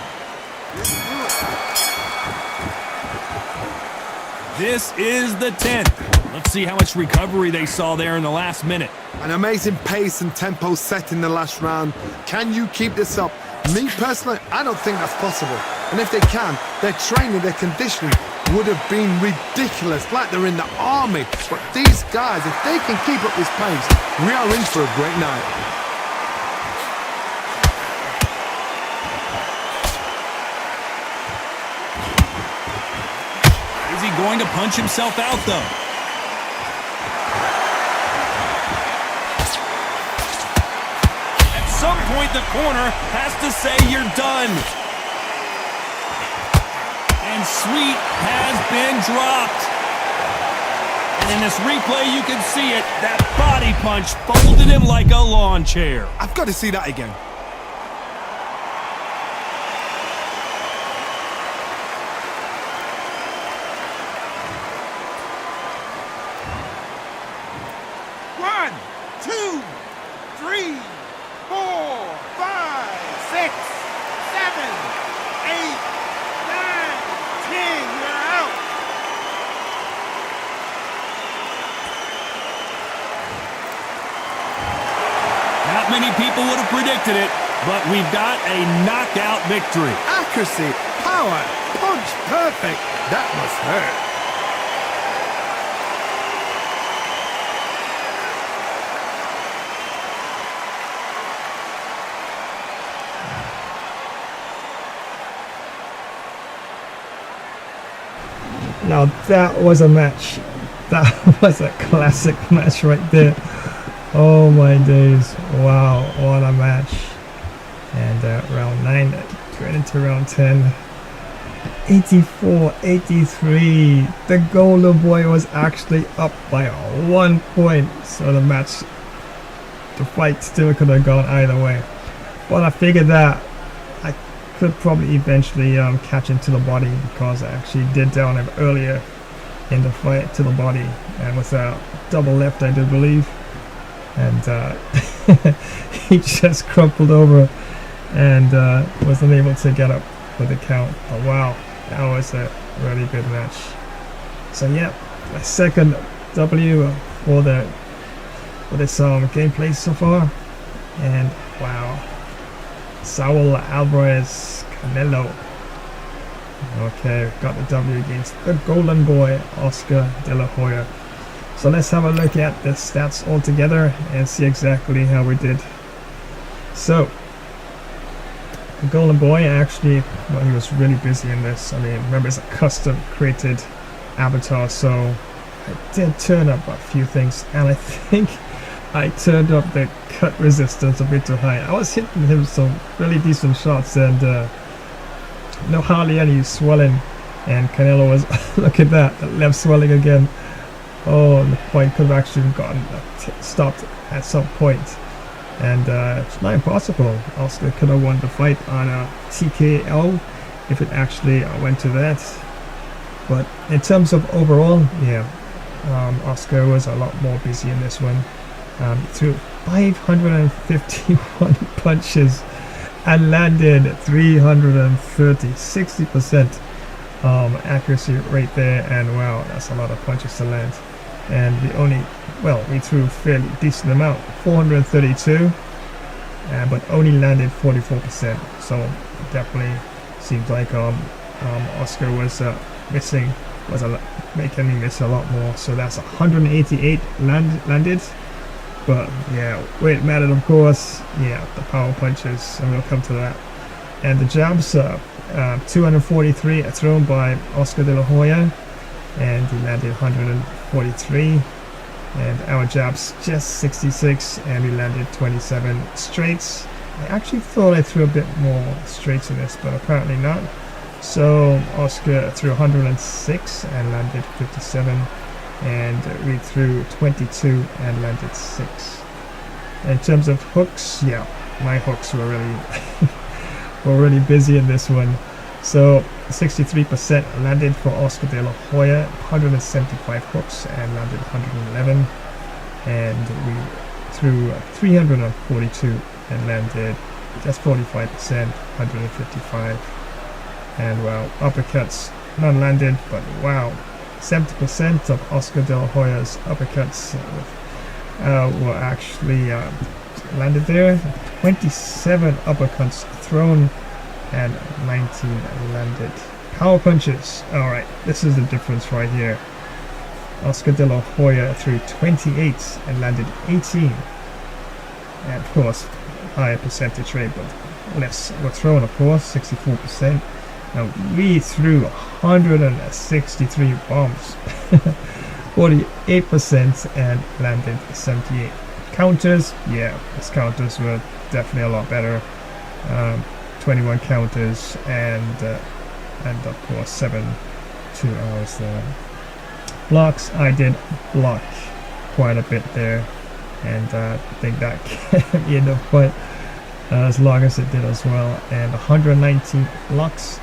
This is the 10th. Let's see how much recovery they saw there in the last minute. An amazing pace and tempo set in the last round. Can you keep this up? Me personally, I don't think that's possible. And if they can, their training, their conditioning would have been ridiculous, like they're in the army. But these guys, if they can keep up this pace, we are in for a great night. Is he going to punch himself out, though? At some point, the corner has to say you're done. And Sweet has been dropped. And in this replay, you can see it. That body punch folded him like a lawn chair. I've got to see that again. One, two, three, 4, 5, 6, 7, 8, 9, 10. You're out. Not many people would have predicted it, but we've got a knockout victory. Accuracy, power, punch, perfect. That must hurt. Now that was a match. That was a classic match right there. Oh my days. Wow, what a match. And round 9, going into round 10. 84-83. The Golden Boy was actually up by 1 point. So the match, the fight still could have gone either way. But I figured that I could probably eventually catch him to the body, because I actually did down him earlier in the fight to the body, and with a double left, I do believe, and he just crumpled over and wasn't able to get up with the count. But wow, that was a really good match. So yeah, my second W for this gameplay so far, and wow. Saul Alvarez, Canelo. Okay, got the W against the Golden Boy, Oscar De La Hoya. So let's have a look at the stats all together and see exactly how we did. So, the Golden Boy actually, well, he was really busy in this. I mean, remember, it's a custom created avatar, so I did turn up a few things, and I think I turned up the cut resistance a bit too high. I was hitting him some really decent shots, and no hardly any swelling. And Canelo was, look at that, the left swelling again. Oh, the point could have actually gotten stopped at some point. And it's not impossible. Oscar could have won the fight on a TKO if it actually went to that. But in terms of overall, yeah, Oscar was a lot more busy in this one. Threw 551 punches and landed 330, 60% accuracy rate there, and wow, that's a lot of punches to land. And we threw fairly decent amount, 432, but only landed 44%. So definitely seems like Oscar was making me miss a lot more. So that's 188 landed. But yeah, where it mattered, of course, yeah, the power punches, and we'll come to that. And the jabs, 243 thrown by Oscar De La Hoya, and he landed 143. And our jabs just 66, and we landed 27 straights. I actually thought I threw a bit more straights in this, but apparently not. So Oscar threw 106 and landed 57. And we threw 22 and landed 6. In terms of hooks, yeah, my hooks were really busy in this one. So 63% landed for Oscar De La Hoya, 175 hooks and landed 111. And we threw 342 and landed just 45%, 155. And wow, uppercuts, none landed, but wow, 70% of Oscar De La Hoya's uppercuts were actually landed there. 27 uppercuts thrown and 19 landed. Power punches. Alright, this is the difference right here. Oscar De La Hoya threw 28 and landed 18. And of course, higher percentage rate, but less were thrown, of course, 64%. Now we threw 163 bombs, 48%, and landed 78. Counters, yeah, his counters were definitely a lot better. 21 counters and of course 7 2 hours there. Blocks, I did block quite a bit there, and I think that can be enough, but as long as it did as well. And 119 blocks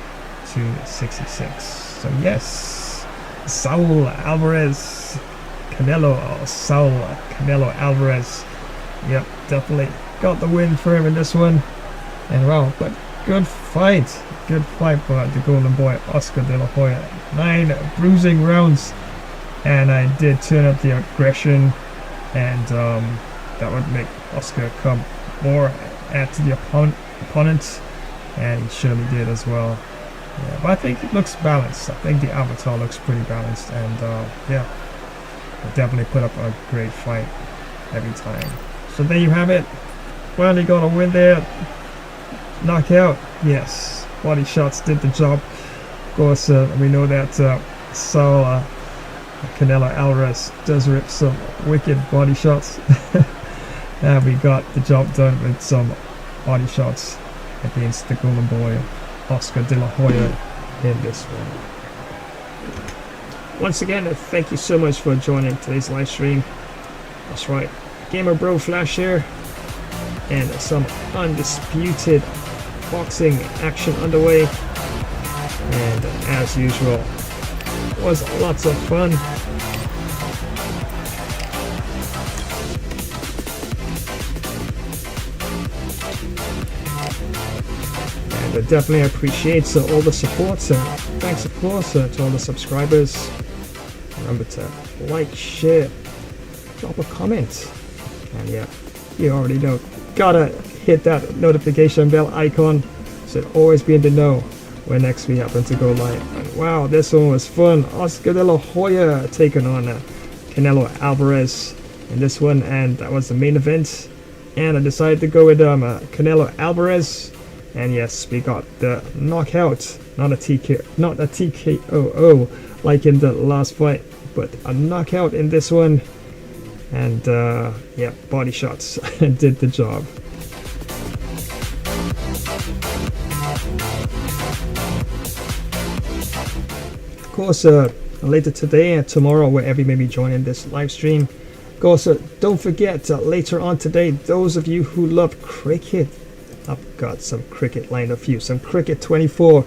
to 66. So yes, Saul Alvarez, Saul Canelo Alvarez. Yep, definitely got the win for him in this one. And wow, but good fight for the golden boy Oscar De La Hoya. 9 bruising rounds, and I did turn up the aggression, and that would make Oscar come more at the opponent, and he surely did as well. Yeah, but I think it looks balanced. I think the avatar looks pretty balanced, and yeah, definitely put up a great fight every time. So there you have it. Finally got a win there. Knockout, yes. Body shots did the job. Of course, we know that Saul Canelo Alvarez does rip some wicked body shots. And we got the job done with some body shots against the golden boy Oscar De La Hoya in this one. Once again, thank you so much for joining today's live stream. That's right, Gamer Bro Flash here, and some undisputed boxing action underway, and as usual was lots of fun. And I definitely appreciate all the support. Thanks of course to all the subscribers. Remember to like, share, drop a comment, and yeah, you already know, gotta hit that notification bell icon so always be in the know when next we happen to go live. And wow, this one was fun. Oscar De La Hoya taking on Canelo Alvarez in this one, and that was the main event, and I decided to go with Canelo Alvarez, and yes, we got the knockout, not a TKO like in the last fight, but a knockout in this one. And yeah, body shots did the job. Of course, later today and tomorrow, wherever you may be joining this live stream. Of course, don't forget, later on today, those of you who love cricket, I've got some cricket lined up for you, some cricket 24,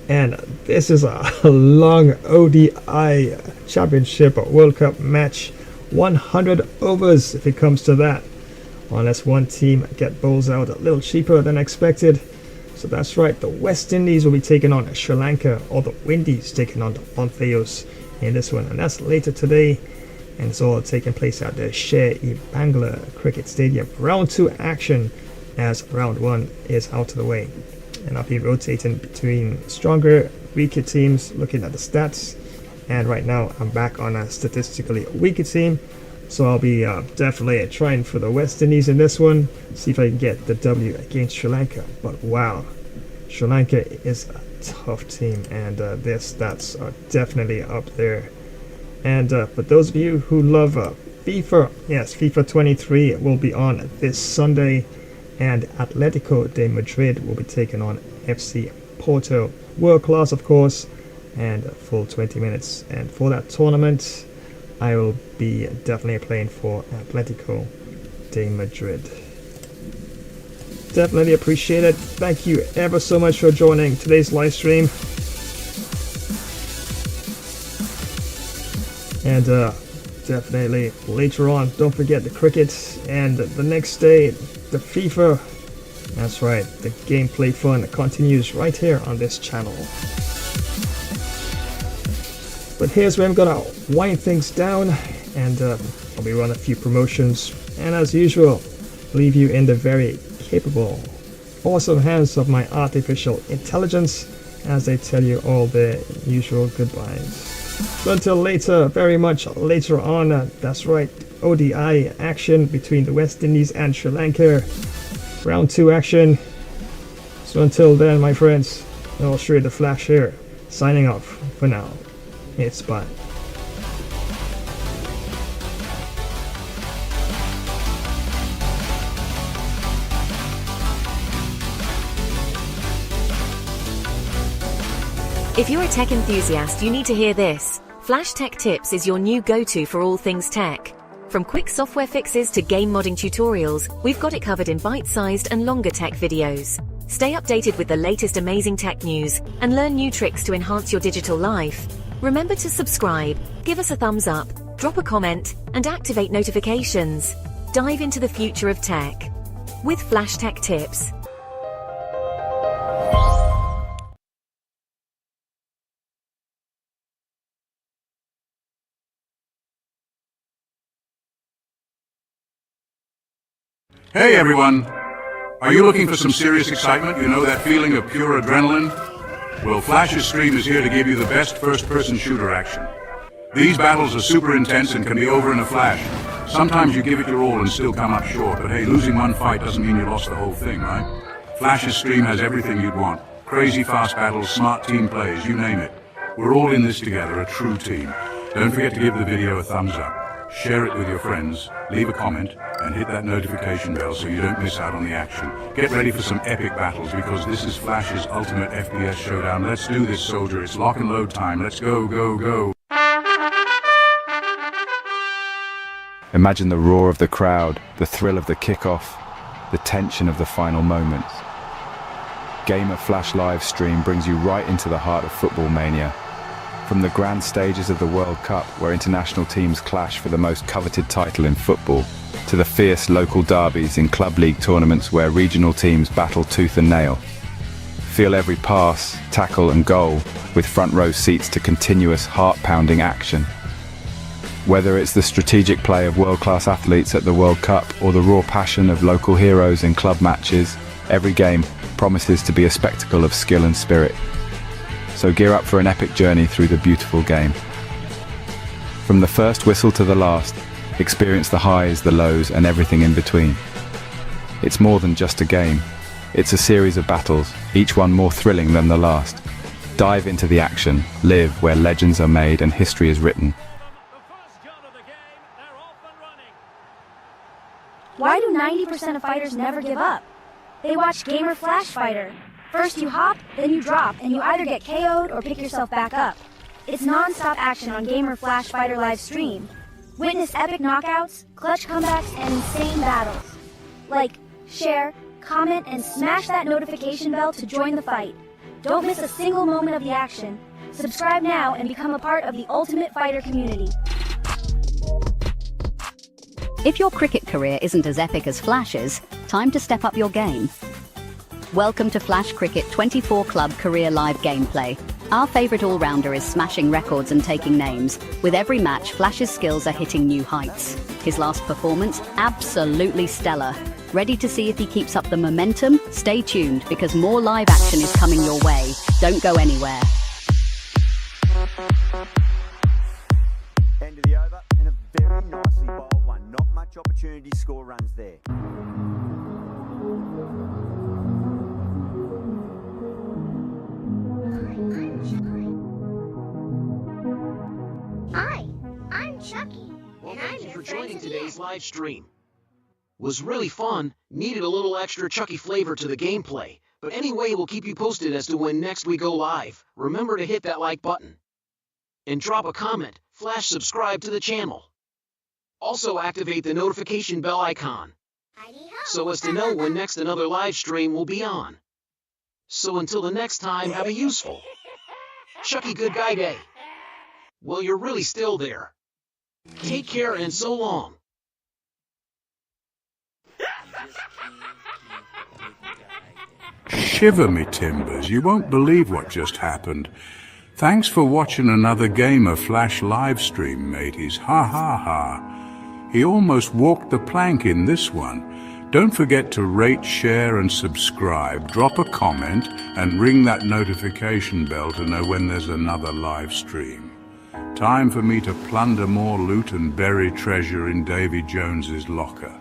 and this is a long ODI championship World Cup match, 100 overs if it comes to that, unless one team get bowls out a little cheaper than expected. So that's right, the West Indies will be taking on Sri Lanka, or the Windies taking on the Bontheos in this one, and that's later today, and it's all taking place at the Sher-e-Bangla Cricket Stadium. Round 2 action, as round 1 is out of the way, and I'll be rotating between stronger, weaker teams, looking at the stats, and right now I'm back on a statistically weaker team, so I'll be definitely trying for the West Indies in this one, see if I can get the W against Sri Lanka. But wow, Sri Lanka is a tough team, and their stats are definitely up there. And for those of you who love FIFA, yes, FIFA 23 will be on this Sunday, and Atletico de Madrid will be taking on FC Porto. World class, of course, and a full 20 minutes. And for that tournament, I will be definitely playing for Atletico de Madrid. Definitely appreciate it. Thank you ever so much for joining today's live stream. And definitely later on, don't forget the cricket, and the next day, the FIFA. That's right, the gameplay fun continues right here on this channel. But here's where I'm gonna wind things down, and I'll be running a few promotions, and as usual, leave you in the very capable, awesome hands of my artificial intelligence as they tell you all the usual goodbyes. So until later, very much later on, that's right, ODI action between the West Indies and Sri Lanka. Round 2 action. So until then, my friends, I'll show you the Flash here, signing off for now. It's bye. If you're a tech enthusiast, you need to hear this. Flash Tech Tips is your new go-to for all things tech. From quick software fixes to game modding tutorials, we've got it covered in bite-sized and longer tech videos. Stay updated with the latest amazing tech news and learn new tricks to enhance your digital life. Remember to subscribe, give us a thumbs up, drop a comment, and activate notifications. Dive into the future of tech with Flash Tech Tips. Hey everyone! Are you looking for some serious excitement? You know that feeling of pure adrenaline? Well, Flash's stream is here to give you the best first-person shooter action. These battles are super intense and can be over in a flash. Sometimes you give it your all and still come up short, but hey, losing one fight doesn't mean you lost the whole thing, right? Flash's stream has everything you'd want. Crazy fast battles, smart team plays, you name it. We're all in this together, a true team. Don't forget to give the video a thumbs up. Share it with your friends, leave a comment, and hit that notification bell so you don't miss out on the action. Get ready for some epic battles because this is Flash's ultimate FPS showdown. Let's do this, soldier. It's lock and load time. Let's go, go, go. Imagine the roar of the crowd, the thrill of the kickoff, the tension of the final moments. Gamer Flash live stream brings you right into the heart of football mania. From the grand stages of the World Cup, where international teams clash for the most coveted title in football, to the fierce local derbies in club league tournaments where regional teams battle tooth and nail. Feel every pass, tackle and goal with front row seats to continuous heart-pounding action. Whether it's the strategic play of world-class athletes at the World Cup or the raw passion of local heroes in club matches, every game promises to be a spectacle of skill and spirit. So gear up for an epic journey through the beautiful game. From the first whistle to the last, experience the highs, the lows, and everything in between. It's more than just a game. It's a series of battles, each one more thrilling than the last. Dive into the action, live where legends are made and history is written. Why do 90% of fighters never give up? They watch Gamer Flash Fighter. First you hop, then you drop, and you either get KO'd or pick yourself back up. It's non-stop action on Gamer Flash Fighter live stream. Witness epic knockouts, clutch comebacks, and insane battles. Like, share, comment, and smash that notification bell to join the fight. Don't miss a single moment of the action. Subscribe now and become a part of the Ultimate Fighter community. If your cricket career isn't as epic as Flash's, time to step up your game. Welcome to Flash Cricket 24 Club Career Live Gameplay. Our favourite all-rounder is smashing records and taking names. With every match, Flash's skills are hitting new heights. His last performance, absolutely stellar. Ready to see if he keeps up the momentum? Stay tuned, because more live action is coming your way. Don't go anywhere. End of the over, and a very nicely bowled one. Not much opportunity score runs there. Hi, I'm Chucky. Well, thank you for joining today's live stream. Was really fun, needed a little extra Chucky flavor to the gameplay, but anyway, we'll keep you posted as to when next we go live. Remember to hit that like button. And drop a comment, Flash subscribe to the channel. Also activate the notification bell icon, so as to know when next another live stream will be on. So until the next time, have a useful Chucky good guy day. Well, you're really still there. Take care and so long. Shiver me timbers, you won't believe what just happened. Thanks for watching another Gamer Flash live stream, mateys. Ha ha ha. He almost walked the plank in this one. Don't forget to rate, share and subscribe, drop a comment and ring that notification bell to know when there's another live stream. Time for me to plunder more loot and bury treasure in Davy Jones's locker.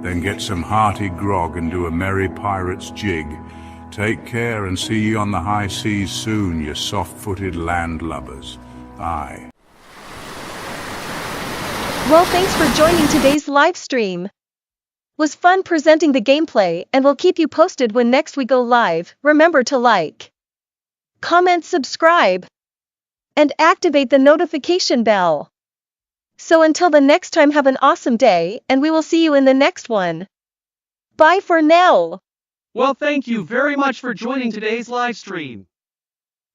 Then get some hearty grog and do a merry pirate's jig. Take care and see ye on the high seas soon, you soft-footed landlubbers. Aye. Well, thanks for joining today's live stream. Was fun presenting the gameplay, and we'll keep you posted when next we go live. Remember to like, comment, subscribe, and activate the notification bell. So until the next time, have an awesome day, and we will see you in the next one. Bye for now. Well, thank you very much for joining today's live stream.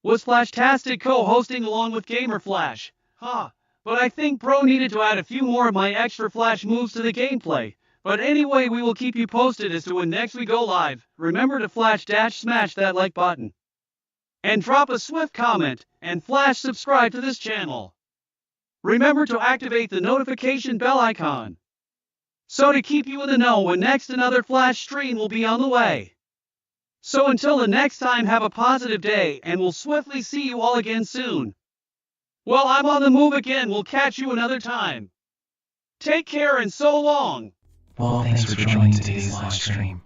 Was Flashtastic co-hosting along with Gamer Flash? But I think Bro needed to add a few more of my extra Flash moves to the gameplay. But anyway, we will keep you posted as to when next we go live. Remember to smash that like button. And drop a swift comment, and Flash subscribe to this channel. Remember to activate the notification bell icon, so to keep you in the know when next another Flash stream will be on the way. So until the next time, have a positive day, and we'll swiftly see you all again soon. Well, I'm on the move again, we'll catch you another time. Take care and so long. Well, thanks for joining today's live stream.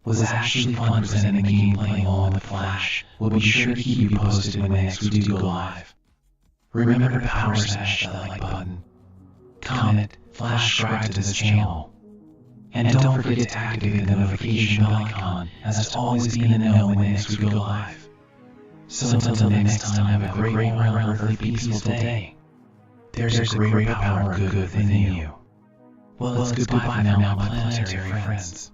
Was actually fun presenting the gameplay along with Flash. We'll be sure to keep you posted when next we do go live. Remember to power smash that like button, comment, Flash subscribe to this channel, and don't forget to activate the notification bell icon, as to always be in the know when next we go live. So until next time, have a great round earthly peaceful day. There's a greater power good within you. Well, it's goodbye now, my planetary friends.